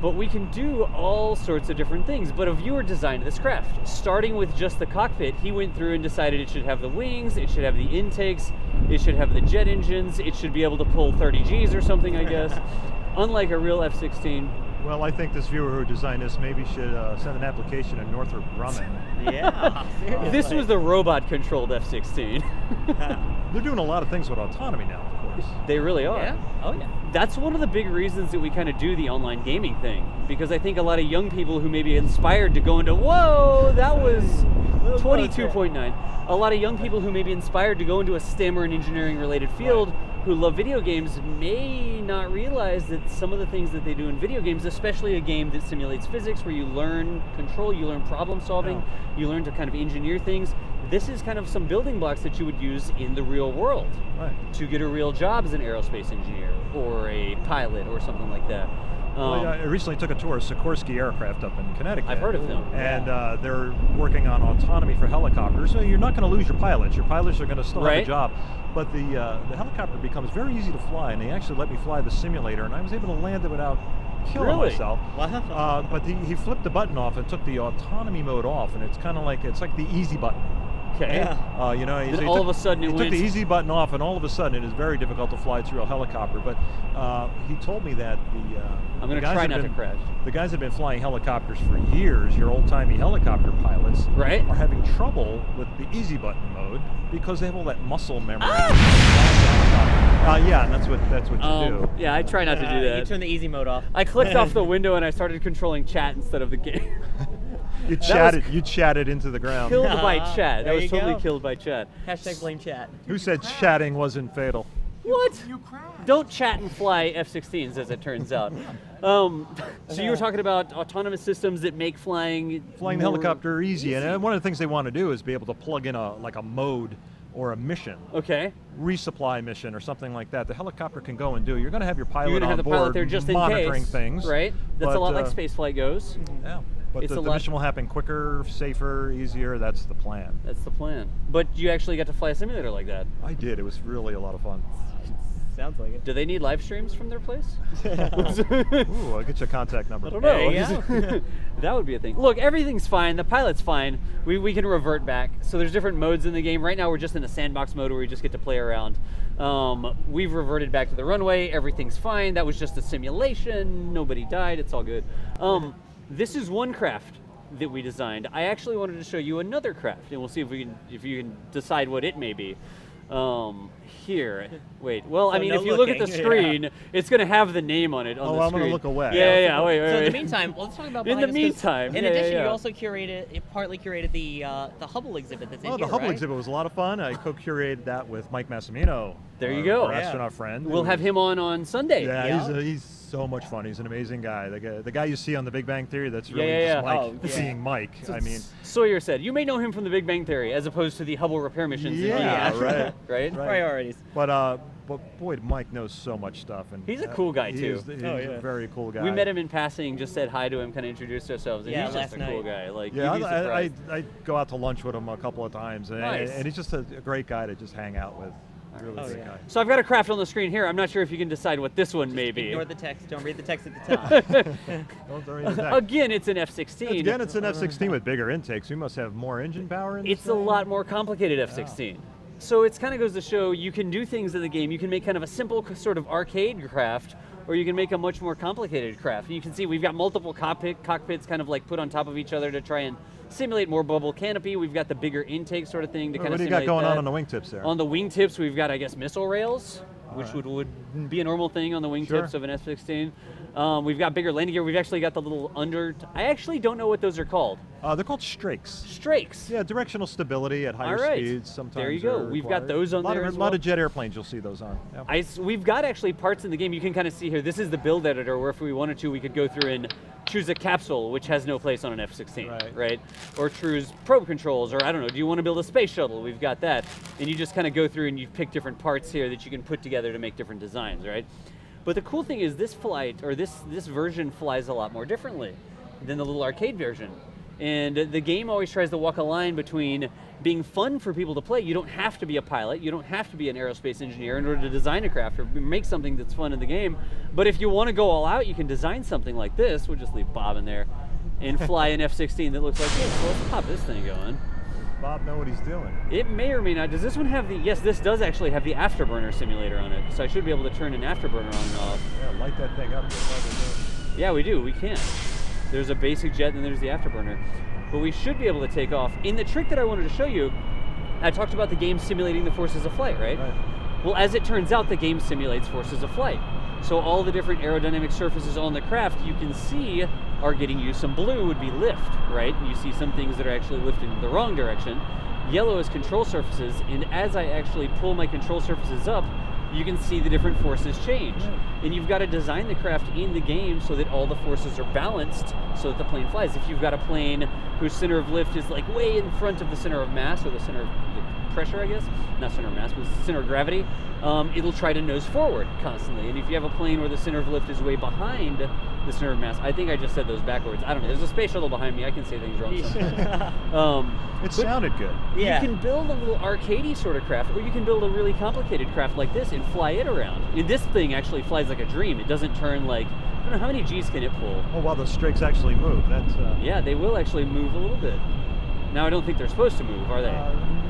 But we can do all sorts of different things. But a viewer designed this craft. Starting with just the cockpit, he went through and decided it should have the wings, it should have the intakes, it should have the jet engines, it should be able to pull 30 Gs or something, I guess. Unlike a real F-16. Well, I think this viewer who designed this maybe should send an application to Northrop Grumman. Yeah, seriously. This was the robot-controlled F-16. They're doing a lot of things with autonomy now, of course. They really are. Yeah? Oh, yeah. That's one of the big reasons that we kind of do the online gaming thing, because I think a lot of young people who may be inspired to go into, whoa, that was 22.9. A lot of young people who may be inspired to go into a STEM or an engineering related field who love video games may not realize that some of the things that they do in video games, especially a game that simulates physics where you learn control, you learn problem solving, you learn to kind of engineer things. This is kind of some building blocks that you would use in the real world Right. to get a real job as an aerospace engineer or a pilot or something like that. Well, I recently took a tour of Sikorsky Aircraft up in Connecticut. I've heard of them. And they're working on autonomy for helicopters. So you're not going to lose your pilots. Your pilots are going to still have a job. But the helicopter becomes very easy to fly, and they actually let me fly the simulator, and I was able to land it without killing myself. Wow. But he flipped the button off and took the autonomy mode off, and it's kind of like the easy button. Okay. You know, Then all of a sudden he it took went. the easy button off, and all of a sudden it is very difficult to fly through a helicopter. But he told me that I'm going to try not to crash. The guys have been flying helicopters for years. Your old-timey helicopter pilots are having trouble with the easy button mode because they have all that muscle memory. Yeah, and that's what you do. Yeah, I try not to do that. You turn the easy mode off. I clicked off the window and I started controlling chat instead of the game. You chatted into the ground. Killed by chat. That There was you totally go. killed by chat. Hashtag blame chat. Who said chatting wasn't fatal? What? Don't chat and fly F-16s, as it turns out. So you were talking about autonomous systems that make flying the helicopter easy. And one of the things they want to do is be able to plug in a mode or a mission. Okay. Resupply mission or something like that. The helicopter can go and do. You're going to have your pilot You're going to on have the board pilot there just in monitoring case. things. Right? That's a lot like spaceflight goes. Yeah. But It's the a lot- mission will happen quicker, safer, easier. That's the plan. That's the plan. But you actually got to fly a simulator like that. I did. It was really a lot of fun. Sounds like it. Do they need live streams from their place? Ooh, I'll get you a contact number. I don't know. There you That would be a thing. Look, everything's fine. The pilot's fine. We can revert back. So there's different modes in the game. Right now we're just in a sandbox mode where we just get to play around. We've reverted back to the runway. Everything's fine. That was just a simulation. Nobody died. It's all good. This is one craft that we designed. I actually wanted to show you another craft, and we'll see if you can decide what it may be. Here. Wait. Well, I So mean, no if you look at the looking, screen, it's going to have the name on it on the I'm screen. going to look away. Yeah. Wait. So in the meantime, let's talk about In the behind us, 'cause meantime, In yeah, addition, yeah. you also partly curated the Hubble exhibit that's in Oh, here, the Hubble right? exhibit was a lot of fun. I co-curated that with Mike Massimino. There you go. Our Yeah. astronaut friend. We'll have him on Sunday. Yeah, he's so much fun. He's an amazing guy. The guy you see on The Big Bang Theory, that's really Yeah. just Mike Oh, yeah. being Mike. I mean, Sawyer said, you may know him from The Big Bang Theory as opposed to the Hubble repair missions. in yeah, the- right. right? Priorities. But boy, Mike knows so much stuff. And He's a cool guy, too. He's a very cool guy. We met him in passing, just said hi to him, kind of introduced ourselves, and Yeah, he's just last a cool night. guy. Like, Yeah, you'd be surprised. I go out to lunch with him a couple of times, and, Nice. and he's just a great guy to just hang out with. Really Oh, great yeah. guy. So I've got a craft on the screen here. I'm not sure if you can decide what this one may be. Ignore the text. Don't read the text at the top. Don't worry about that. Again, it's an F-16. Again, it's an F-16 with bigger intakes. We must have more engine power in this It's a thing? lot more complicated F-16. So it kind of goes to show you can do things in the game. You can make kind of a simple sort of arcade craft, or you can make a much more complicated craft. And you can see we've got multiple cockpits kind of like put on top of each other to try and simulate more bubble canopy. We've got the bigger intake sort of thing to kind What of do you got simulate going that. on the wingtips there? On the wingtips, we've got, I guess, missile rails, which would be a normal thing on the wingtips Sure. of an F-16. We've got bigger landing gear. We've actually got the little I actually don't know what those are called. They're called strakes. Strakes. Yeah, directional stability at higher All right. speeds sometimes. There you go. are We've got required. those on there A as lot well. of jet airplanes you'll see those on. Yeah. We've got actually parts in the game. You can kind of see here. This is the build editor, where if we wanted to, we could go through and choose a capsule, which has no place on an F-16, right? Or choose probe controls, or I don't know, do you want to build a space shuttle? We've got that. And you just kind of go through and you pick different parts here that you can put together to make different designs, right? But the cool thing is this flight, or this version flies a lot more differently than the little arcade version. And the game always tries to walk a line between being fun for people to play. You don't have to be a pilot. You don't have to be an aerospace engineer in order to design a craft or make something that's fun in the game. But if you want to go all out, you can design something like this. We'll just leave Bob in there and fly an F-16 that looks like this. So let's pop this thing going. Bob know what he's doing. It may or may not. Does this one have the... Yes, this does actually have the afterburner simulator on it. So I should be able to turn an afterburner on and off. Yeah, light that thing up. Yeah, we do. We can. There's a basic jet and there's the afterburner. But we should be able to take off. In the trick that I wanted to show you, I talked about the game simulating the forces of flight, right? Well, as it turns out, the game simulates forces of flight. So all the different aerodynamic surfaces on the craft you can see are getting used. Some blue would be lift, right? You see some things that are actually lifting in the wrong direction. Yellow is control surfaces, and as I actually pull my control surfaces up, you can see the different forces change. And you've got to design the craft in the game so that all the forces are balanced so that the plane flies. If you've got a plane whose center of lift is like way in front of the center of mass, or the center of pressure, I guess, not center of mass, but center of gravity, it'll try to nose forward constantly. And if you have a plane where the center of lift is way behind the center of mass, I think I just said those backwards. I don't know. There's a space shuttle behind me. I can say things wrong sometimes. It sounded good. Yeah. You can build a little arcadey sort of craft, or you can build a really complicated craft like this and fly it around. And this thing actually flies like a dream. It doesn't turn like, I don't know, how many G's can it pull? Oh, wow, the strakes actually move. That's Yeah, they will actually move a little bit. Now, I don't think they're supposed to move, are they?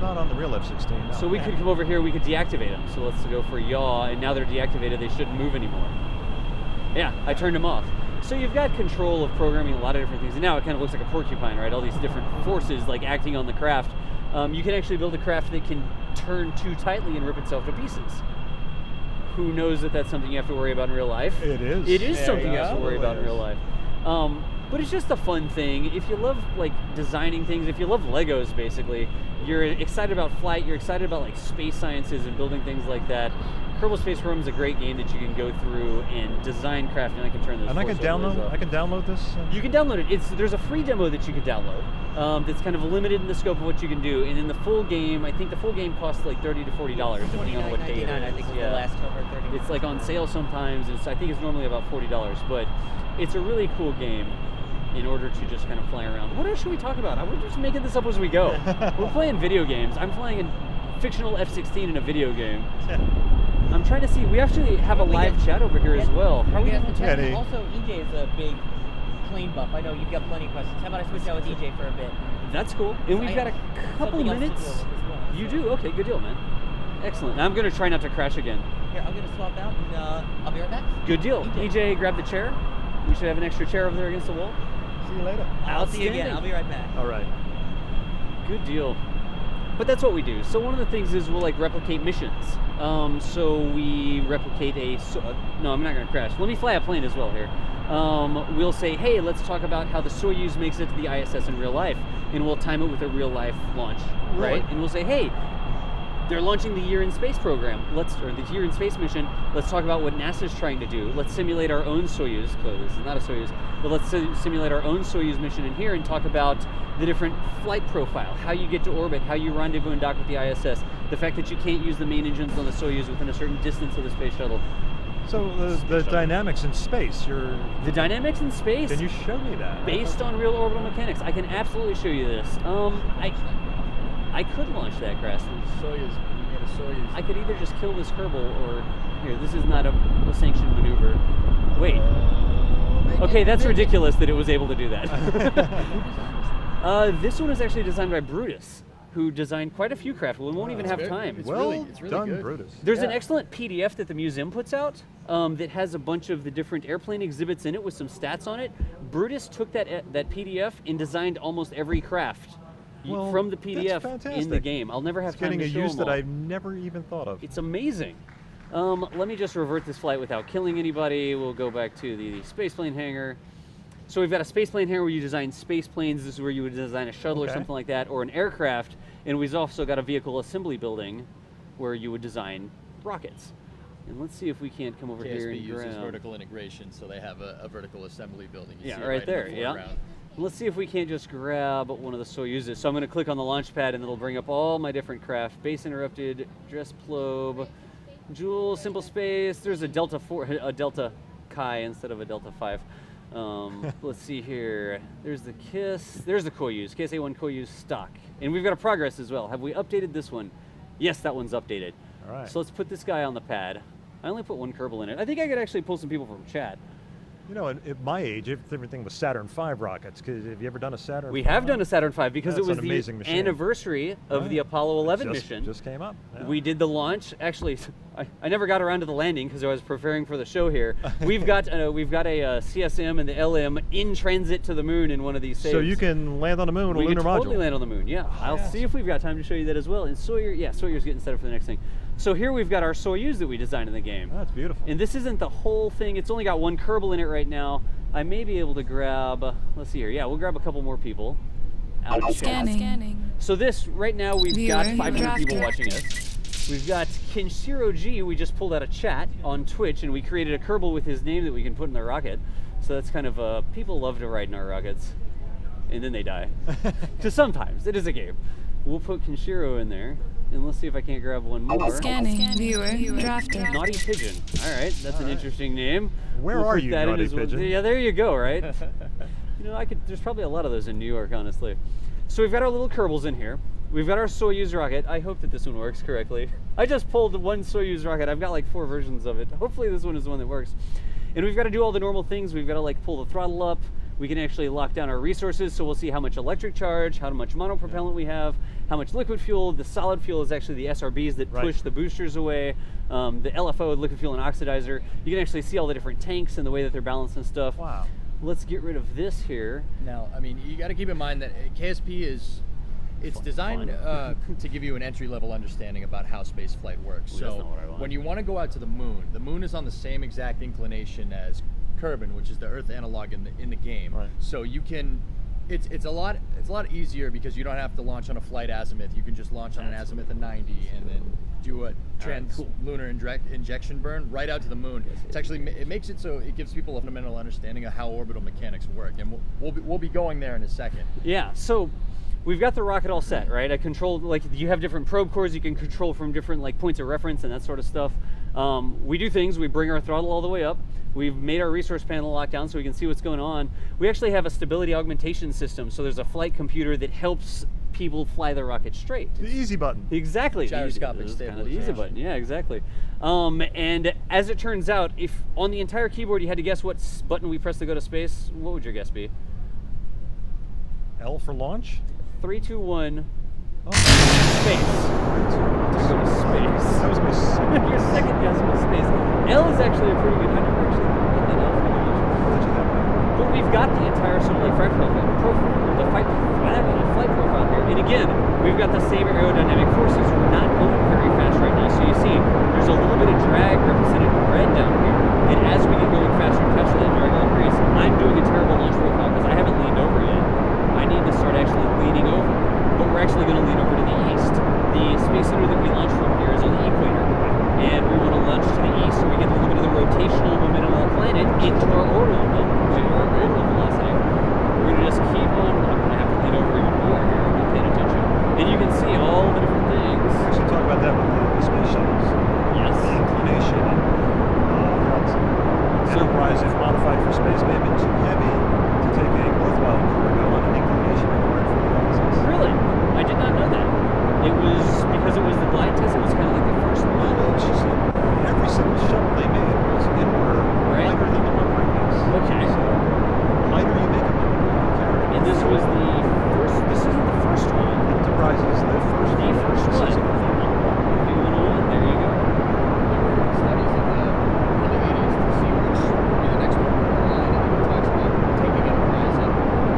not on the real F-16. No. So we could come over here, we could deactivate them. So let's go for yaw, and now they're deactivated, they shouldn't move anymore. Yeah, I turned them off. So you've got control of programming a lot of different things. And now it kind of looks like a porcupine, right? All these different forces like acting on the craft. You can actually build a craft that can turn too tightly and rip itself to pieces. Who knows that that's something you have to worry about in real life? It is. It is There something you you have to go. worry about in real life. But it's just a fun thing. If you love like designing things, if you love Legos basically, you're excited about flight, you're excited about like space sciences and building things like that, Kerbal Space Program is a great game that you can go through and design craft, and I can turn those. And I can force overlays download. off. I can download this. You can download it. There's a free demo that you could download. That's kind of limited in the scope of what you can do, and in the full game, I think the full game costs like $30 to $40, depending on what day it is. $29.99, I think was the last cover. 30. It's like on sale sometimes. I think it's normally about $40, but it's a really cool game. In order to just kind of fly around. What else should we talk about? We're just making this up as we go. We're playing video games. I'm flying a fictional F-16 in a video game. I'm trying to see. We actually have a live chat over here as well. How are we Yeah, doing? Eddie. Also, EJ is a big plane buff. I know you've got plenty of questions. How about I switch out with EJ for a bit? That's cool. And we've got a couple Something else to minutes. deal with as well. You do? Okay, good deal, man. Excellent. Now I'm going to try not to crash again. Here, I'm going to swap out and I'll be right back. Good deal. EJ, grab the chair. We should have an extra chair over there against the wall. See you later. I'll see you again. Outstanding. I'll be right back. All right. Good deal. But that's what we do. So one of the things is we'll like replicate missions. So we replicate no, I'm not going to crash. Let me fly a plane as well here. We'll say, hey, let's talk about how the Soyuz makes it to the ISS in real life, and we'll time it with a real life launch, Really? right? And we'll say, hey, they're launching the Year in Space program. Or the Year in Space mission. Let's talk about what NASA's trying to do. Let's simulate our own Soyuz. Oh, this is not a Soyuz, but let's simulate our own Soyuz mission in here and talk about the different flight profile, how you get to orbit, how you rendezvous and dock with the ISS, the fact that you can't use the main engines on the Soyuz within a certain distance of the space shuttle. So the dynamics in space. The dynamics in space, Can you show me that? based on real orbital mechanics. I can absolutely show you this. I could launch that craft. Soyuz, you made a Soyuz. I could either just kill this Kerbal or here. This is not a sanctioned maneuver. Wait. Okay, that's ridiculous that it was able to do that. This one is actually designed by Brutus, who designed quite a few craft. We won't even have time. It's Well really done, good. Brutus. There's an Yeah. excellent PDF that the museum puts out that has a bunch of the different airplane exhibits in it with some stats on it. Brutus took that PDF and designed almost every craft Well, from the that's PDF in the fantastic. game. I'll never have It's time getting to a show use them that all. I've never even thought of. It's amazing. Let me just revert this flight without killing anybody. We'll go back to the spaceplane hangar. So we've got a spaceplane hangar where you design space planes. This is where you would design a shuttle or Okay. something like that, or an aircraft. And we've also got a vehicle assembly building where you would design rockets. And let's see if we can't come over here KSB and uses grab. vertical integration, so they have a vertical assembly building. You Yeah, see it right in there, the yeah. foreground. Let's see if we can't just grab one of the Soyuzes. So I'm going to click on the launch pad and it'll bring up all my different craft. Base interrupted, dress probe, Joule, simple space. There's a Delta 4, a Delta Chi instead of a Delta 5. Let's see here. There's the KISS. There's the Koyuz, KSA-1 Koyuz stock. And we've got a progress as well. Have we updated this one? Yes, that one's updated. All right. So let's put this guy on the pad. I only put one Kerbal in it. I think I could actually pull some people from chat. You know, at my age, everything was Saturn V rockets. Have you ever done a Saturn? We V? have done a Saturn V because That's it was an the amazing machine. anniversary of the Apollo 11 mission. Just came up. Yeah. We did the launch. Actually, I never got around to the landing because I was preparing for the show here. We've got a CSM and the LM in transit to the moon in one of these saves. So you can land on the moon with We a could lunar totally module. land on the moon. Yeah, I'll yes. see if we've got time to show you that as well. And Sawyer's getting set up for the next thing. So here we've got our Soyuz that we designed in the game. Oh, that's beautiful. And this isn't the whole thing. It's only got one Kerbal in it right now. I may be able to grab, let's see here. Yeah, we'll grab a couple more people. Out of chat. Scanning. So this, right now, we've Viewer got 500 people drafted. watching us. We've got Kenshiro G. We just pulled out a chat on Twitch, and we created a Kerbal with his name that we can put in the rocket. So that's kind of people love to ride in our rockets, and then they die. Just sometimes. It is a game. We'll put Kenshiro in there, and let's see if I can't grab one more. Scanning. Viewer. Drafted. Naughty Pigeon. All right, that's an interesting name. Where We'll are put you, that in Naughty as well. Pigeon? Yeah, there you go. Right. You know, there's probably a lot of those in New York, honestly. So we've got our little Kerbals in here. We've got our Soyuz rocket. I hope that this one works correctly. I just pulled one Soyuz rocket. I've got like 4 versions of it. Hopefully this one is the one that works. And we've got to do all the normal things. We've got to like pull the throttle up. We can actually lock down our resources, so we'll see how much electric charge, how much monopropellant we have, how much liquid fuel. The solid fuel is actually the SRBs that push the boosters away. The LFO, liquid fuel and oxidizer. You can actually see all the different tanks and the way that they're balanced and stuff. Wow. Let's get rid of this here. Now, I mean, you got to keep in mind that KSP it's designed to give you an entry-level understanding about how spaceflight works. Ooh, that's so not what I want. when you want to go out to the moon is on the same exact inclination as Kerbal, which is the Earth analog in the game. Right. So you can, it's a lot easier because you don't have to launch on a flight azimuth. You can just launch on an azimuth of 90 and then do a lunar injection burn right out to the moon. It's actually, it makes it so it gives people a fundamental understanding of how orbital mechanics work, and we'll be going there in a second. Yeah. So we've got the rocket all set, right? I controlled, like, you have different probe cores you can control from different like points of reference and that sort of stuff. We do things. We bring our throttle all the way up. We've made our resource panel locked down so we can see what's going on. We actually have a stability augmentation system, so there's a flight computer that helps people fly the rocket straight. The easy button. Exactly. Gyroscopic Kind of the easy stabilization. button. Yeah, exactly. And as it turns out, if on the entire keyboard you had to guess what button we press to go to space, what would your guess be? L for launch? 3, 2, 1. Oh. Space. To go to space. That was my second. Your second guess was space. L is actually a pretty good. I never actually thought that L for launch. But we've got the entire sort of like flight profile here. And again, we've got the same aerodynamic forces. We're not going very fast right now. So you see, there's a little bit of drag represented in red down here. And as we get going faster and faster, that drag will increase. I'm doing a terrible launch profile because I haven't leaned over yet. I need to start actually leaning over. But we're actually going to lean over to the east. The space center that we launch from here is on the equator. And we want to launch to the east so we get a little bit of the rotational momentum of the planet into our orbital velocity. We're going to just keep on. I'm going to have to lean over even more here. I'm not paying attention. And you can see all the different things. We should talk about that with the space shuttles. Yes. The inclination. Enterprise, if modified for space, may have been too heavy to take a worthwhile cargo on an inclination required for the analysis. Really? I did not know that. It was because it was the glide test. It was kind of like the first one. It's just every single shuttle they made was in order lighter than the one previous. Okay. So the lighter you make them, the more you can carry. And this was the first. This isn't the first one. Enterprise is the first The first one. V101. There you go. There were studies in the early 80s to see which would be the next one in line, and it talks about taking Enterprise and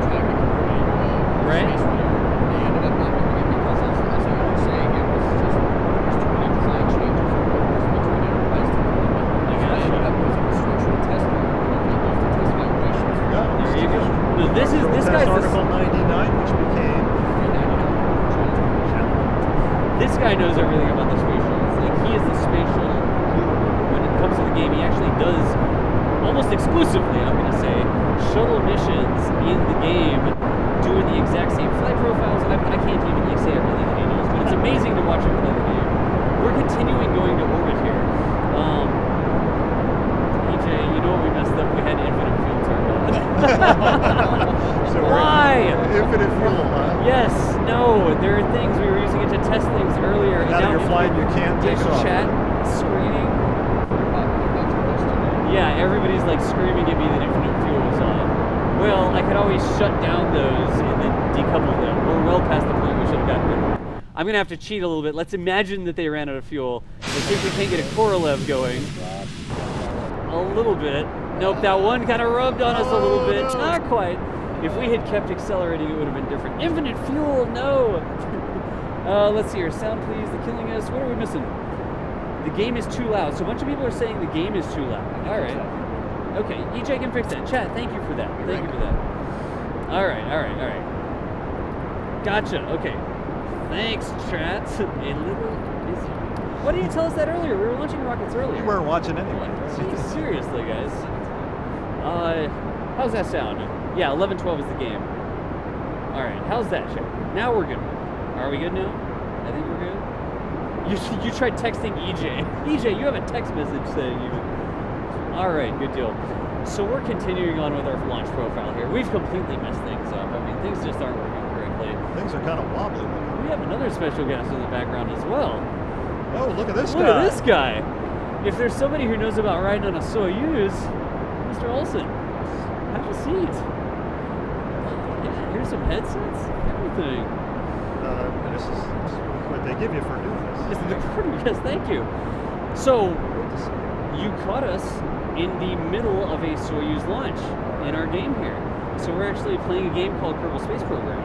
trying to convert it into a Right. space radio. They ended up not doing it because, as I was saying, it was just there's too many design changes between Enterprise and Columbia. So they ended up using the structural test model that they used to test vibrations. There you go. No, this guy's Article 99, which became This guy knows everything about the space shuttles. Like, he is the space shuttle guru. When it comes to the game, he actually does, almost exclusively, I'm going to say, shuttle missions in the game, doing the exact same flight profiles. I can't even like say everything that he knows, but it's amazing to watch him play the game. We're continuing going to orbit here. EJ, you know what we messed up? We had infinite fuel turned on. So Why? Infinite fuel, huh? Yes, no, there are things we were using it to test things earlier. And now that you're flying, you can't take There's it off. chat screaming. Yeah, everybody's like screaming at me that infinite fuel was on. Well, I could always shut down those and then decouple them. We're well past the point we should have gotten rid of them. I'm gonna have to cheat a little bit. Let's imagine that they ran out of fuel. I think we can't get a Korolev going. A little bit. Nope, that one kind of rubbed on us a little bit. Not quite. If we had kept accelerating, it would have been different. Infinite fuel, no! Let's see here. Sound please, the killing us. What are we missing? The game is too loud. So a bunch of people are saying the game is too loud. All right. Okay, EJ can fix that. Chat, thank you for that. Thank you for that. All right. Gotcha. Okay. Thanks, chat. A little busy. Why didn't you tell us that earlier? We were launching rockets earlier. We weren't watching anyway. Seriously, guys. How's that sound? Yeah, 11-12 is the game. All right, how's that, Chip? Now we're good. Are we good now? I think we're good. You tried texting EJ. EJ, you have a text message saying you. All right, good deal. So we're continuing on with our launch profile here. We've completely messed things up. I mean, things just aren't working correctly. Things are kind of wobbly. We have another special guest in the background as well. Oh, look at this guy. Look at this guy. If there's somebody who knows about riding on a Soyuz, Mr. Olsen, have a seat. Yeah, here's some headsets, everything. This is what they give you for doing this. Yes, thank you. So, you caught us in the middle of a Soyuz launch in our game here. So we're actually playing a game called Kerbal Space Program,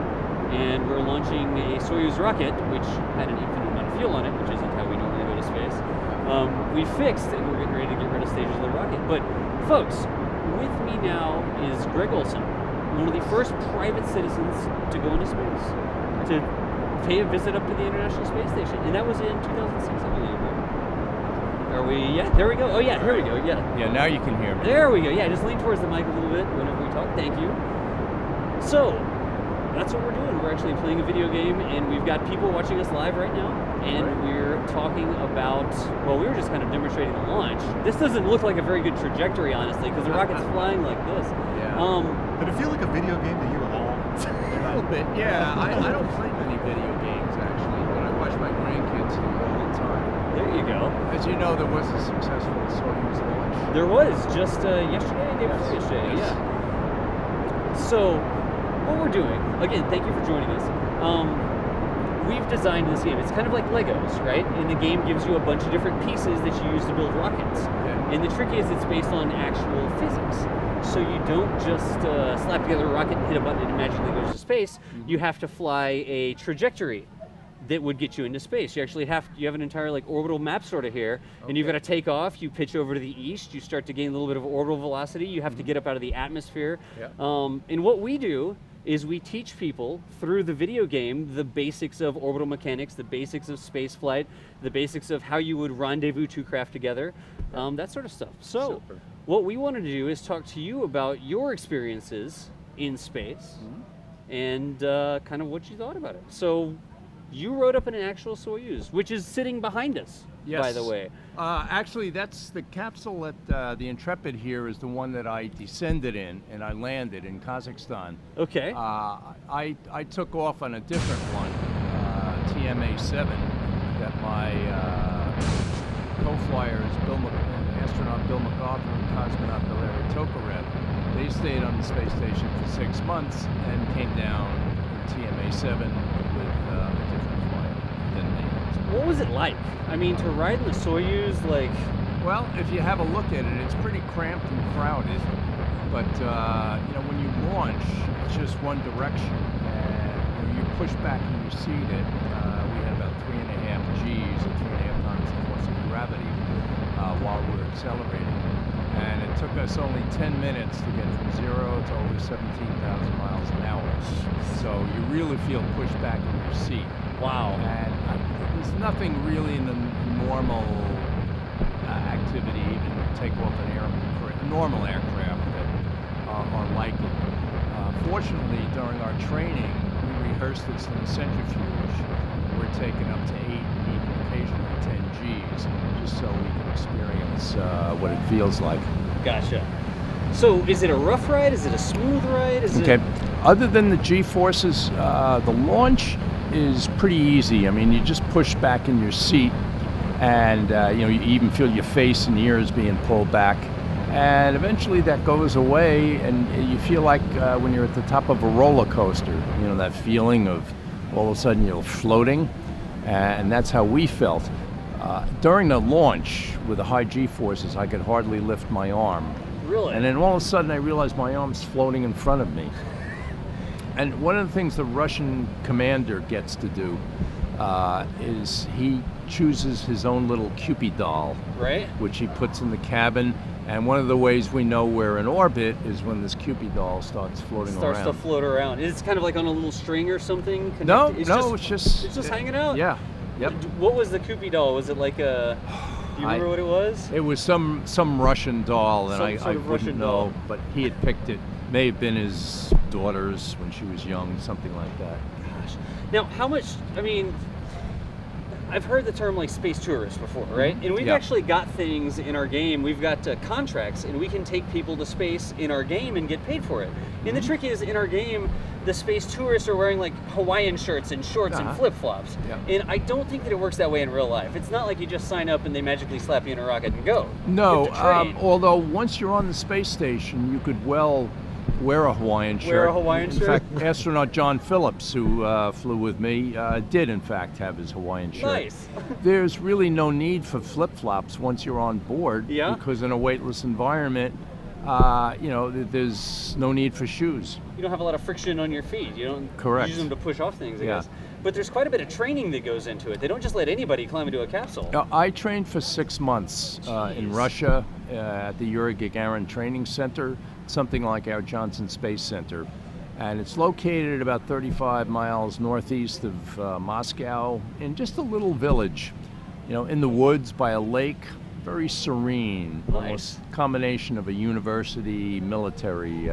and we're launching a Soyuz rocket, which had an infinite amount of fuel on it, which isn't how we normally go to space. We fixed, and we're getting ready to get rid of stages of the rocket. But folks, with me now is Greg Olsen, one of the first private citizens to go into space, to pay a visit up to the International Space Station, and that was in 2006, I believe. Are we? Yeah, there we go. Oh yeah, here we go. Yeah. Yeah, now you can hear me. There we go. Yeah, just lean towards the mic a little bit whenever we talk. Thank you. So, that's what we're doing. We're actually playing a video game, and we've got people watching us live right now, and we're talking about, well, we were just kind of demonstrating the launch. This doesn't look like a very good trajectory, honestly, because the rocket's flying like this. Yeah. Did it feel like a video game to you at all? A little bit, yeah. I don't play many video games, actually, but I watch my grandkids do it all the time. There you go. As you know, there was a successful Soyuz launch. There was, just yesterday, day before yesterday, Yes. yeah. So, what we're doing, again, thank you for joining us. We've designed this game. It's kind of like Legos, right? And the game gives you a bunch of different pieces that you use to build rockets. Okay. And the trick is it's based on actual physics. So you don't just slap together a rocket and hit a button and it magically goes to space. You have to fly a trajectory that would get you into space. You actually have an entire like orbital map sort of here, and you've got to take off. You pitch over to the east. You start to gain a little bit of orbital velocity. You have to get up out of the atmosphere. Yeah. And what we do is we teach people through the video game the basics of orbital mechanics, the basics of space flight, the basics of how you would rendezvous two craft together, that sort of stuff. So Super. what we wanted to do is talk to you about your experiences in space and kind of what you thought about it. So you rode up in an actual Soyuz, which is sitting behind us, by the way. Actually, that's the capsule that the Intrepid here is the one that I descended in, and I landed in Kazakhstan. Okay. I took off on a different one, TMA-7, that my co-flyers, astronaut Bill MacArthur and cosmonaut Valery Tokarev, they stayed on the space station for 6 months and came down in TMA-7 with a different flyer than me. What was it like? I mean, to ride in the Soyuz, like... Well, if you have a look at it, it's pretty cramped and crowded. But when you launch, it's just one direction, and you push back in your seat at we had about 3.5 Gs, or 3.5 times the force of gravity, while we were accelerating. And it took us only 10 minutes to get from 0 to over 17,000 miles an hour. So you really feel pushed back in your seat. Wow. And there's nothing really in the normal activity, even take off a normal aircraft that are like it. Fortunately, during our training, we rehearsed this in the centrifuge. We're taking up to 8 and even occasionally 10 Gs, just so we can experience what it feels like. Gotcha. So, is it a rough ride? Is it a smooth ride? Other than the G-forces, the launch is pretty easy. I mean, you just push back in your seat, and you even feel your face and ears being pulled back. And eventually that goes away, and you feel like when you're at the top of a roller coaster, that feeling of all of a sudden you're floating, and that's how we felt. During the launch with the high G-forces, I could hardly lift my arm. Really? And then all of a sudden I realized my arm's floating in front of me. And one of the things the Russian commander gets to do is he chooses his own little Cupid doll, right? Which he puts in the cabin. And one of the ways we know we're in orbit is when this Cupid doll starts floating around. Starts to float around. It's kind of like on a little string or something? No, it's just hanging out? Yeah. Yep. What was the Koopy doll? Was it like a? Do you remember what it was? It was some Russian doll, and Some I sort of wouldn't Russian know, doll. but he had picked it. May have been his daughter's when she was young, something like that. Gosh. Now, how much? I mean, I've heard the term like space tourist before, right? And we've Yeah. actually got things in our game. We've got contracts, and we can take people to space in our game and get paid for it. And the trick is, in our game, the space tourists are wearing like Hawaiian shirts and shorts and flip-flops. Yeah. And I don't think that it works that way in real life. It's not like you just sign up and they magically slap you in a rocket and go. No, You have to train. although once you're on the space station, you could well wear a Hawaiian shirt. Wear a Hawaiian shirt? In fact, astronaut John Phillips, who flew with me, did in fact have his Hawaiian shirt. Nice. There's really no need for flip-flops once you're on board, Yeah. because in a weightless environment, there's no need for shoes. You don't have a lot of friction on your feet. You don't Correct. use them to push off things, I Yeah. guess. But there's quite a bit of training that goes into it. They don't just let anybody climb into a capsule. I trained for 6 months in Jeez. Russia at the Yuri Gagarin Training Center, something like our Johnson Space Center. And it's located about 35 miles northeast of Moscow in just a little village, in the woods by a lake, very serene, Nice. almost combination of a university military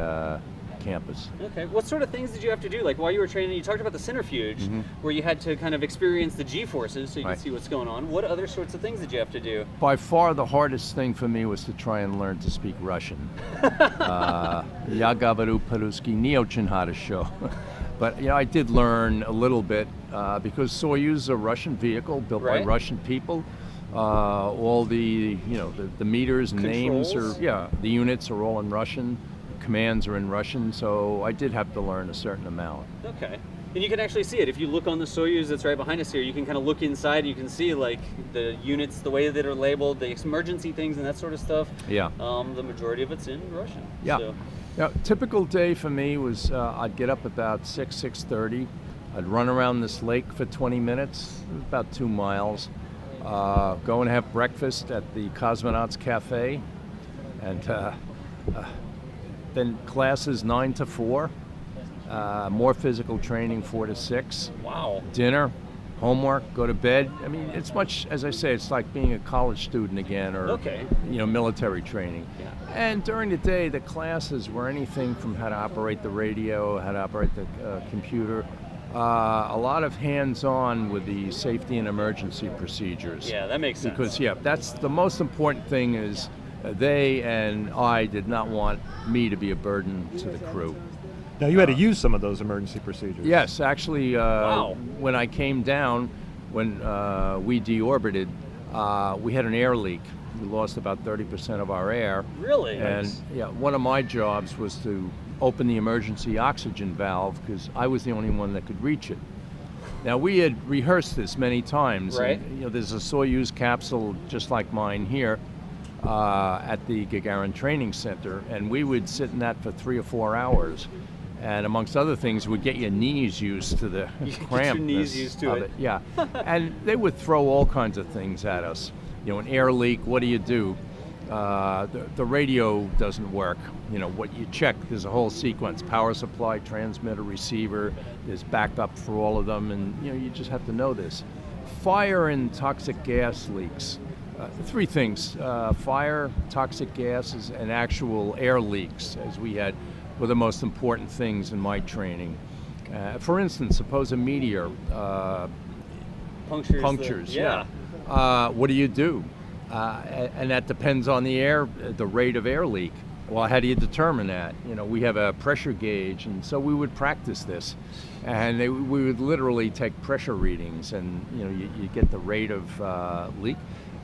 campus. Okay. What sort of things did you have to do? Like while you were training, you talked about the centrifuge, where you had to kind of experience the G-forces so you Right. could see what's going on. What other sorts of things did you have to do? By far the hardest thing for me was to try and learn to speak Russian. Я говорю по-русски не очень хорошо. But I did learn a little bit because Soyuz is a Russian vehicle built by Right. Russian people. All the meters and names Controls? the units are all in Russian. Commands are in Russian, so I did have to learn a certain amount. Okay. And you can actually see it. If you look on the Soyuz that's right behind us here, you can kind of look inside. You can see like the units, the way that are labeled, the emergency things and that sort of stuff. Yeah. The majority of it's in Russian. Yeah. So, Now, typical day for me was I'd get up about 6:30. I'd run around this lake for 20 minutes, about 2 miles. Go and have breakfast at the Cosmonauts Cafe, and then classes 9 to 4. More physical training 4 to 6. wow. Dinner, homework, go to bed. I mean, it's much, as I say, it's like being a college student again, or Okay. military training. Yeah. And during the day, the classes were anything from how to operate the radio, how to operate the computer, a lot of hands-on with the safety and emergency procedures. Yeah, that makes sense. Because that's the most important thing is they and I did not want me to be a burden to the crew. Now you had to use some of those emergency procedures. Yes, actually, Wow. when I came down, when we deorbited, we had an air leak. We lost about 30% of our air. Really? And Nice. one of my jobs was to open the emergency oxygen valve because I was the only one that could reach it. Now we had rehearsed this many times. Right. And, there's a Soyuz capsule just like mine here at the Gagarin Training Center, and we would sit in that for 3 or 4 hours. And amongst other things, would get your knees used to the You get your crampness knees used to of it. Yeah, and they would throw all kinds of things at us. An air leak. What do? The radio doesn't work. What you check. There's a whole sequence: power supply, transmitter, receiver. There's backup for all of them, and you just have to know this. Fire and toxic gas leaks. 3 things: fire, toxic gases, and actual air leaks, as we had, were the most important things in my training. For instance, suppose a meteor punctures. Yeah. What do? And that depends on the rate of air leak. Well, how do you determine that? We have a pressure gauge, and so we would practice this. And we would literally take pressure readings, and you get the rate of leak.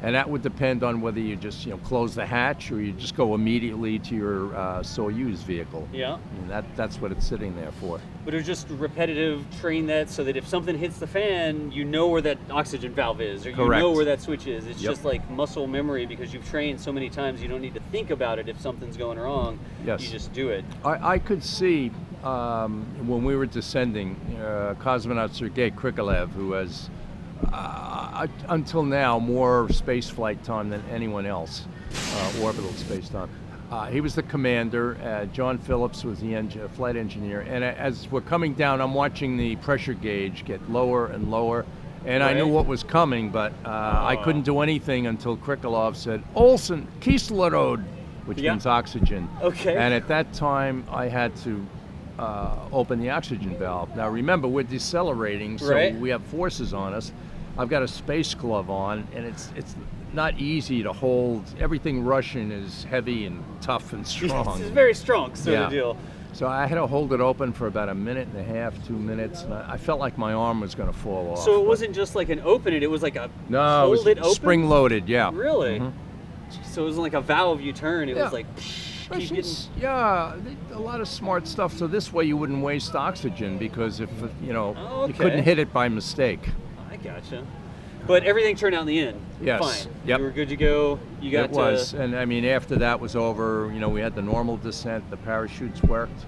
And that would depend on whether you just close the hatch or you just go immediately to your Soyuz vehicle. Yeah. And that's what it's sitting there for. But it was just repetitive train that so that if something hits the fan, you know where that oxygen valve is, or you Correct. know where that switch is. It's Yep. just like muscle memory because you've trained so many times you don't need to think about it if something's going wrong. Yes. You just do it. I could see when we were descending, cosmonaut Sergei Krikalev, who has until now more space flight time than anyone else, orbital space time. He was the commander. John Phillips was the flight engineer. And as we're coming down, I'm watching the pressure gauge get lower and lower. And I knew Right. what was coming, but I couldn't do anything until Krikalev said, Olsen, Kislorod, which Yeah. means oxygen. Okay. And at that time, I had to open the oxygen valve. Now remember, we're decelerating, so Right. we have forces on us. I've got a space glove on, and it's not easy to hold. Everything Russian is heavy and tough and strong. It's very strong sort Yeah. of deal. So I had to hold it open for about a minute and a half, 2 minutes, and I felt like my arm was going to fall off. So it but- wasn't just like an open it was like a No, it hold was it open? spring-loaded, yeah. Really? Mhm. So it wasn't like a valve you turn. It Yeah. was like keep getting, Russians, yeah, a lot of smart stuff. So this way you wouldn't waste oxygen because if, Oh, you okay. couldn't hit it by mistake. I gotcha. But everything turned out in the end. Yes. Fine. Yep. You were good to go. You got It was, and I mean, after that was over, we had the normal descent, the parachutes worked.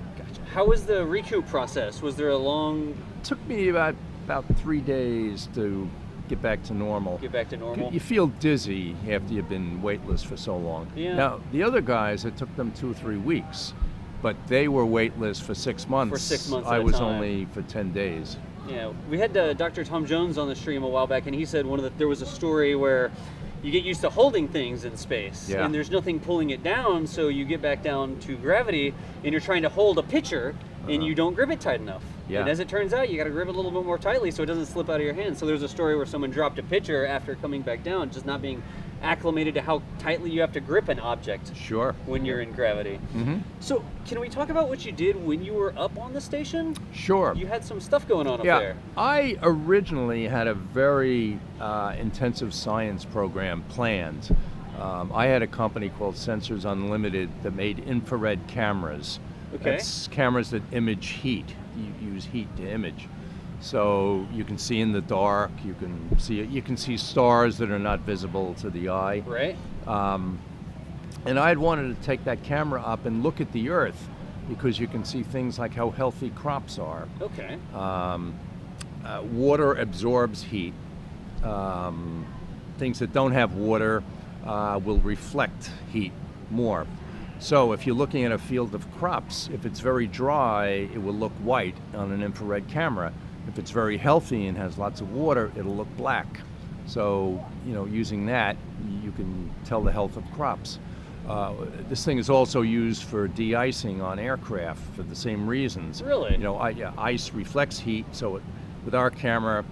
How was the recoup process? Was there a long Took me about 3 days to get back to normal. get back to normal? You feel dizzy after you've been weightless for so long. Yeah. Now, the other guys, it took them 2 or 3 weeks, but they were weightless for 6 months. For 6 months I at a was time. only for 10 days. Yeah, we had Dr. Tom Jones on the stream a while back, and he said there was a story where you get used to holding things in space, Yeah. and there's nothing pulling it down, so you get back down to gravity, and you're trying to hold a pitcher, and you don't grip it tight enough. Yeah. And as it turns out, you got to grip it a little bit more tightly so it doesn't slip out of your hand. So there's a story where someone dropped a pitcher after coming back down, just not being acclimated to how tightly you have to grip an object Sure. when you're in gravity. Mm-hmm. So can we talk about what you did when you were up on the station? Sure. You had some stuff going on up Yeah, there. I originally had a very intensive science program planned. I had a company called Sensors Unlimited that made infrared cameras. Okay. That's cameras that image heat. You use heat to image. So you can see in the dark. You can see stars that are not visible to the eye. Right? And I had wanted to take that camera up and look at the Earth because you can see things like how healthy crops are. Okay. Water absorbs heat. Things that don't have water will reflect heat more. So if you're looking at a field of crops, if it's very dry, it will look white on an infrared camera. If it's very healthy and has lots of water, it'll look black. So, using that, you can tell the health of crops. This thing is also used for de-icing on aircraft for the same reasons. Really? Ice reflects heat, so with our camera,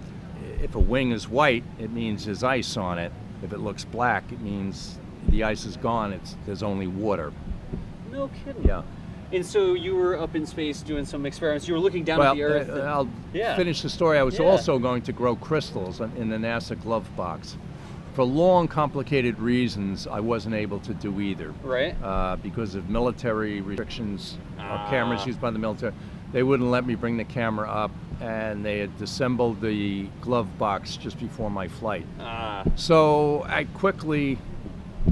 if a wing is white, it means there's ice on it. If it looks black, it means the ice is gone, there's only water. No kidding. Yeah. And so you were up in space doing some experiments. You were looking down at the Earth. I'll Yeah. finish the story. I was Yeah. also going to grow crystals in the NASA glove box. For long, complicated reasons, I wasn't able to do either. Right. Because of military restrictions, Ah. cameras used by the military. They wouldn't let me bring the camera up, and they had disassembled the glove box just before my flight. So I quickly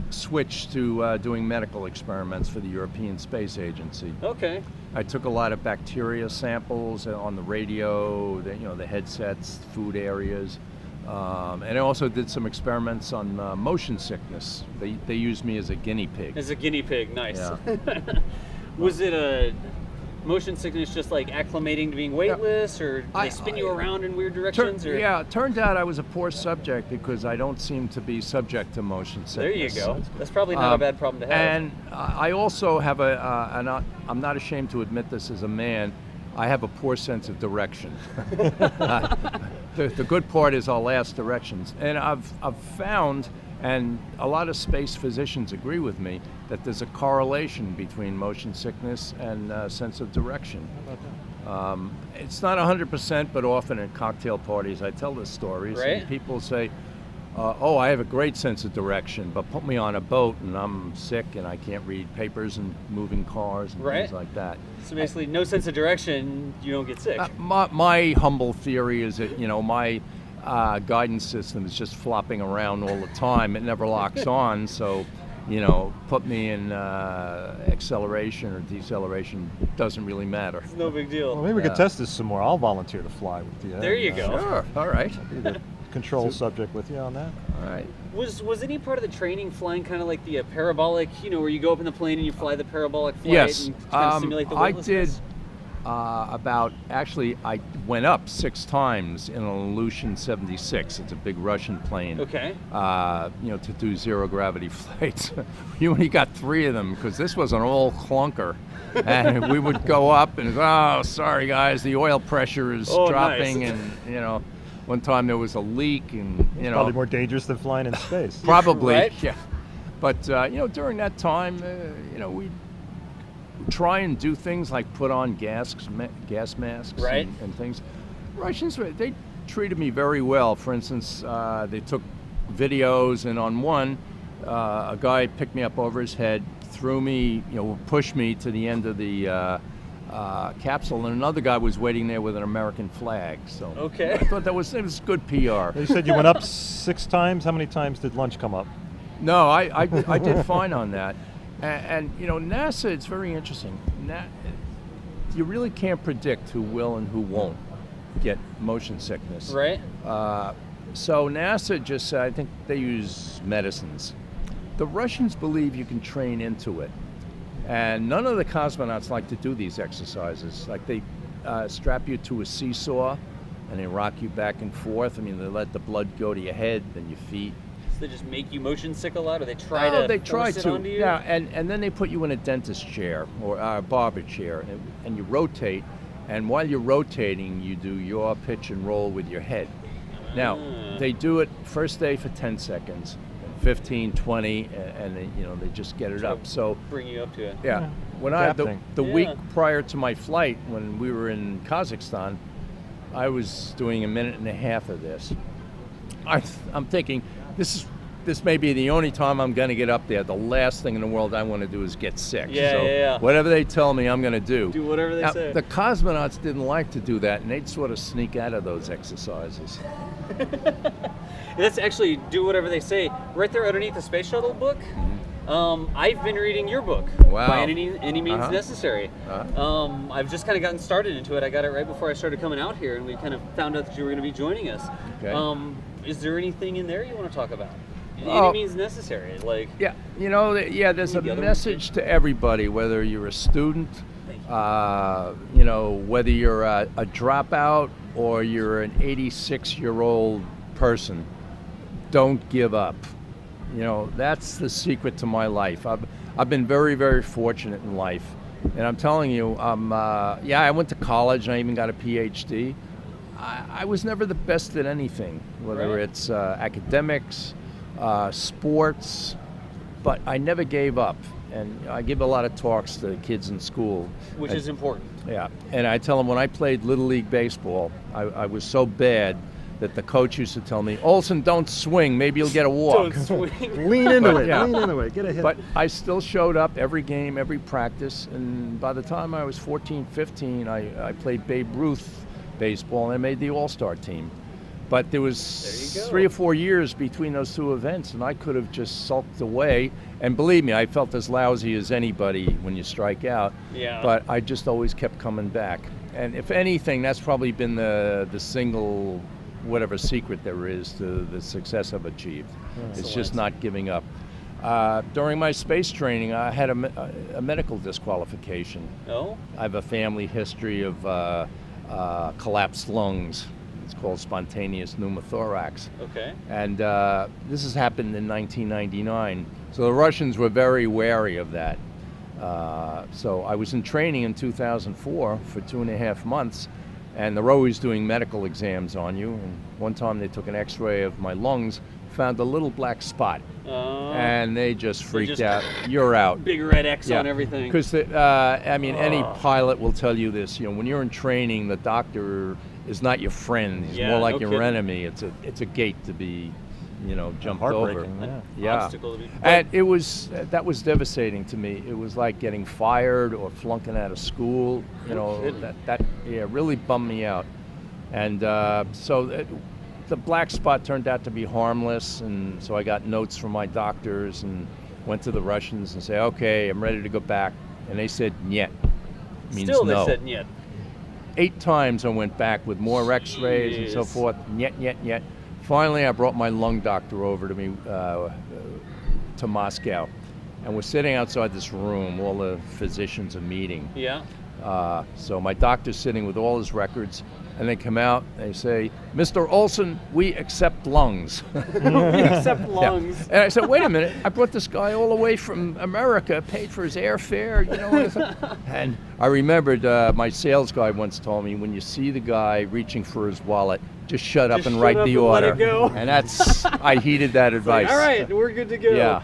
switched to doing medical experiments for the European Space Agency. Okay. I took a lot of bacteria samples on the radio, the headsets, food areas, and I also did some experiments on motion sickness. They used me as a guinea pig. As a guinea pig, nice. Yeah. Was it a motion sickness just like acclimating to being weightless, or they spin you around in weird directions? Or? Yeah, it turned out I was a poor subject because I don't seem to be subject to motion There you sickness. go. That's probably not a bad problem to have. And I also have I'm not ashamed to admit this as a man, I have a poor sense of direction. The good part is I'll ask directions. And I've found, and a lot of space physicians agree with me, that there's a correlation between motion sickness and sense of direction. It's not 100%, but often at cocktail parties I tell the stories. Right. And people say, oh, I have a great sense of direction, but put me on a boat and I'm sick and I can't read papers and moving cars and Right. things like that. So basically, no sense of direction, you don't get sick. My humble theory is that, my guidance system is just flopping around all the time. It never locks on, so, put me in acceleration or deceleration doesn't really matter. It's no big deal. Well, maybe we Yeah. could test this some more. I'll volunteer to fly with you. There you and, go. Sure, all right. Be the control subject with you on that. All right. Was any part of the training flying kind of like the parabolic, where you go up in the plane and you fly the parabolic flight Yes, and kind of simulate the I did weightlessness? I went up 6 times in an Ilyushin 76. It's a big Russian plane. Okay. To do zero gravity flights. We only got 3 of them because this was an old clunker. And we would go up and, sorry guys, the oil pressure is dropping. Nice. And, one time there was a leak and, Probably more dangerous than flying in space. Probably, Right? yeah. But, during that time, we try and do things like put on gas masks Right. and things. Russians, they treated me very well. For instance, they took videos, and on one, a guy picked me up over his head, threw me, pushed me to the end of the capsule, and another guy was waiting there with an American flag. So Okay. I thought it was good PR. You said you went up 6 times. How many times did lunch come up? No, I did fine on that. And NASA, it's very interesting. You really can't predict who will and who won't get motion sickness. Right. So NASA just said, I think they use medicines. The Russians believe you can train into it. And none of the cosmonauts like to do these exercises. Like they strap you to a seesaw and they rock you back and forth. I mean, they let the blood go to your head and your feet. So they just make you motion sick a lot, or they try They try force it to. onto you? Yeah, and then they put you in a dentist chair or a barber chair, and you rotate. And while you're rotating, you do yaw, pitch, and roll with your head. Now, they do it first day for 10 seconds, 15, 20, and they just get it up. So Bring you up to it. yeah, when the week prior to my flight, when we were in Kazakhstan, I was doing a minute and a half of this. I'm thinking, this may be the only time I'm going to get up there. The last thing in the world I want to do is get sick. Yeah. Whatever they tell me, I'm going to do. Do whatever they say. The cosmonauts didn't like to do that, and they'd sort of sneak out of those exercises. Let's actually do whatever they say. Right there underneath the Space Shuttle book, I've been reading your book, Wow. By Any Means Uh-huh. Necessary. I've just kind of gotten started into it. I got it right before I started coming out here, and we kind of found out that you were going to be joining us. Okay. Is there anything in there you want to talk about? Oh. Any Means Necessary, like... Yeah, there's a The other message to everybody, whether you're a student, whether you're a dropout or you're an 86-year-old person. Don't give up. That's the secret to my life. I've been very, very fortunate in life. And I'm telling you, I went to college and I even got a PhD. I was never the best at anything, whether it's academics, sports, but I never gave up. And I give a lot of talks to kids in school. Which is important. Yeah, and I tell them when I played Little League Baseball, I was so bad that the coach used to tell me, Olsen, don't swing, maybe you'll get a walk. Don't swing. Lean into it. Yeah. Lean into it. Get a hit. But I still showed up every game, every practice, and by the time I was 14, 15, I played Babe Ruth baseball and I made the All-Star team. But there was 3 or 4 years between those 2 events, and I could have just sulked away. And believe me, I felt as lousy as anybody when you strike out. Yeah. But I just always kept coming back. And if anything, that's probably been the single, whatever secret there is to the success I've achieved. It's just not giving up. During my space training, I had a medical disqualification. Oh? I have a family history of collapsed lungs. It's called spontaneous pneumothorax. Okay. And this has happened in 1999. So the Russians were very wary of that. So I was in training in 2004 for 2.5 months, and they're always doing medical exams on you. And one time they took an x-ray of my lungs, found a little black spot, and they just freaked out. You're out. Big red X on everything. Because, any pilot will tell you this. When you're in training, the doctor is not your friend. He's more like your enemy. It's a gate to be, jumped over. Heartbreaking, Yeah. Obstacle to be- And that was devastating to me. It was like getting fired or flunking out of school. That really bummed me out. And the black spot turned out to be harmless, and so I got notes from my doctors and went to the Russians and said, okay, I'm ready to go back. And they said, "Niet." Means Still, no. they said niet. 8 times I went back with more x-rays and so Jeez. forth. Niet. Finally, I brought my lung doctor over to me to Moscow. And we're sitting outside this room, all the physicians are meeting. Yeah. So my doctor's sitting with all his records, and they come out, they say, "Mr. Olsen, we accept lungs." We accept lungs. And I said, "Wait a minute, I brought this guy all the way from America, paid for his airfare, you know." And I remembered my sales guy once told me, when you see the guy reaching for his wallet, just shut up Just and shut write up the and let order. it go. And that's, I heeded that advice. All right, we're good to go. Yeah.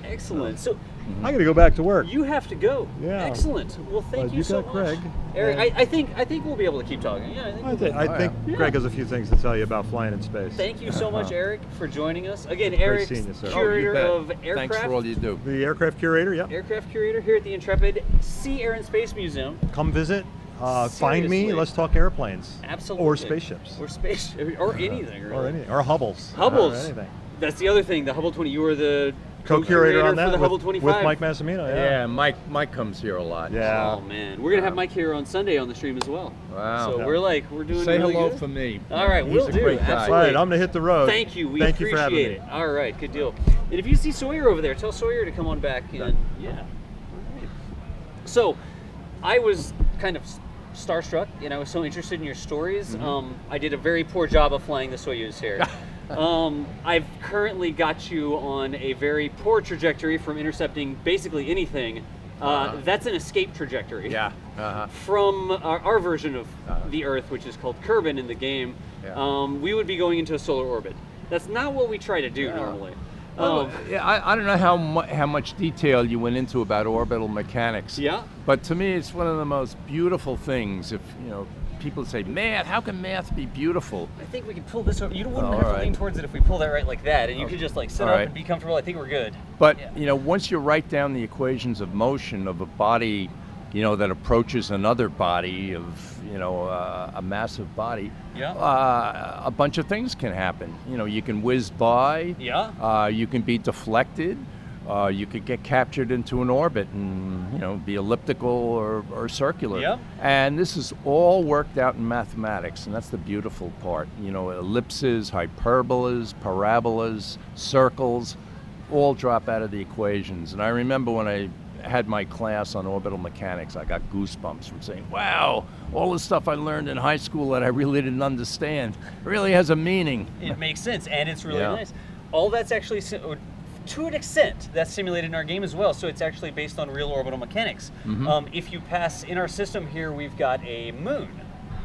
Excellent. So I got to go back to work. you have to go. Yeah. Excellent. Well, thank But you you so got much, Greg, Eric. and- I think we'll be able to keep talking. Yeah, I think. I think Yeah. Greg has a few things to tell you about flying in space. Thank you so much, Eric, for joining us again. Eric, seeing you, sir. curator bet. of aircraft. Thanks for all you do. The aircraft curator, yeah. Aircraft curator here at the Intrepid Sea, Air, and Space Museum. Come visit. Find me. Seriously. Let's talk airplanes. Absolutely. Or spaceships. Or space, or anything. Really. Or anything. Or Hubbles. Hubbles. Or anything. That's the other thing. The Hubble 20. You were the Co-curator on for that the Hubble with 25. Mike Massimino. Yeah, Mike comes here a lot. Yeah. Oh man, we're gonna have Mike here on Sunday on the stream as well. Wow. So Yeah. we're doing Say really hello good. for me. All right, He's we'll a do. great guy. Absolutely. All right, I'm going to hit the road. Thank you. We Thank you for having appreciate me. it. All right, good deal. And if you see Sawyer over there, tell Sawyer to come on back. And yeah. All right. So, I was kind of starstruck, and I was so interested in your stories. I did a very poor job of flying the Soyuz here. I've currently got you on a very poor trajectory from intercepting basically anything. That's an escape trajectory. Yeah. From our version of the Earth, which is called Kerbal in the game. Yeah. We would be going into a solar orbit. That's not what we try to do normally. Yeah, I don't know how much detail you went into about orbital mechanics. Yeah. But to me, it's one of the most beautiful things. If people say, "Math, how can math be beautiful?" I think we can pull this over. You wouldn't All have to right. lean towards it if we pull that right like that, and you could just like sit All up right. and be comfortable. I think we're good. But Yeah. once you write down the equations of motion of a body, that approaches another body of a massive body, Yeah. a bunch of things can happen. You can whiz by. Yeah. You can be deflected. You could get captured into an orbit and be elliptical or circular. Yep. And this is all worked out in mathematics, and that's the beautiful part. Ellipses, hyperbolas, parabolas, circles, all drop out of the equations. And I remember when I had my class on orbital mechanics, I got goosebumps from saying, "Wow, all the stuff I learned in high school that I really didn't understand really has a meaning." It makes sense, and it's really Yeah. nice. All that's actually, to an extent, that's simulated in our game as well. So it's actually based on real orbital mechanics. If you pass in our system here, we've got a moon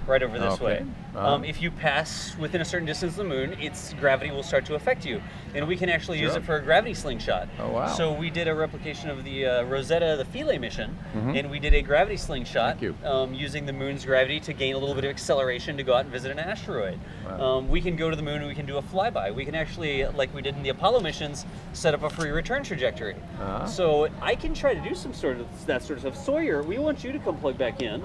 right over this Okay. way. Uh-huh. If you pass within a certain distance of the moon, its gravity will start to affect you, and we can actually use Sure. it for a gravity slingshot. Oh, wow. So we did a replication of the Rosetta, the Philae mission, and we did a gravity slingshot Thank you. using the moon's gravity to gain a little bit of acceleration to go out and visit an asteroid. Wow. We can go to the moon and we can do a flyby. We can actually, like we did in the Apollo missions, set up a free return trajectory. Uh-huh. So I can try to do some sort of that sort of stuff. Sawyer, we want you to come plug back in,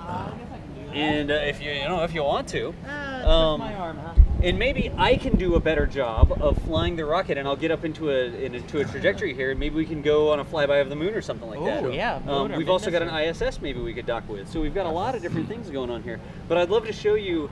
and if you want to, My arm, huh? and maybe I can do a better job of flying the rocket, and I'll get up into a trajectory here, and maybe we can go on a flyby of the moon or something like that. Oh, yeah, moon or we've also got an Venus ISS maybe we could dock with. So we've got a lot of different things going on here. But I'd love to show you,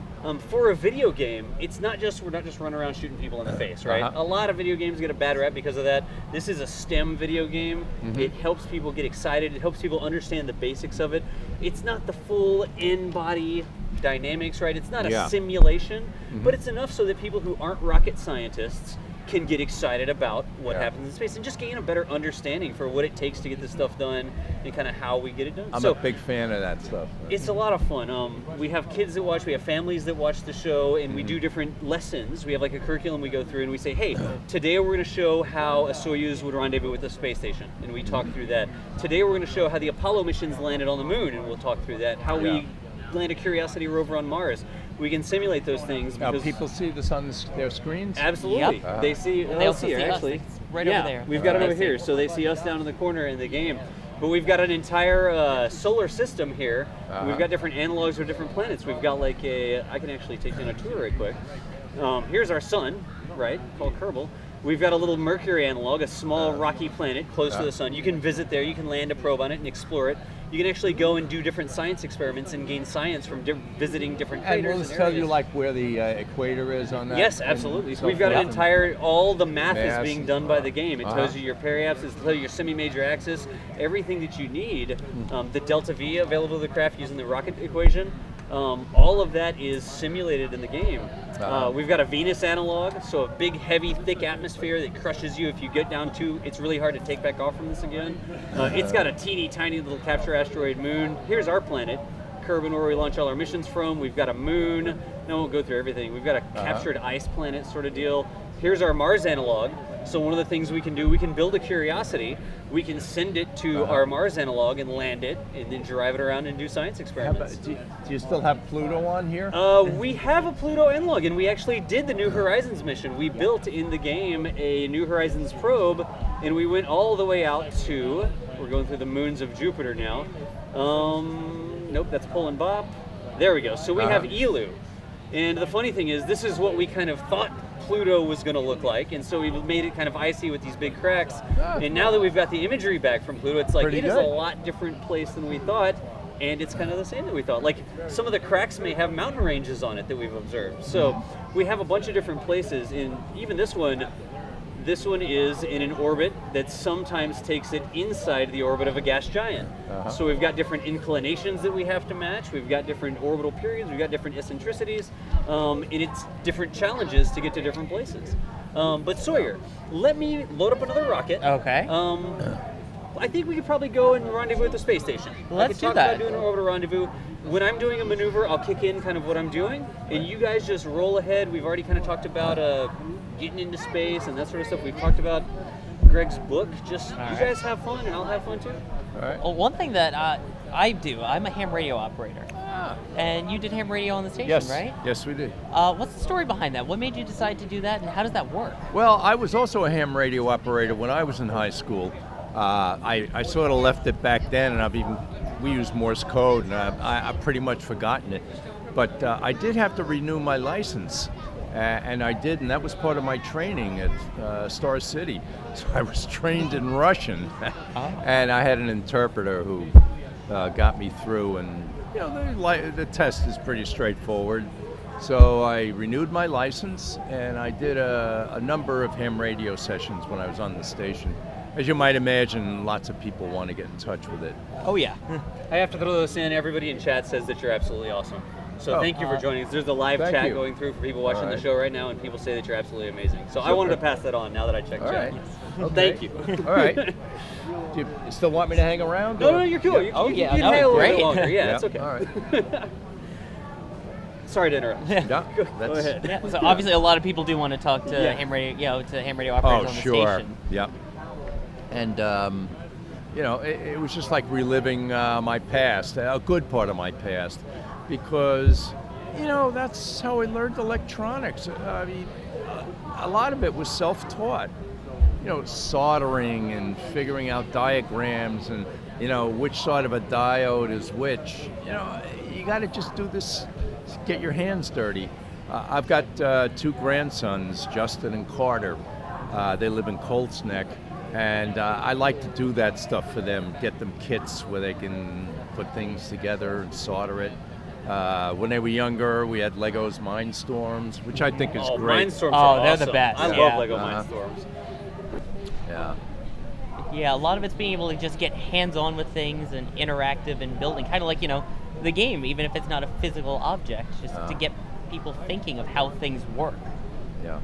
for a video game, we're not just running around shooting people in the face, right? Uh-huh. A lot of video games get a bad rap because of that. This is a STEM video game. It helps people get excited. It helps people understand the basics of it. It's not the full in-body dynamics, right? It's not a Yeah. simulation, but it's enough so that people who aren't rocket scientists can get excited about what Yeah. happens in space and just gain a better understanding for what it takes to get this stuff done and kind of how we get it done. I'm so a big fan of that stuff. it's a lot of fun. We have kids that watch, we have families that watch the show, and we do different lessons. We have like a curriculum we go through, and we say, hey, today we're going to show how a Soyuz would rendezvous with the space station, and we talk through that. Today we're going to show how the Apollo missions landed on the moon, and we'll talk through that. How we land a Curiosity rover on Mars. We can simulate those things. Now, because people see this on their screens? Absolutely. Yep. They see And they also here, see us. actually. It's right yeah, over there. We've got it over They see here. us. So they see us down in the corner in the game. But we've got an entire solar system here. We've got different analogs of different planets. We've got like I can actually take you on a tour right quick. Here's our sun, right, called Kerbal. We've got a little Mercury analog, a small rocky planet close to the sun. You can visit there, you can land a probe on it and explore it. you can actually go and do different science experiments and gain science from visiting different And craters. will this and tell areas. you like where the equator is on that? Yes, and absolutely. So so we've got an forth? entire, all the math is Mass being and- done by the game. It tells Uh-huh. you your periapsis, it tells you your semi-major axis, everything that you need. The delta V available to the craft using the rocket equation. All of that is simulated in the game. We've got a Venus analog, so a big, heavy, thick atmosphere that crushes you if you get down to. It's really hard to take back off from this again. It's got a teeny tiny little capture asteroid moon. Here's our planet, Kerbal, where we launch all our missions from. We've got a moon. No, I won't go through everything. We've got a captured ice planet sort of deal. Here's our Mars analog. So one of the things we can do, we can build a Curiosity. We can send it to our Mars analog and land it, and then drive it around and do science How experiments. about, do you still have Pluto on here? We have a Pluto analog, and we actually did the New Horizons mission. We built in the game a New Horizons probe, and we went all the way out to, we're going through the moons of Jupiter now. Nope, that's Pol and Bop. There we go. So we have Elu. And the funny thing is, this is what we kind of thought Pluto was going to look like, and so we made it kind of icy with these big cracks. And now that we've got the imagery back from Pluto, it's like Pretty it is good. a lot different place than we thought, and it's kind of the same that we thought. Like some of the cracks may have mountain ranges on it that we've observed. So we have a bunch of different places. In even this one is in an orbit that sometimes takes it inside the orbit of a gas giant. So we've got different inclinations that we have to match. We've got different orbital periods. We've got different eccentricities, and it's different challenges to get to different places. But Sawyer, let me load up another rocket. Okay. I think we could probably go and rendezvous at the space station. Let's I could do talk that. about doing an orbital rendezvous. When I'm doing a maneuver, I'll kick in kind of what I'm doing, and you guys just roll ahead. We've already kind of talked about getting into space and that sort of stuff. We've talked about Greg's book. Just you guys have fun, and I'll have fun too. All right. Well, one thing that I do, I'm a ham radio operator. And you did ham radio on the station, Yes. right? Yes, we did. What's the story behind that? What made you decide to do that, and how does that work? Well, I was also a ham radio operator when I was in high school. I sort of left it back then, and we use Morse code, and I've pretty much forgotten it. But I did have to renew my license, and I did, and that was part of my training at Star City. So I was trained in Russian, and I had an interpreter who got me through, and the test is pretty straightforward. So I renewed my license, and I did a number of ham radio sessions when I was on the station. As you might imagine, lots of people want to get in touch with it. Oh yeah. I have to throw this in. Everybody in chat says that you're absolutely awesome. So thank you for joining us. There's a live Thank chat you. going through for people watching All the right. show right now, and people say that you're absolutely amazing. So I wanted to pass that on now that I checked All chat. right. Okay. Thank you. All right. Do you still want me to hang around? No, or- you're cool. Oh, You yeah, can no, hang a little great. bit longer. Yeah, Yeah, it's okay. all right. Sorry to interrupt. Yeah, Go that's- ahead. Yeah, so obviously a lot of people do want to talk to Yeah. ham radio, to ham radio operators Oh, on the sure. station. Yep. And it was just like reliving my past, a good part of my past, because that's how I learned electronics. I mean, a lot of it was self-taught. Soldering and figuring out diagrams and which side of a diode is which. You got to just do this, get your hands dirty. I've got two grandsons, Justin and Carter. They live in Colts Neck, and I like to do that stuff for them, get them kits where they can put things together and solder it. When they were younger, we had Legos Mindstorms, which I think is great. Mindstorms Oh, are they're the awesome. best, I yeah. love Lego Uh-huh. Mindstorms. Yeah. Yeah, a lot of it's being able to just get hands-on with things and interactive and building, kind of like, the game, even if it's not a physical object, just to get people thinking of how things work. Yeah.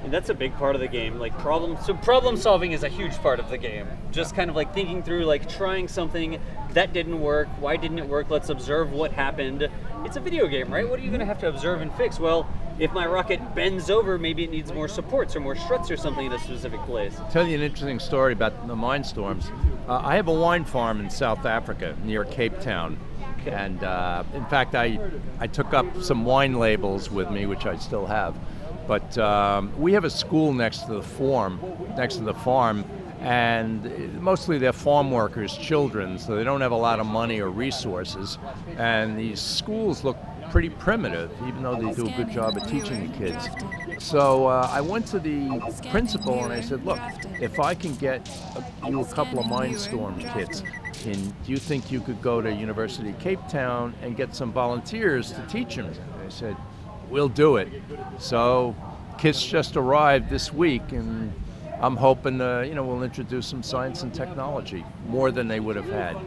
And that's a big part of the game. Like problem solving is a huge part of the game. Just kind of like thinking through, like trying something that didn't work. Why didn't it work? Let's observe what happened. It's a video game, right? What are you going to have to observe and fix? Well, if my rocket bends over, maybe it needs more supports or more struts or something in a specific place. Tell you an interesting story about the Mindstorms. I have a wine farm in South Africa near Cape Town. Okay. And in fact, I took up some wine labels with me, which I still have. But we have a school next to the farm, and mostly they're farm workers' children, so they don't have a lot of money or resources. And these schools look pretty primitive, even though they do a good job of teaching the kids. So I went to the principal and I said, look, if I can get you a couple of Mindstorm kits, do you think you could go to University of Cape Town and get some volunteers to teach them? They said, we'll do it. So kits just arrived this week, and I'm hoping we'll introduce some science and technology, more than they would have had.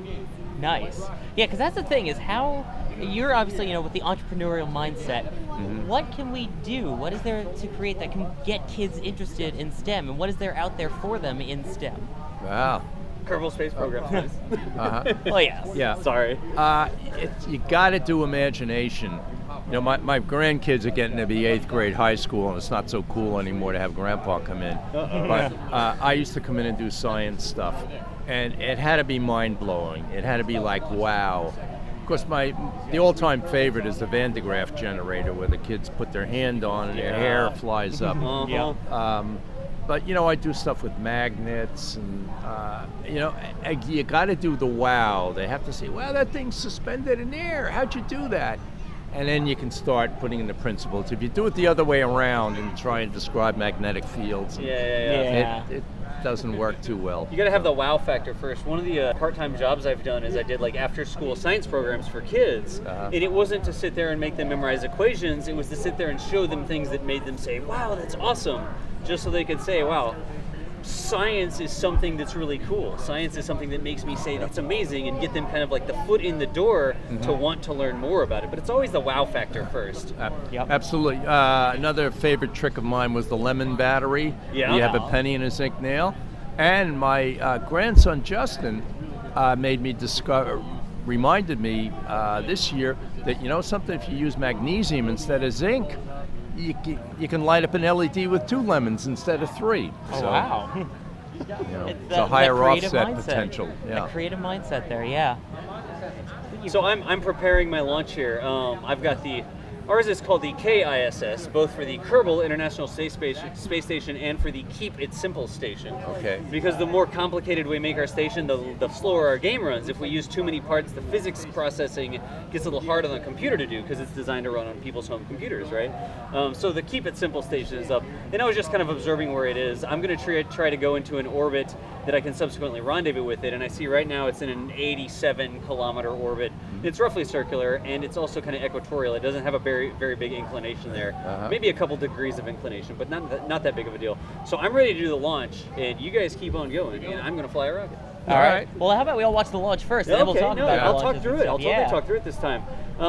Nice. Yeah, because that's the thing, is how you're obviously, with the entrepreneurial mindset. What can we do? What is there to create that can get kids interested in STEM, and what is there out there for them in STEM? Wow. Kerbal Space Program. Oh yeah. Yeah. Sorry. You got to do imagination. My grandkids are getting to be 8th grade high school, and it's not so cool anymore to have grandpa come in. But I used to come in and do science stuff, and it had to be mind-blowing. It had to be like, wow. Of course, the all-time favorite is the Van de Graaff generator, where the kids put their hand on and their hair flies up. But I do stuff with magnets, and you got to do the wow. They have to say, "Wow, that thing's suspended in air. How'd you do that?" And then you can start putting in the principles. If you do it the other way around and try and describe magnetic fields, it doesn't work too well. You got to have the wow factor first. One of the part-time jobs I've done is I did like after-school science programs for kids, and it wasn't to sit there and make them memorize equations. It was to sit there and show them things that made them say, "Wow, that's awesome," just so they could say, "Wow, science is something that's really cool. Science is something that makes me say that's amazing," and get them kind of like the foot in the door to want to learn more about it. But it's always the wow factor first. Absolutely. Another favorite trick of mine was the lemon battery. Yeah. You have a penny and a zinc nail. And my grandson Justin reminded me this year that something, if you use magnesium instead of zinc, you can light up an LED with 2 lemons instead of 3. Oh, wow. It's a higher offset potential. Yeah. The creative mindset there, yeah. So I'm preparing my launch here. I've got ours is called the KISS, both for the Kerbal International Space Station and for the Keep It Simple station. Okay. Because the more complicated we make our station, the slower our game runs. If we use too many parts, the physics processing gets a little hard on the computer to do because it's designed to run on people's home computers, right? So the Keep It Simple station is up, and I was just kind of observing where it is. I'm going to try to go into an orbit that I can subsequently rendezvous with it, and I see right now it's in an 87-kilometer orbit. It's roughly circular, and it's also kind of equatorial. It doesn't have a very, very big inclination there. Maybe a couple degrees of inclination, but not that big of a deal. So I'm ready to do the launch, and you guys keep on going, and I'm going to fly a rocket. All right. Well, how about we all watch the launch first, and then we'll talk about I'll talk through it. I'll talk through it this time.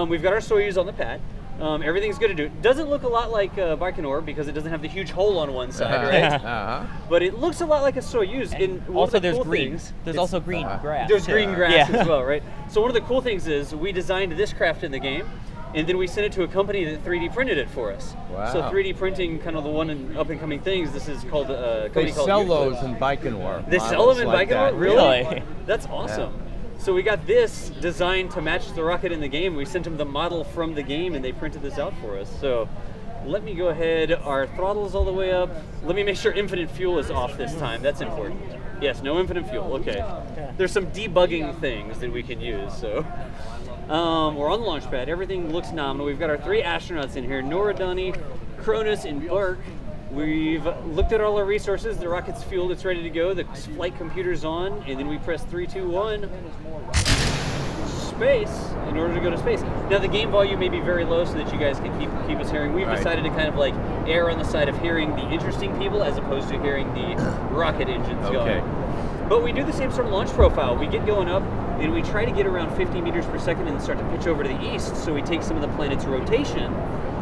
We've got our Soyuz on the pad. Everything's good to do. It doesn't look a lot like Baikonur because it doesn't have the huge hole on one side, right? But it looks a lot like a Soyuz. And also, there's green. There's also green grass. There's green grass as well, right? So one of the cool things is we designed this craft in the game, and then we sent it to a company that 3D printed it for us. Wow. So 3D printing, kind of the one in up-and-coming things. This is called a company They called sell Utility. those in Baikonur. They sell them in like Baikonur? that. Really? That's awesome. Yeah. So we got this designed to match the rocket in the game. We sent them the model from the game, and they printed this out for us. So let me go ahead. Our throttle's all the way up. Let me make sure infinite fuel is off this time. That's important. Yes, no infinite fuel. Okay. There's some debugging things that we can use. So we're on the launch pad. Everything looks nominal. We've got our 3 astronauts in here: Nora, Donnie, Cronus, and Bark. We've looked at all our resources. The rocket's fueled. It's ready to go. The flight computer's on. And then we press 3, 2, 1. Space in order to go to space. Now the game volume may be very low so that you guys can keep us hearing. We've decided to kind of like err on the side of hearing the interesting people as opposed to hearing the rocket engines going. But we do the same sort of launch profile. We get going up and we try to get around 50 meters per second and start to pitch over to the east. So we take some of the planet's rotation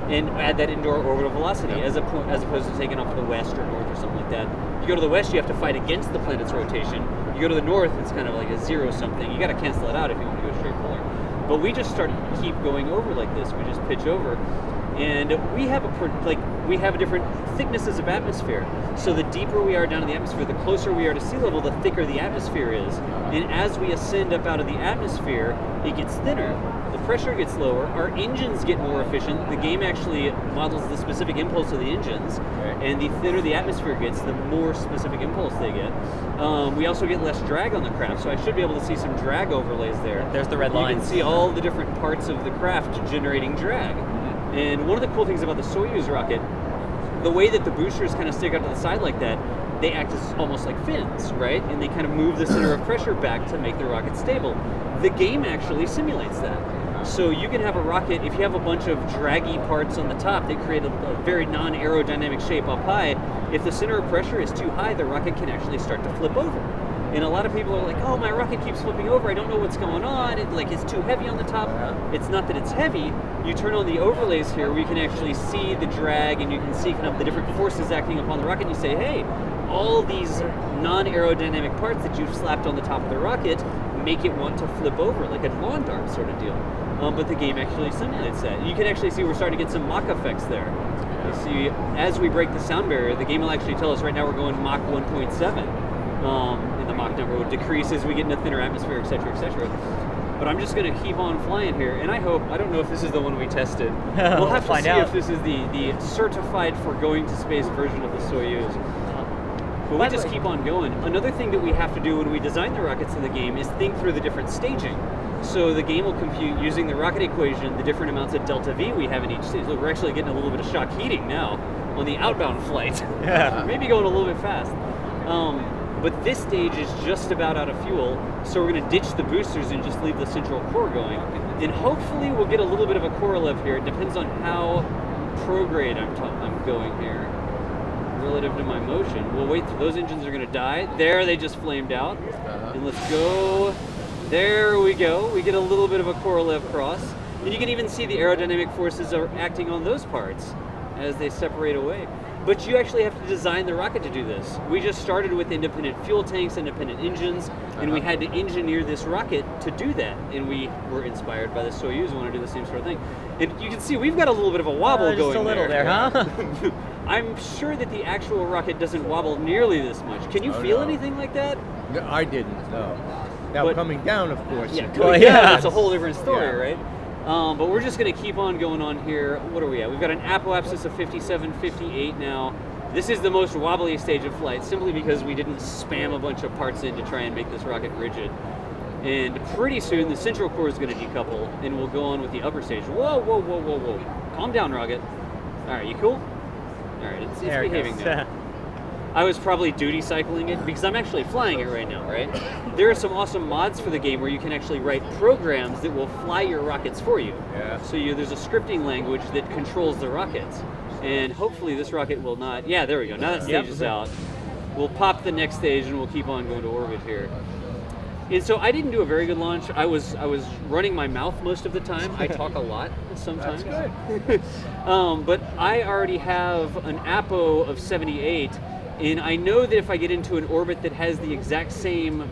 and add that into our orbital velocity as opposed to taking off to the west or north or something like that. You go to the west, you have to fight against the planet's rotation. You go to the north, it's kind of like a zero-something. You got to cancel it out if you want to go straight polar. But we just keep going over like this. We just pitch over. And we have we have different thicknesses of atmosphere. So the deeper we are down in the atmosphere, the closer we are to sea level, the thicker the atmosphere is. And as we ascend up out of the atmosphere, it gets thinner. The pressure gets lower. Our engines get more efficient. The game actually models the specific impulse of the engines. And the thinner the atmosphere gets, the more specific impulse they get. We also get less drag on the craft, so I should be able to see some drag overlays there. There's the red You lines. can see all the different parts of the craft generating drag. And one of the cool things about the Soyuz rocket, the way that the boosters kind of stick out to the side like that, they act as almost like fins, right? And they kind of move the center of pressure back to make the rocket stable. The game actually simulates that. So you can have a rocket, if you have a bunch of draggy parts on the top that create a very non-aerodynamic shape up high, if the center of pressure is too high, the rocket can actually start to flip over. And a lot of people are like, oh, my rocket keeps flipping over, I don't know what's going on, it's too heavy on the top. It's not that it's heavy. You turn on the overlays here where you can actually see the drag and you can see kind of the different forces acting upon the rocket, and you say, hey, all these non-aerodynamic parts that you've slapped on the top of the rocket make it want to flip over, like a lawn dart sort of deal. But the game actually simulates that. You can actually see we're starting to get some Mach effects there. You see, as we break the sound barrier, the game will actually tell us right now we're going Mach 1.7 in the Mach number. It will decrease as we get into thinner atmosphere, et cetera, et cetera. But I'm just going to keep on flying here, and I don't know if this is the one we tested. We'll have to find see out. if this is the certified for going to space version of the Soyuz. But we By the just way- keep on going. Another thing that we have to do when we design the rockets in the game is think through the different staging. So the game will compute, using the rocket equation, the different amounts of delta V we have in each stage. Look, we're actually getting a little bit of shock heating now on the outbound flight. Yeah. Maybe going a little bit fast. But this stage is just about out of fuel, so we're going to ditch the boosters and just leave the central core going. And hopefully we'll get a little bit of a correlate here. It depends on how prograde I'm going here relative to my motion. We'll wait, those engines are going to die. There, they just flamed out. And let's go. There we go. We get a little bit of a correlate cross. And you can even see the aerodynamic forces are acting on those parts as they separate away. But you actually have to design the rocket to do this. We just started with independent fuel tanks, independent engines, and we had to engineer this rocket to do that. And we were inspired by the Soyuz and want to do the same sort of thing. And you can see we've got a little bit of a wobble going just a little there, huh? I'm sure that the actual rocket doesn't wobble nearly this much. Can you feel no. anything like that? No, I didn't, no. Now But- coming down, of course. Yeah, it coming does. down, that's a whole different story, Yeah. right? But we're just going to keep on going on here. What are we at? We've got an apoapsis of 57, 58 now. This is the most wobbly stage of flight, simply because we didn't spam a bunch of parts in to try and make this rocket rigid. And pretty soon, the central core is going to decouple, and we'll go on with the upper stage. Whoa, whoa, whoa, whoa, whoa. Calm down, rocket. All right, you cool? All right, it's There it behaving goes. now. I was probably duty cycling it because I'm actually flying it right now, right? There are some awesome mods for the game where you can actually write programs that will fly your rockets for you. Yeah. So there's a scripting language that controls the rockets. And hopefully this rocket will not, yeah, there we go. Now that stage is out. We'll pop the next stage and we'll keep on going to orbit here. And so I didn't do a very good launch. I was running my mouth most of the time. I talk a lot sometimes. That's good. But I already have an APO of 78, and I know that if I get into an orbit that has the exact same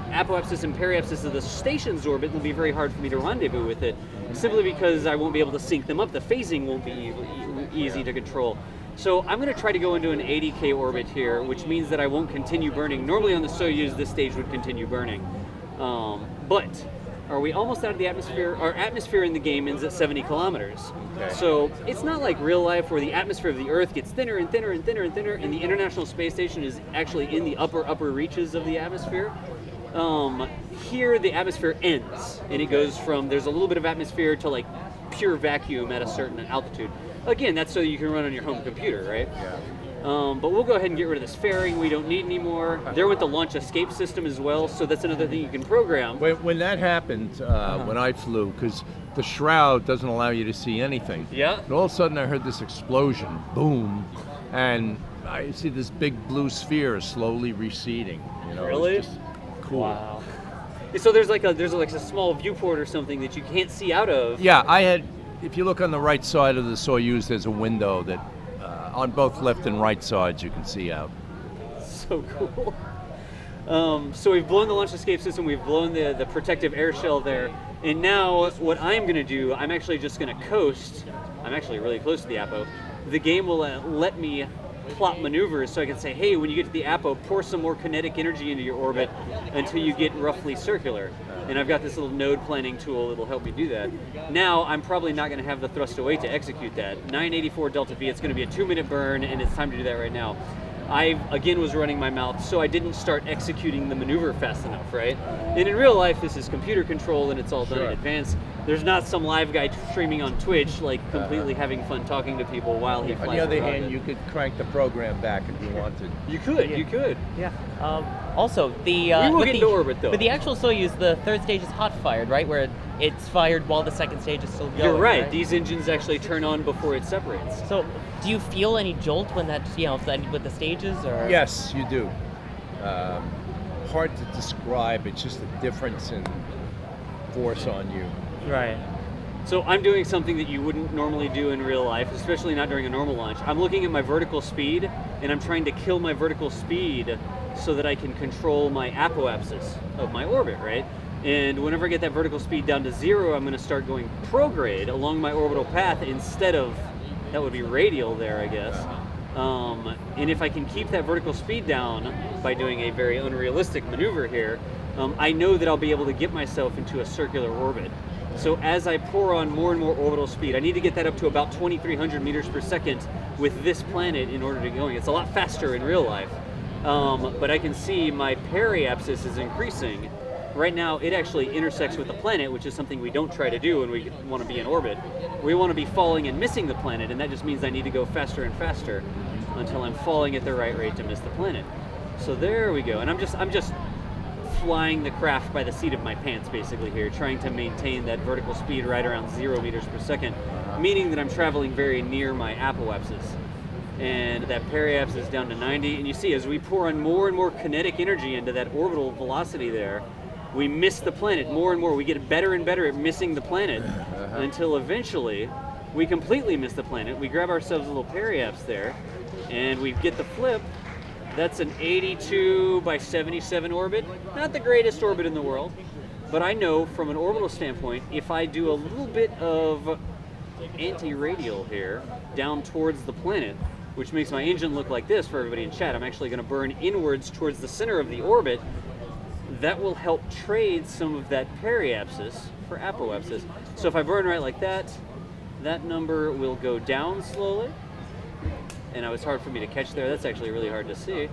apoapsis and periapsis of the station's orbit, it'll be very hard for me to rendezvous with it, simply because I won't be able to sync them up. The phasing won't be easy to control. So I'm going to try to go into an 80K orbit here, which means that I won't continue burning. Normally on the Soyuz, this stage would continue burning. But are we almost out of the atmosphere? Our atmosphere in the game ends at 70 kilometers. Okay. So it's not like real life where the atmosphere of the Earth gets thinner and thinner and thinner and thinner, and the International Space Station is actually in the upper reaches of the atmosphere. Here the atmosphere ends, and it goes from, there's a little bit of atmosphere to like pure vacuum at a certain altitude. Again, that's so you can run on your home computer, right? Yeah. But we'll go ahead and get rid of this fairing. We don't need anymore. There went the launch escape system as well, so that's another thing you can program. When that happened, when I flew, because the shroud doesn't allow you to see anything. Yeah. And all of a sudden I heard this explosion, boom, and I see this big blue sphere slowly receding. You know, Really? It's just cool. Wow. So there's like a small viewport or something that you can't see out of. Yeah, I had, if you look on the right side of the Soyuz, there's a window that on both left and right sides you can see out. So cool. So we've blown the launch escape system, we've blown the protective air shell there, and now what I'm going to do, I'm actually just going to coast I'm actually really close to the Apo, the game will let me plot maneuvers so I can say, hey, when you get to the Apo, pour some more kinetic energy into your orbit until you get roughly circular. And I've got this little node planning tool that'll help me do that. Now, I'm probably not going to have the thrust away to execute that. 984 Delta V, it's going to be a 2-minute burn, and it's time to do that right now. I, again, was running my mouth, so I didn't start executing the maneuver fast enough, right? And in real life, this is computer controlled, and it's all done in advance. There's not some live guy streaming on Twitch, like completely having fun talking to people while he flies. On the other the hand, rocket. you could crank the program back if you wanted. You could, you could. Yeah. Also, the We will with get the- into orbit, though. But the actual Soyuz, the third stage is hot fired, right? Where it's fired while the second stage is still going. You're right. These engines actually turn on before it separates. So, do you feel any jolt when that, with the stages, or? Yes, you do. Hard to describe. It's just a difference in force on you. Right. So I'm doing something that you wouldn't normally do in real life, especially not during a normal launch. I'm looking at my vertical speed, and I'm trying to kill my vertical speed so that I can control my apoapsis of my orbit, right? And whenever I get that vertical speed down to 0, I'm going to start going prograde along my orbital path instead of, that would be radial there, I guess. And if I can keep that vertical speed down by doing a very unrealistic maneuver here, I know that I'll be able to get myself into a circular orbit. So as I pour on more and more orbital speed, I need to get that up to about 2,300 meters per second with this planet in order to get going. It's a lot faster in real life, but I can see my periapsis is increasing. Right now, it actually intersects with the planet, which is something we don't try to do when we want to be in orbit. We want to be falling and missing the planet, and that just means I need to go faster and faster until I'm falling at the right rate to miss the planet. So there we go, and I'm just flying the craft by the seat of my pants, basically here, trying to maintain that vertical speed right around 0 meters per second, meaning that I'm traveling very near my apoapsis. And that periapsis is down to 90, and you see, as we pour on more and more kinetic energy into that orbital velocity there, we miss the planet more and more. We get better and better at missing the planet until eventually we completely miss the planet. We grab ourselves a little periaps there, and we get the flip. That's an 82 by 77 orbit. Not the greatest orbit in the world, but I know from an orbital standpoint, if I do a little bit of anti-radial here down towards the planet, which makes my engine look like this for everybody in chat, I'm actually going to burn inwards towards the center of the orbit. That will help trade some of that periapsis for apoapsis. So if I burn right like that, that number will go down slowly. And it was hard for me to catch there. That's actually really hard to see.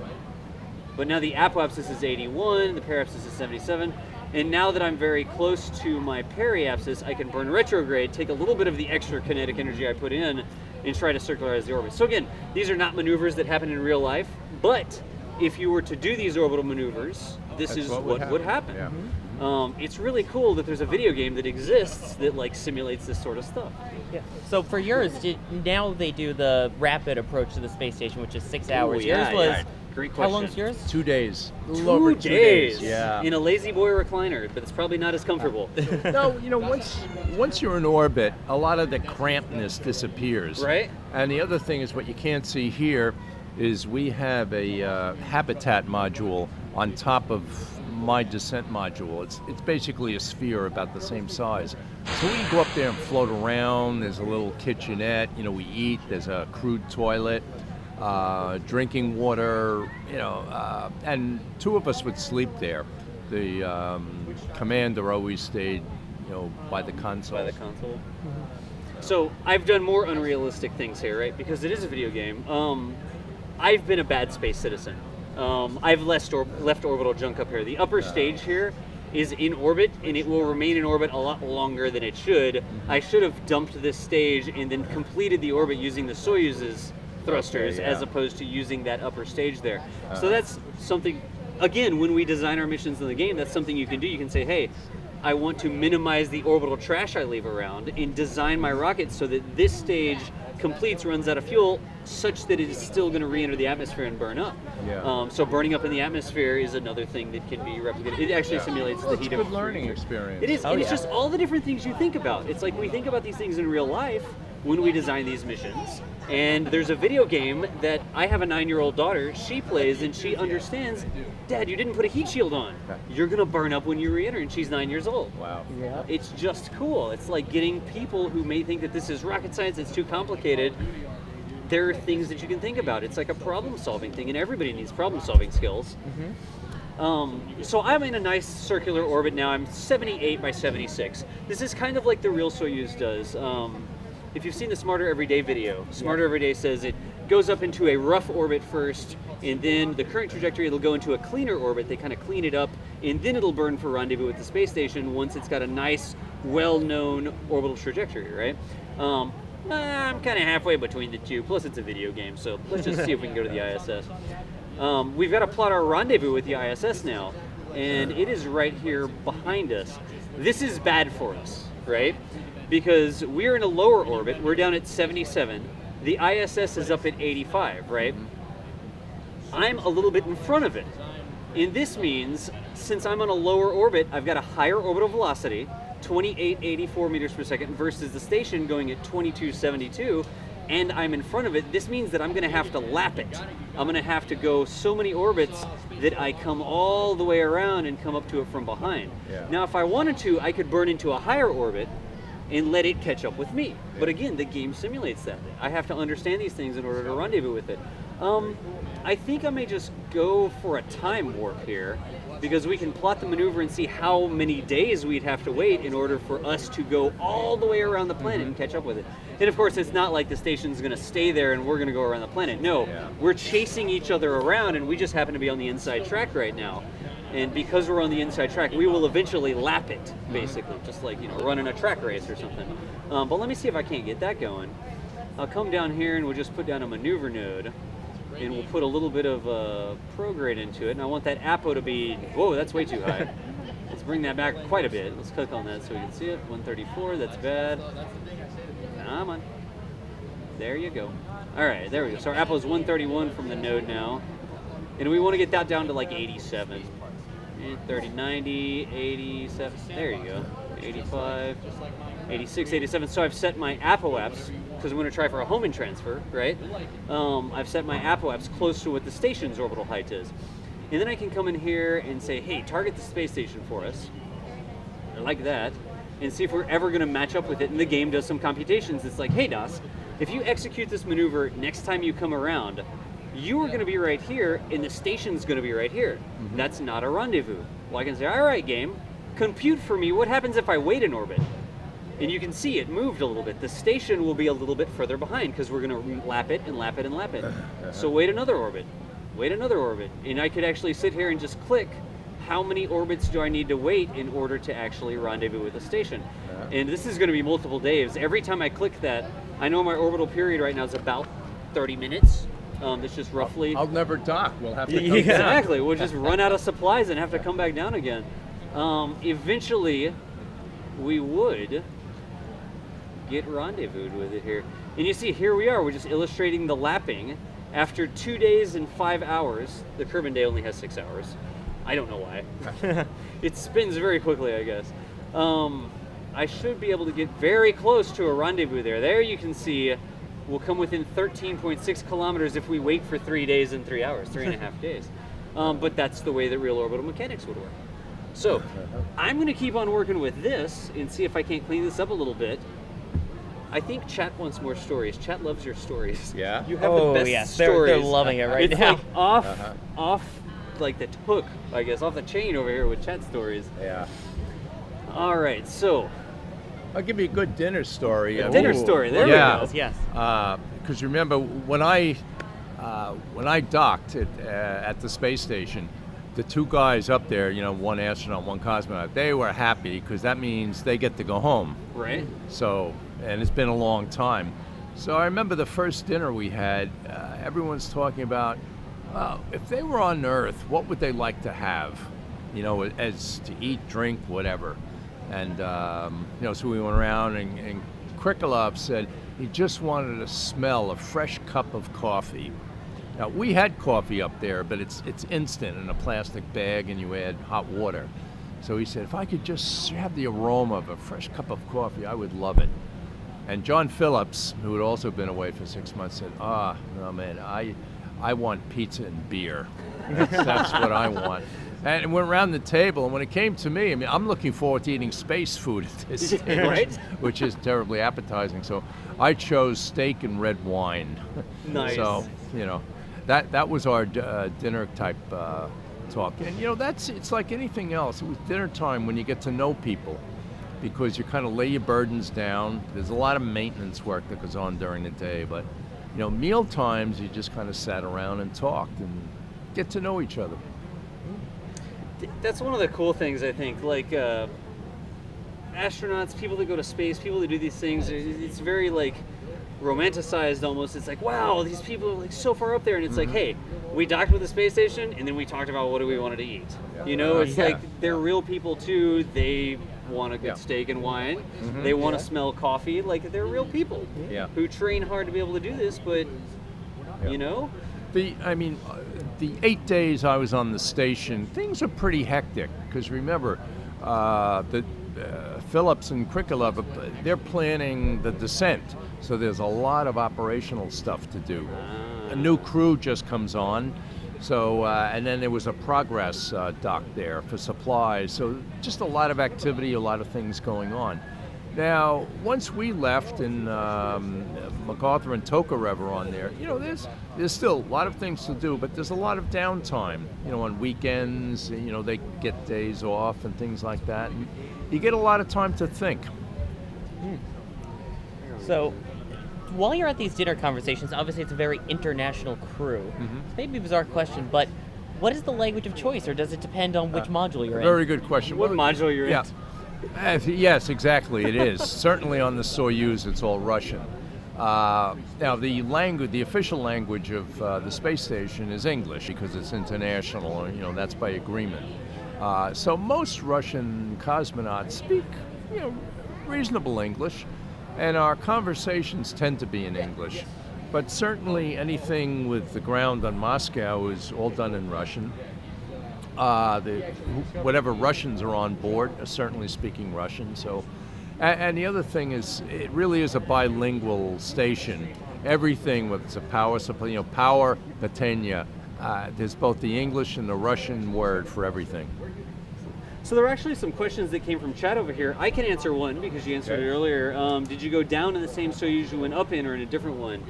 But now the apoapsis is 81, the periapsis is 77, and now that I'm very close to my periapsis, I can burn retrograde, take a little bit of the extra kinetic energy I put in, and try to circularize the orbit. So again, these are not maneuvers that happen in real life, but if you were to do these orbital maneuvers, this is what would happen. Yeah. It's really cool that there's a video game that exists that like simulates this sort of stuff. Yeah. So for yours, now they do the rapid approach to the space station, which is 6 hours. Yeah, yours was. yeah. Great How question. long's yours? 2 days. A little 2 over days. 2 days. Yeah. In a lazy boy recliner, but it's probably not as comfortable. No, once you're in orbit, a lot of the crampedness disappears. Right. And the other thing is what you can't see here is we have a habitat module on top of my descent module. It's basically a sphere about the same size. So we can go up there and float around. There's a little kitchenette. We eat. There's a crude toilet. Drinking water, and 2 of us would sleep there. The commander always stayed, by the console. By the console. So I've done more unrealistic things here, right? Because it is a video game. I've been a bad space citizen. I've left orbital junk up here. The upper stage here is in orbit, and it will remain in orbit a lot longer than it should. I should have dumped this stage and then completed the orbit using the Soyuz's thrusters as opposed to using that upper stage there. So that's something, again, when we design our missions in the game, that's something you can do. You can say, hey, I want to minimize the orbital trash I leave around and design my rocket so that this stage completes, runs out of fuel, such that it is still going to re-enter the atmosphere and burn up. Yeah. So burning up in the atmosphere is another thing that can be replicated. It actually simulates the It's heat a of good learning experience. It is, and it's just all the different things you think about. It's like we think about these things in real life, when we design these missions. And there's a video game that I have a 9-year-old daughter, she plays and she understands, Dad, you didn't put a heat shield on. You're gonna burn up when you re-enter, and she's 9 years old. Wow. Yeah. It's just cool. It's like getting people who may think that this is rocket science, it's too complicated. There are things that you can think about. It's like a problem-solving thing, and everybody needs problem-solving skills. So I'm in a nice circular orbit now. I'm 78 by 76. This is kind of like the real Soyuz does. If you've seen the Smarter Everyday video, Smarter Everyday says it goes up into a rough orbit first, and then the current trajectory, it'll go into a cleaner orbit. They kind of clean it up, and then it'll burn for rendezvous with the space station once it's got a nice, well-known orbital trajectory, right? I'm kind of halfway between the two, plus it's a video game, so let's just see if we can go to the ISS. We've got to plot our rendezvous with the ISS now, and it is right here behind us. This is bad for us, right? Because we're in a lower orbit, we're down at 77, the ISS is up at 85, right? I'm a little bit in front of it. And this means, since I'm on a lower orbit, I've got a higher orbital velocity, 2884 meters per second, versus the station going at 2272, and I'm in front of it. This means that I'm gonna have to lap it. I'm gonna have to go so many orbits that I come all the way around and come up to it from behind. Now, if I wanted to, I could burn into a higher orbit and let it catch up with me. But again, the game simulates that. I have to understand these things in order to rendezvous with it. I think I may just go for a time warp here, because we can plot the maneuver and see how many days we'd have to wait in order for us to go all the way around the planet and catch up with it. And of course, it's not like the station's gonna stay there and we're gonna go around the planet. No, we're chasing each other around, and we just happen to be on the inside track right now. And because we're on the inside track, we will eventually lap it, basically, just like, running a track race or something. But let me see if I can't get that going. I'll come down here and we'll just put down a maneuver node, and we'll put a little bit of prograde into it. And I want that APO to be, whoa, that's way too high. Let's bring that back quite a bit. Let's click on that so we can see it. 134, that's bad. Come on. There you go. All right, there we go. So our APO is 131 from the node now. And we want to get that down to like 87. 30, 90, 87, there you go, 85, 86, 87. So I've set my apoaps, because I'm going to try for a Hohmann transfer, right? I've set my apoaps close to what the station's orbital height is. And then I can come in here and say, hey, target the space station for us, like that, and see if we're ever going to match up with it. And the game does some computations. It's like, hey, DOS, if you execute this maneuver next time you come around, you are going to be right here, and the station's going to be right here. That's not a rendezvous. Well, I can say, all right, game, compute for me what happens if I wait in orbit. And you can see it moved a little bit. The station will be a little bit further behind because we're going to lap it and lap it and lap it. So wait another orbit. Wait another orbit. And I could actually sit here and just click, how many orbits do I need to wait in order to actually rendezvous with the station? And this is going to be multiple days. Every time I click that, I know my orbital period right now is about 30 minutes. It's just roughly. I'll never dock. We'll have to come Exactly. down. We'll just run out of supplies and have to come back down again. Eventually, we would get rendezvoused with it here. And you see, here we are. We're just illustrating the lapping. After 2 days and 5 hours, the Kerbal day only has 6 hours. I don't know why. It spins very quickly, I guess. I should be able to get very close to a rendezvous there. There you can see we'll come within 13.6 kilometers if we wait for 3 days and 3 hours, 3.5 days. But that's the way that real orbital mechanics would work. So I'm going to keep on working with this and see if I can't clean this up a little bit. I think chat wants more stories. Chat loves your stories. Yeah? You have the best stories. They're loving it right it's now. Like off like the hook, I guess, off the chain over here with chat stories. Yeah. All right, so. I'll give you a good dinner story. Dinner story, there we go. Yes. Because remember, when I docked at the space station, the two guys up there, one astronaut, one cosmonaut, they were happy because that means they get to go home. Right. So, and it's been a long time. So I remember the first dinner we had, everyone's talking about, if they were on Earth, what would they like to have? As to eat, drink, whatever. And, so we went around and Krikalev said he just wanted to smell a fresh cup of coffee. Now, we had coffee up there, but it's instant in a plastic bag and you add hot water. So he said, if I could just have the aroma of a fresh cup of coffee, I would love it. And John Phillips, who had also been away for 6 months, said, no man, I want pizza and beer. That's what I want. And it went around the table, and when it came to me, I mean, I'm looking forward to eating space food at this stage, Right? which is terribly appetizing. So I chose steak and red wine. Nice. So, that was our dinner type talk. And, it's like anything else. It was dinner time when you get to know people, because you kind of lay your burdens down. There's a lot of maintenance work that goes on during the day, but, meal times, you just kind of sat around and talked and get to know each other. That's one of the cool things, I think. Like astronauts, people that go to space, people that do these things, it's very like romanticized almost. It's like, wow, these people are like so far up there, and it's like, hey, we docked with the space station, and then we talked about what do we wanted to eat. It's like they're real people too. They want a good steak and wine. They want to smell coffee. Like they're real people who train hard to be able to do this. But the 8 days I was on the station, things are pretty hectic, because remember, Phillips and Krikalev, they're planning the descent, so there's a lot of operational stuff to do. A new crew just comes on, so and then there was a progress dock there for supplies, so just a lot of activity, a lot of things going on. Now, once we left and MacArthur and Tokarev are on there, there's still a lot of things to do, but there's a lot of downtime. On weekends, they get days off and things like that. And you get a lot of time to think. So, while you're at these dinner conversations, obviously it's a very international crew. It's maybe a bizarre question, but what is the language of choice, or does it depend on which module you're in? Very good question. What module you're in? Yes, exactly, it is. Certainly on the Soyuz, it's all Russian. Now, the official language of the space station is English, because it's international, that's by agreement. So most Russian cosmonauts speak, reasonable English, and our conversations tend to be in English. But certainly anything with the ground on Moscow is all done in Russian. Whatever Russians are on board are certainly speaking Russian. So, and the other thing is, it really is a bilingual station. Everything, whether it's a power supply, power, Patenya, there's both the English and the Russian word for everything. So there are actually some questions that came from chat over here. I can answer one because you answered it earlier. Did you go down in the same Soyuz you went up in, or in a different one?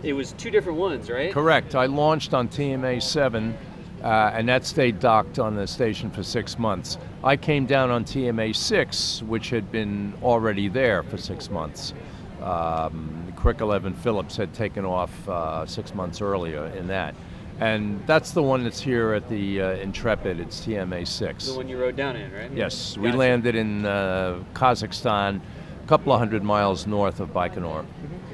It was two different ones, right? Correct. I launched on TMA 7. And that stayed docked on the station for 6 months. I came down on TMA 6, which had been already there for 6 months. Krikalev and Phillips had taken off 6 months earlier in that. And that's the one that's here at the Intrepid. It's TMA 6. The one you rode down in, right? Yes. Gotcha. We landed in Kazakhstan, a couple of hundred miles north of Baikonur.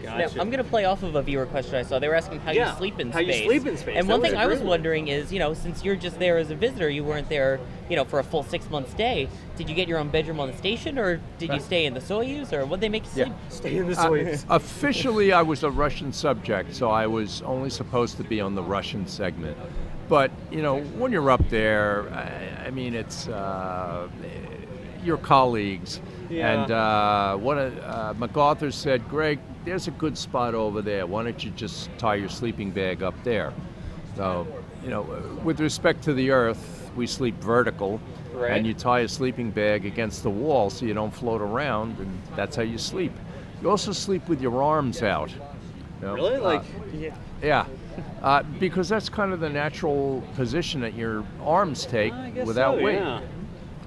Gotcha. Now, I'm going to play off of a viewer question I saw. They were asking how you sleep in space. How you sleep in space. And one thing I was wondering is, since you're just there as a visitor, you weren't there, for a full 6 month stay. Did you get your own bedroom on the station, or did you stay in the Soyuz, or what did they make you sleep? Stay in the Soyuz. Officially, I was a Russian subject, so I was only supposed to be on the Russian segment. But, when you're up there, it's your colleagues. Yeah. And one of MacArthur said, Greg, there's a good spot over there. Why don't you just tie your sleeping bag up there? So, with respect to the Earth, we sleep vertical. Right. And you tie a sleeping bag against the wall so you don't float around, and that's how you sleep. You also sleep with your arms out. Really? Yeah. Because that's kind of the natural position that your arms take without weight.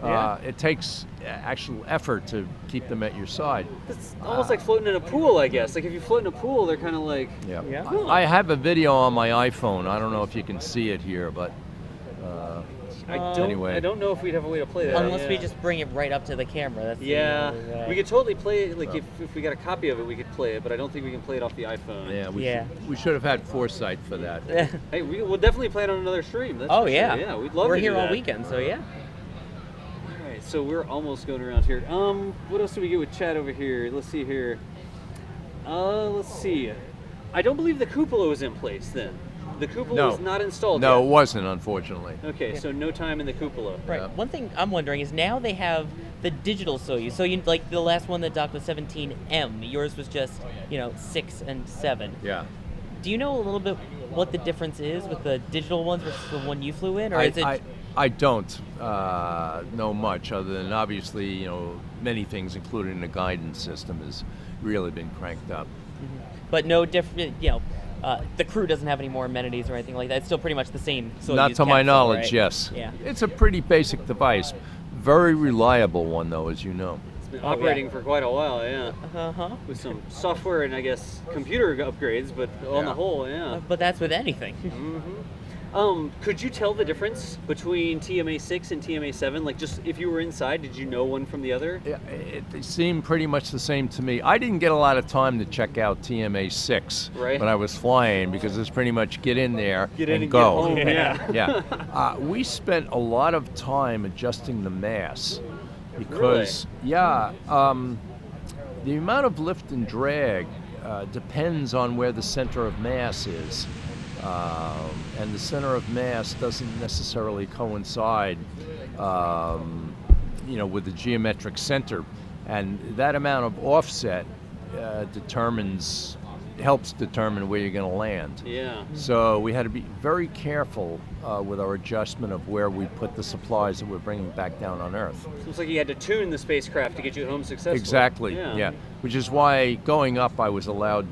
Yeah. It takes actual effort to keep them at your side. It's almost like floating in a pool, I guess. Like if you float in a pool, they're kind of like... Yeah. Cool. I have a video on my iPhone. I don't know if you can see it here, but anyway. I don't know if we'd have a way to play that. Unless we just bring it right up to the camera. That's we could totally play it. Like if we got a copy of it, we could play it. But I don't think we can play it off the iPhone. Yeah, we should have had foresight for that. Hey, we'll definitely play it on another stream. That's oh for yeah, sure. Yeah, we'd love. We're to here do all that. weekend, so yeah. All right, so we're almost going around here. What else do we get with chat over here? Let's see here. Let's see. I don't believe the cupola was in place then. The cupola No. is not installed No, yet. it wasn't, unfortunately. Okay, so no time in the cupola. Right. Yeah. One thing I'm wondering is now they have the digital Soyuz. So you like the last one that docked was 17M. Yours was just 6 and 7. Yeah. Do you know a little bit what the difference is with the digital ones versus the one you flew in, or is it? I don't know much other than obviously, many things, including the guidance system, has really been cranked up. But no different. The crew doesn't have any more amenities or anything like that. It's still pretty much the same. Soyuz Not to my capsule, knowledge, right? yes. Yeah. It's a pretty basic device. Very reliable one, though, as you know. It's been Oh, operating yeah. for quite a while, yeah. Uh-huh. With some software and I guess computer upgrades, but on Yeah. the whole, yeah. But that's with anything. Could you tell the difference between TMA6 and TMA7? Like, just if you were inside, did you know one from the other? Yeah, they seem pretty much the same to me. I didn't get a lot of time to check out TMA6 Right. when I was flying because it's pretty much get in there Get in and and go. get home, yeah. Yeah. We spent a lot of time adjusting the mass because, the amount of lift and drag depends on where the center of mass is. And the center of mass doesn't necessarily coincide, with the geometric center. And that amount of offset helps determine where you're going to land. Yeah. So we had to be very careful with our adjustment of where we put the supplies that we're bringing back down on Earth. Seems like you had to tune the spacecraft to get you home successfully. Exactly, Yeah. yeah. Which is why going up I was allowed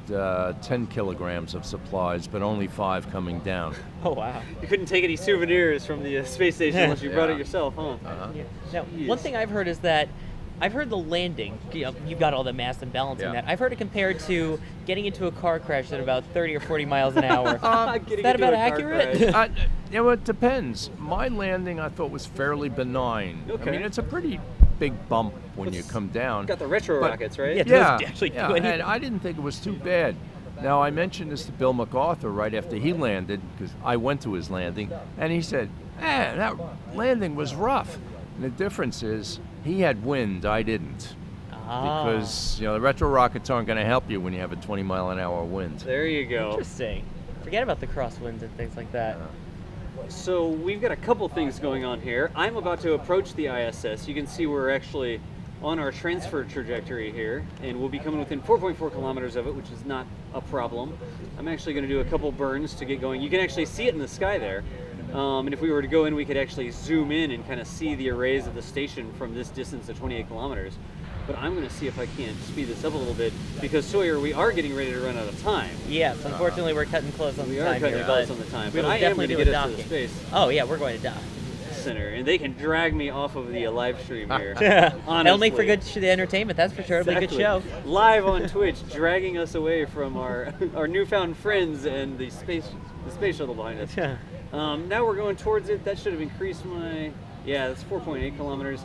10 kilograms of supplies, but only 5 coming down. Oh wow. You couldn't take any souvenirs from the space station unless you brought it Yeah. yourself, huh? Yeah. Now, Jeez. one thing I've heard is that I've heard the landing, you've got all the mass and balancing Yeah. that. I've heard it compared to getting into a car crash at about 30 or 40 miles an hour. Getting Is that into about a car accurate? crash. It depends. My landing I thought was fairly benign. Okay. I mean, it's a pretty big bump when you come down. Got the retro But- rockets, right? Yeah. Yeah, Those actually do yeah, anything. and I didn't think it was too bad. Now, I mentioned this to Bill MacArthur right after he landed, because I went to his landing, and he said, that landing was rough. And the difference is, he had wind, I didn't. Ah, Because, the retro rockets aren't going to help you when you have a 20-mile-an-hour wind. There you go. interesting. Forget about the crosswinds and things like that. So we've got a couple things going on here. I'm about to approach the ISS. You can see we're actually on our transfer trajectory here, and we'll be coming within 4.4 kilometers of it, which is not a problem. I'm actually going to do a couple burns to get going. You can actually see it in the sky there. And if we were to go in, we could actually zoom in and kind of see the arrays of the station from this distance of 28 kilometers. But I'm going to see if I can't speed this up a little bit, because Sawyer, we are getting ready to run out of time. Yes, unfortunately we're cutting close on We the are time cutting here, close but on the time, we'll but I am definitely going to do get a us to the docking. space Oh yeah, we're going to dock. center, and they can drag me off of the live stream here. Only for Honestly. good entertainment, that's for sure. It'll be a good show. Exactly. Live on Twitch, dragging us away from our newfound friends and the space shuttle behind us. Now we're going towards it. That should have increased my, that's 4.8 kilometers.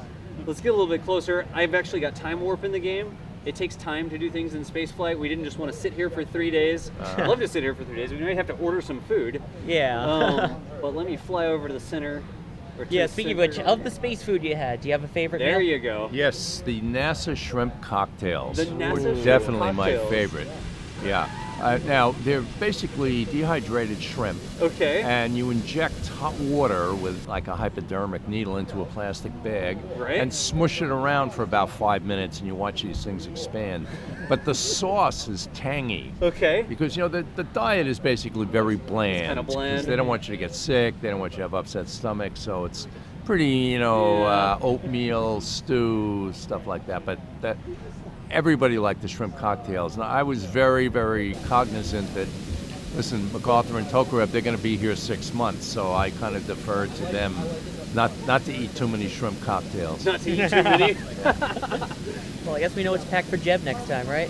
Let's get a little bit closer. I've actually got time warp in the game. It takes time to do things in spaceflight. We didn't just want to sit here for 3 days. I'd love to sit here for 3 days. We might have to order some food. Yeah. But let me fly over to the center. or to Yeah, the speaking of which, center. of the space food you had, do you have a favorite There meal? you go. Yes, the NASA shrimp cocktails. The NASA were shrimp definitely my cocktails. favorite. Yeah. Now, they're basically dehydrated shrimp. Okay. And you inject hot water with like a hypodermic needle into a plastic bag Right. and smush it around for about 5 minutes, and you watch these things expand. But the sauce is tangy. Okay. Because, the diet is basically very bland. kinda bland. 'Cause they don't want you to get sick. They don't want you to have upset stomach. So it's pretty, Yeah. oatmeal, stew, stuff like that. But everybody liked the shrimp cocktails. And I was very, very cognizant that, listen, MacArthur and Tokarev, they're going to be here 6 months. So I kind of deferred to them not to eat too many shrimp cocktails. Not to eat too many. Well, I guess we know what's packed for Jeb next time, right?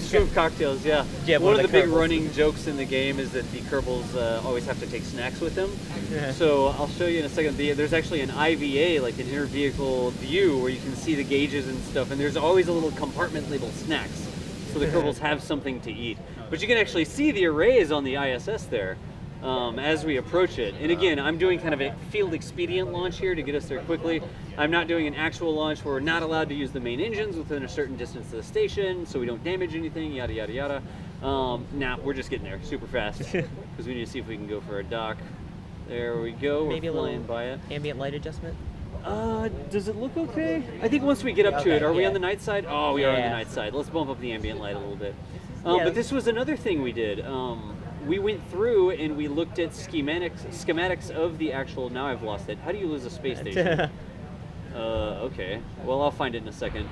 Shrimp cocktails, yeah. Yeah, one of the big Kerbals. running jokes in the game is that the Kerbals always have to take snacks with them. Yeah. So I'll show you in a second. There's actually an IVA, like an inter-vehicle view, where you can see the gauges and stuff, and there's always a little compartment labeled snacks. So the Kerbals have something to eat. But you can actually see the arrays on the ISS there as we approach it. And again, I'm doing kind of a field expedient launch here to get us there quickly. I'm not doing an actual launch. We're not allowed to use the main engines within a certain distance of the station, so we don't damage anything, yada, yada, yada. Nah, we're just getting there super fast because we need to see if we can go for a dock. There we go. Maybe a we're flying little by it. ambient light adjustment. Does it look okay? I think once we get up to it, are we yeah. on the night side? Oh, we are on the Yeah. night side. Let's bump up the ambient light a little bit. Yeah. But this was another thing we did. We went through and we looked at schematics of the actual. Now I've lost it. How do you lose a space station? Okay. Well, I'll find it in a second.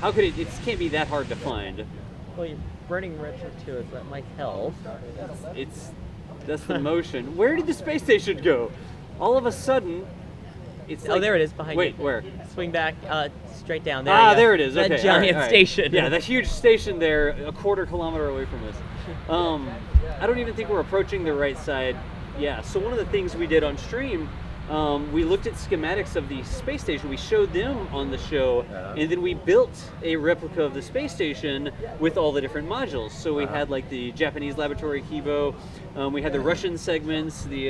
How could it? It can't be that hard to find. Well, you're burning retro too, so that might help. That's the motion. Where did the space station go? All of a sudden, it's Oh, like, there it is behind wait, you. where? Swing back, straight down. There you go. There it is. That Okay, giant all right. station. Yeah, that huge station there, a quarter kilometer away from us. I don't even think we're approaching the right side. Yeah. So one of the things we did on stream, we looked at schematics of the space station. We showed them on the show, and then we built a replica of the space station with all the different modules. So we had like the Japanese laboratory Kibo, we had the Russian segments, the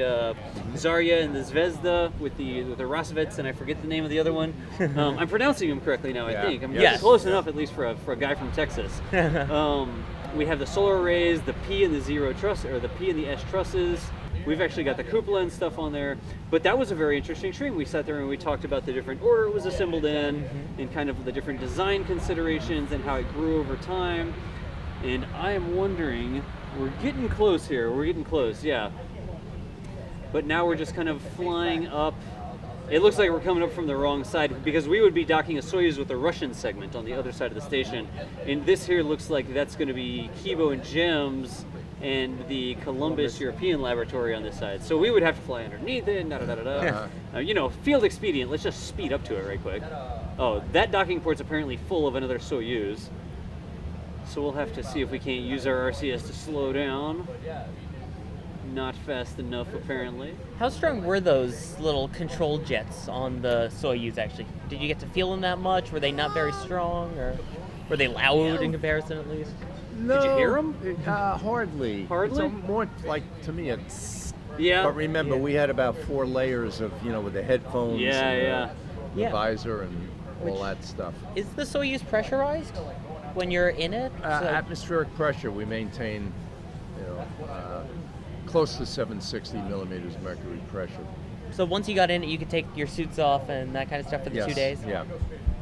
Zarya and the Zvezda with the Rosovets, and I forget the name of the other one. I'm pronouncing them correctly now, I think. I'm Yes. close enough, at least for a guy from Texas. We have the solar arrays, the P and the zero truss, or the P and the S trusses. We've actually got the cupola and stuff on there, but that was a very interesting stream. We sat there and we talked about the different order it was assembled in, and kind of the different design considerations and how it grew over time. And I am wondering, we're getting close here. We're getting close, yeah. But now we're just kind of flying up. It looks like we're coming up from the wrong side because we would be docking a Soyuz with the Russian segment on the other side of the station. And this here looks like that's going to be Kibo and Gems and the Columbus European Laboratory on this side. So we would have to fly underneath it, field expedient. Let's just speed up to it right quick. Oh, that docking port's apparently full of another Soyuz. So we'll have to see if we can't use our RCS to slow down. Not fast enough, apparently. How strong were those little control jets on the Soyuz, actually? Did you get to feel them that much? Were they not very strong, or were they loud in comparison, at least? No, Did you hear 'em? Hardly. Hardly? It's more like, to me, it's. Yeah. But remember, we had about 4 layers of, with the headphones and the Yeah. visor and all that stuff. Is the Soyuz pressurized when you're in it? Atmospheric pressure, we maintain, close to 760 millimeters mercury pressure. So once you got in it, you could take your suits off and that kind of stuff for the 2 days? Yeah.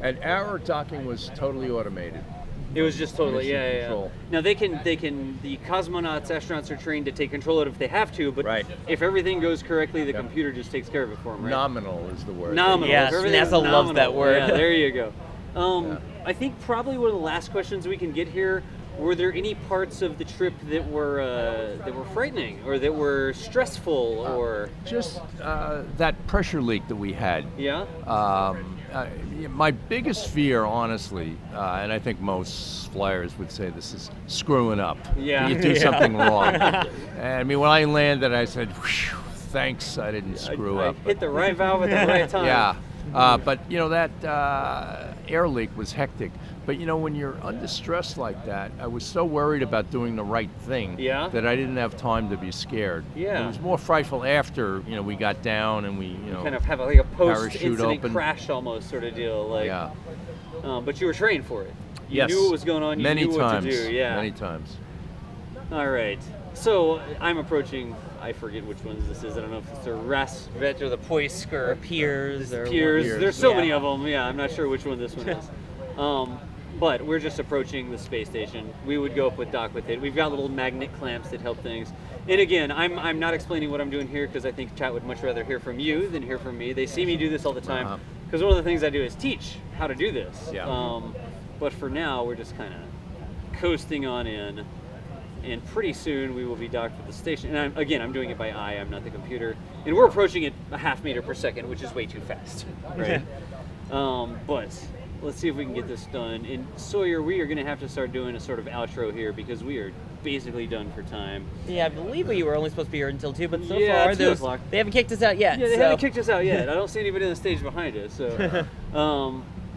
And our docking was totally automated. It was just totally, Mission control. Now the cosmonauts, astronauts are trained to take control of it if they have to, but Right. if everything goes correctly, the computer just takes care of it for them, right? Nominal is the word. Nominal. Yes, If everything's NASA loves that nominal. word. Yeah, there you go. I think probably one of the last questions we can get here, were there any parts of the trip that were frightening or that were stressful or? Just that pressure leak that we had. Yeah? My biggest fear, honestly, and I think most flyers would say this, is screwing up. Yeah. You do something wrong. And I mean, when I landed, I said, "Whew, thanks, I didn't screw I up." hit the right valve at the right time. Yeah. But that air leak was hectic. But when you're under stress like that, I was so worried about doing the right thing that I didn't have time to be scared. Yeah. It was more frightful after we got down and we kind of have a parachute post-incident open. crash almost sort of deal. Like, Yeah. But you were trained for it. You Yes. knew what was going on. You Many knew times. what to do. Yeah. Many times. All right. So I'm approaching. I forget which ones this is. I don't know if it's the Rasvet or the Poisk or Piers or Piers. what- There's so Yeah. many of them. Yeah, I'm not sure which one this one is. But we're just approaching the space station. We would go up with dock with it. We've got little magnet clamps that help things. And again, I'm not explaining what I'm doing here because I think chat would much rather hear from you than hear from me. They see me do this all the time because one of the things I do is teach how to do this. Yeah. But for now, we're just kind of coasting on in. And pretty soon we will be docked with the station. And I'm doing it by eye. I'm not the computer. And we're approaching it a half meter per second, which is way too fast. Right. But let's see if we can get this done. And Sawyer, we are going to have to start doing a sort of outro here because we are basically done for time. Yeah, I believe we were only supposed to be here until 2, but so Yeah, far 2 o'clock. they haven't kicked us out yet. Yeah, they so. haven't kicked us out yet. I don't see anybody on the stage behind us. So,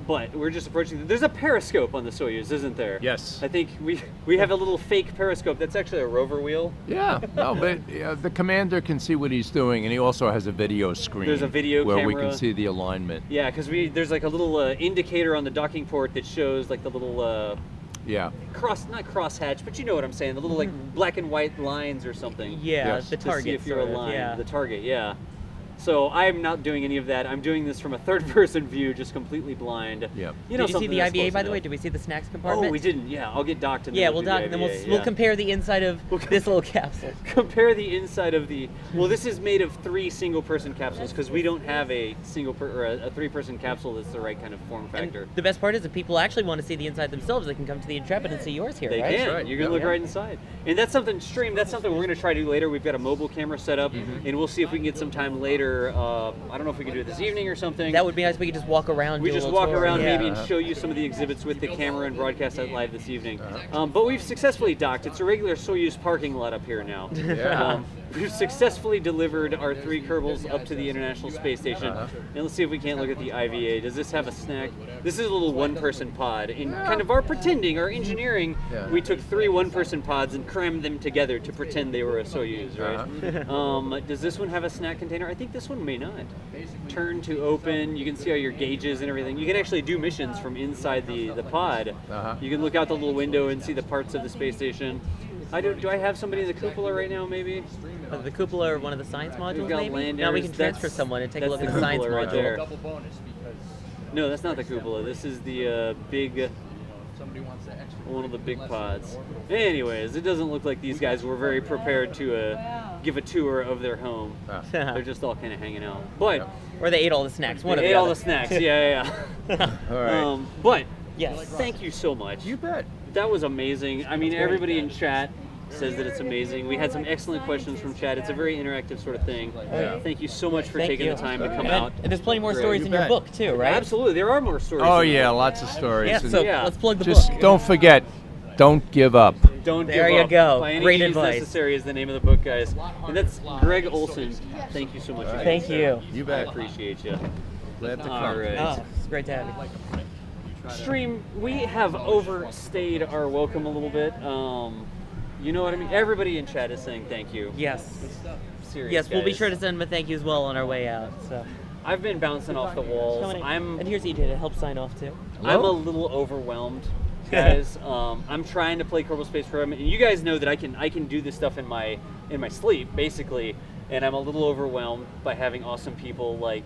but we're just approaching. There's a periscope on the Soyuz, isn't there? Yes. I think we have a little fake periscope. That's actually a rover wheel. Yeah, no, but the commander can see what he's doing, and he also has a video screen. There's a video where we camera. can see the alignment. Yeah, because there's like a little indicator on the docking port that shows like the little not crosshatch, but you know what I'm saying, the little like black and white lines or something. Yeah, Yes. the To target. see if you're sort of, aligned. yeah. The target, yeah. So I'm not doing any of that. I'm doing this from a third-person view, just completely blind. Yep. You know, Did you see something the that's IVA, close by the way? enough. Did we see the snacks compartment? Oh, we didn't. Yeah, I'll get docked and Yeah, then we'll do the dock, and then IVA, we'll yeah. compare the inside of this little capsule. Compare the inside of the. Well, this is made of 3 single-person capsules because we don't have a a 3-person capsule that's the right kind of form factor. And the best part is, if people actually want to see the inside themselves, they can come to the Intrepid and see yours here, They right? can. right. You can look right inside. And that's something that's something we're going to try to do later. We've got a mobile camera set up, and we'll see if we can get some time later. I don't know if we can do it this evening or something. That would be nice. We could just walk around. We do a just little walk tour. around Yeah. maybe and show you some of the exhibits with the camera and broadcast that live this evening. But we've successfully docked. It's a regular Soyuz parking lot up here now. We've successfully delivered our 3 Kerbals up to the International Space Station. And let's see if we can't look at the IVA. Does this have a snack? This is a little 1-person pod. In kind of our engineering, we took 3 1-person pods and crammed them together to pretend they were a Soyuz, right? Does this one have a snack container? I think this one may not. Turn to open. You can see all your gauges and everything. You can actually do missions from inside the pod. You can look out the little window and see the parts of the space station. Do I have somebody in the cupola right now, maybe? The cupola or one of the science modules, We've got maybe? landers. Now we can transfer That's- someone and take a that's look the at the science cupola right module. there. Double bonus because No, that's not the cupola. This is the big, somebody wants that extra. one of the big pods. Anyways, it doesn't look like these guys were very prepared to give a tour of their home. They're just all kind of hanging out. But Or they ate all the snacks. One they of ate the all other. the snacks. Yeah. All right. But Yes. thank you so much. You bet. That was amazing. I mean, everybody in chat says that it's amazing. We had some excellent questions from chat. It's a very interactive sort of thing. Thank you so much for Thank taking you. the time to come And- out. And there's plenty more Greg. stories You in your bet. book, too, right? Absolutely, there are more stories. Oh in yeah, there. lots of stories. Yeah, And so Yeah. let's plug the just book. don't forget, don't give up. Don't There give you up. go. By any Great means advice. necessary is the name of the book, guys. And that's Greg Olsen. Thank you so much. again, Thank sir. you. You I bet. appreciate you. Glad to All come. right. Oh, it's great to have you. Stream, we have overstayed our welcome a little bit. You know what I mean? Everybody in chat is saying thank you. Yes. Serious, Yes, we'll be guys. sure to send him a thank you as well on our way out. So. I've been bouncing off the walls. Coming in. I'm And here's EJ to help sign off, too. a little overwhelmed, guys. I'm trying to play Kerbal Space Program, and you guys know that I can do this stuff in my sleep, basically. And I'm a little overwhelmed by having awesome people like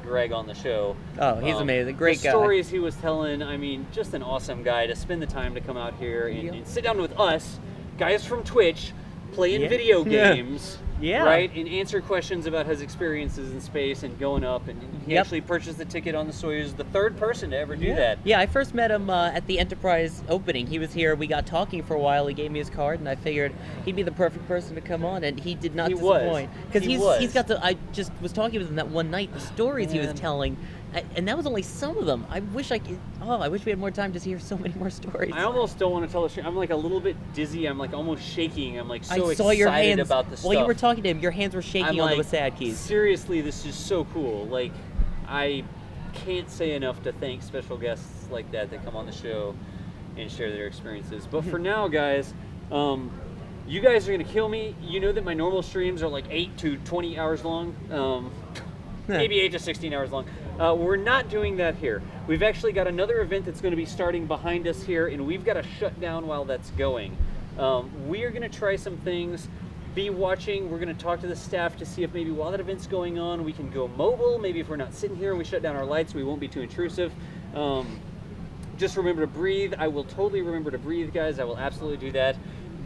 Greg on the show. Oh, he's amazing. Great the guy. Stories he was telling. I mean, just an awesome guy to spend the time to come out here and sit down with us, guys from Twitch, playing video games. Yeah. Right, and answer questions about his experiences in space and going up. And he actually purchased the ticket on the Soyuz, the 3rd person to ever do that. Yeah, I first met him at the Enterprise opening. He was here. We got talking for a while. He gave me his card, and I figured he'd be the perfect person to come on. And he did not disappoint. Because he's got the. I just was talking with him that one night. The stories he was telling, and that was only some of them. I wish I could. Oh, I wish we had more time to hear so many more stories. I almost don't want to tell the story. I'm like a little bit dizzy. I'm like almost shaking. I'm like so I saw excited your hands about the stuff. while you were talking to him. Your hands were shaking I'm on the like, WASD keys. Seriously, this is so cool. Like, I can't say enough to thank special guests like that come on the show and share their experiences. But for now, guys, you guys are gonna kill me. You know that my normal streams are like 8 to 20 hours long. Maybe 8 to 16 hours long. We're not doing that here. We've actually got another event that's going to be starting behind us here, and we've got to shut down while that's going. We are going to try some things. Be watching. We're going to talk to the staff to see if maybe while that event's going on, we can go mobile. Maybe if we're not sitting here and we shut down our lights, we won't be too intrusive. Just remember to breathe. I will totally remember to breathe, guys. I will absolutely do that.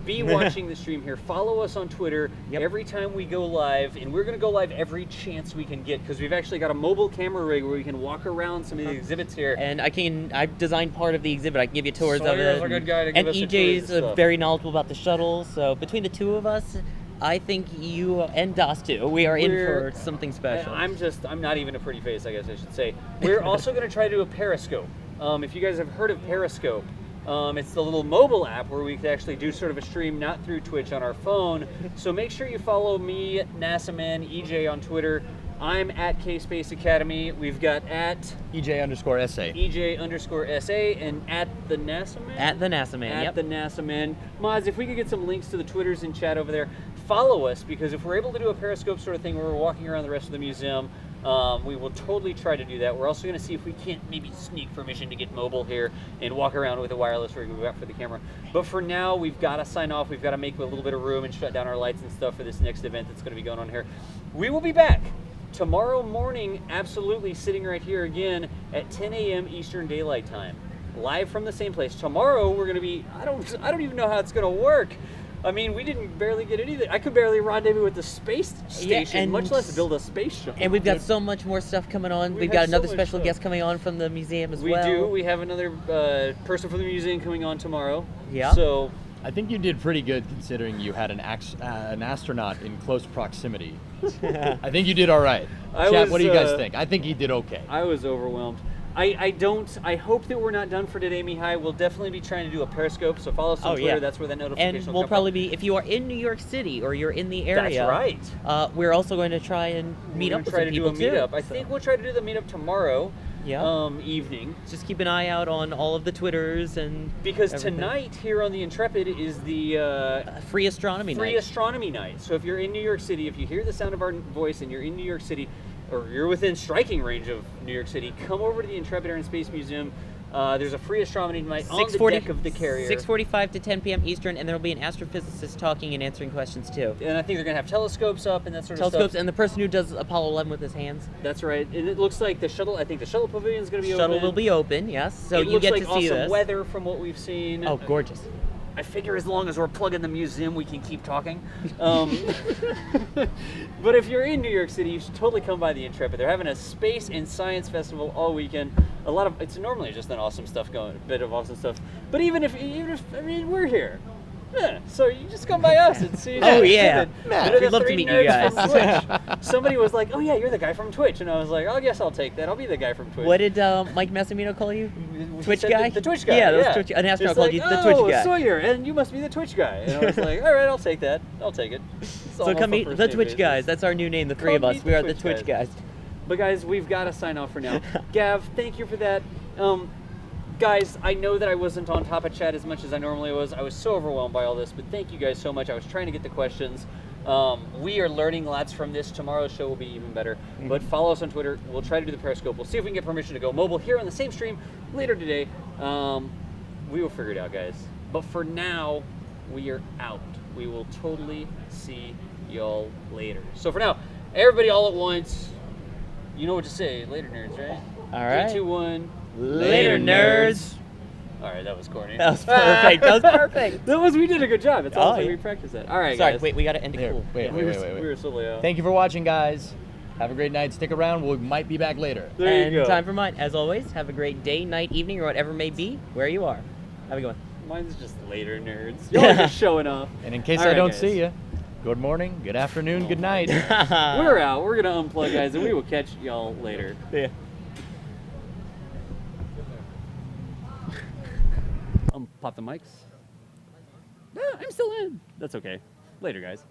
Be watching the stream here. Follow us on Twitter every time we go live, and we're going to go live every chance we can get because we've actually got a mobile camera rig where we can walk around some of the exhibits here. And I've designed part of the exhibit. I can give you tours of Sawyer's it. a good guy to give and us a EJ's tour of stuff. very knowledgeable about the shuttle. So between the two of us, I think you and Das too, we are in for something special. I'm not even a pretty face, I guess I should say. We're also going to try to do a Periscope. If you guys have heard of Periscope, it's the little mobile app where we can actually do sort of a stream not through Twitch on our phone. So make sure you follow me, NASAman, EJ on Twitter. I'm at K-Space Academy. We've got at EJ_SA. EJ_SA and at the NASAman. At the NASAman, At the NASAman. Mods, if we could get some links to the Twitters in chat over there. follow us, because if we're able to do a periscope sort of thing where we're walking around the rest of the museum, we will totally try to do that. We're also going to see if we can't maybe sneak permission to get mobile here and walk around with a wireless rig we've got for the camera. But for now, we've got to sign off. We've got to make a little bit of room and shut down our lights and stuff for this next event that's going to be going on here. We will be back tomorrow morning, absolutely sitting right here again at 10 a.m. Eastern Daylight Time, live from the same place. Tomorrow we're going to be, I don't even know how it's going to work. I mean, we didn't barely get anything. I could barely rendezvous with the space station, much less build a space shuttle. And we've got so much more stuff coming on. We've got another special guest coming on from the museum as well. We do. We have another person from the museum coming on tomorrow. Yeah. So I think you did pretty good considering you had an astronaut in close proximity. I think you did all right. Chat, what do you guys think? I think he did okay. I was overwhelmed. I hope that we're not done for today, Mihai. We'll definitely be trying to do a periscope, so follow us on Twitter. Yeah. That's where that notification And will we'll come probably from. be, if you are in New York City or you're in the area. That's right. We're also going to try and meet up with try some to people do a meetup. too. I think we'll try to do the meetup tomorrow. Yeah. Evening. Just keep an eye out on all of the Twitters and because everything. tonight here on the Intrepid is the free astronomy free night. astronomy night. So if you're in New York City, if you hear the sound of our voice and you're in New York City, or you're within striking range of New York City, come over to the Intrepid Air and Space Museum. There's a free astronomy night on the deck of the carrier. 6:45 to 10 p.m. Eastern, and there will be an astrophysicist talking and answering questions too. And I think they're going to have telescopes up and that sort of Telescopes, stuff. and the person who does Apollo 11 with his hands. That's right. And it looks like the shuttle, I think the shuttle pavilion is going to be Shuttle open. will be open, yes. So it you looks get like to see awesome this. weather from what we've seen. Oh, gorgeous. I figure as long as we're plugging the museum, we can keep talking. But if you're in New York City, you should totally come by the Intrepid. They're having a space and science festival all weekend. It's normally just an awesome stuff going, a bit of awesome stuff. But even if I mean, we're here. Yeah, so you just come by us and see. Oh, yeah. We'd We'd love to meet you guys. Somebody was like, "Oh yeah, you're the guy from Twitch," and I was like, "Oh, I guess I'll take that. I'll be the guy from Twitch." What did Mike Massimino call you? He Twitch said guy? The Twitch guy. Yeah, that was yeah. Twitch. An astronaut It's called like, you the Twitch guy. Sawyer, and you must be the Twitch guy. And I was like, all right, I'll take that. I'll take it. So come meet the Twitch guys. That's our new name, the three of us. We are the Twitch guys. But guys, we've got to sign off for now. Gav, thank you for that. Guys, I know that I wasn't on top of chat as much as I normally was. I was so overwhelmed by all this, but thank you guys so much. I was trying to get the questions. We are learning lots from this. Tomorrow's show will be even better. But follow us on Twitter. We'll try to do the Periscope. We'll see if we can get permission to go mobile here on the same stream later today. We will figure it out, guys. But for now, we are out. We will totally see y'all later. So for now, everybody all at once, you know what to say. Later, nerds, right? All right. 3, 2, 1. Later, nerds. All right, that was corny. That was perfect. That was perfect. We did a good job. It's almost like yeah. we practiced that. All right, Sorry, guys. wait, we got to end it cool. Wait. We were totally out. Thank you for watching, guys. Have a great night. Stick around. We might be back later. There And you go. time for mine. As always, have a great day, night, evening, or whatever may be, where you are. Have a good one. Mine's just later, nerds. Y'all are just showing off. And in case All I right, don't guys. see you, good morning, good afternoon, good night. We're out. We're going to unplug, guys, and we will catch y'all later. Yeah. Pop the mics. No, I'm still in. That's okay. Later, guys.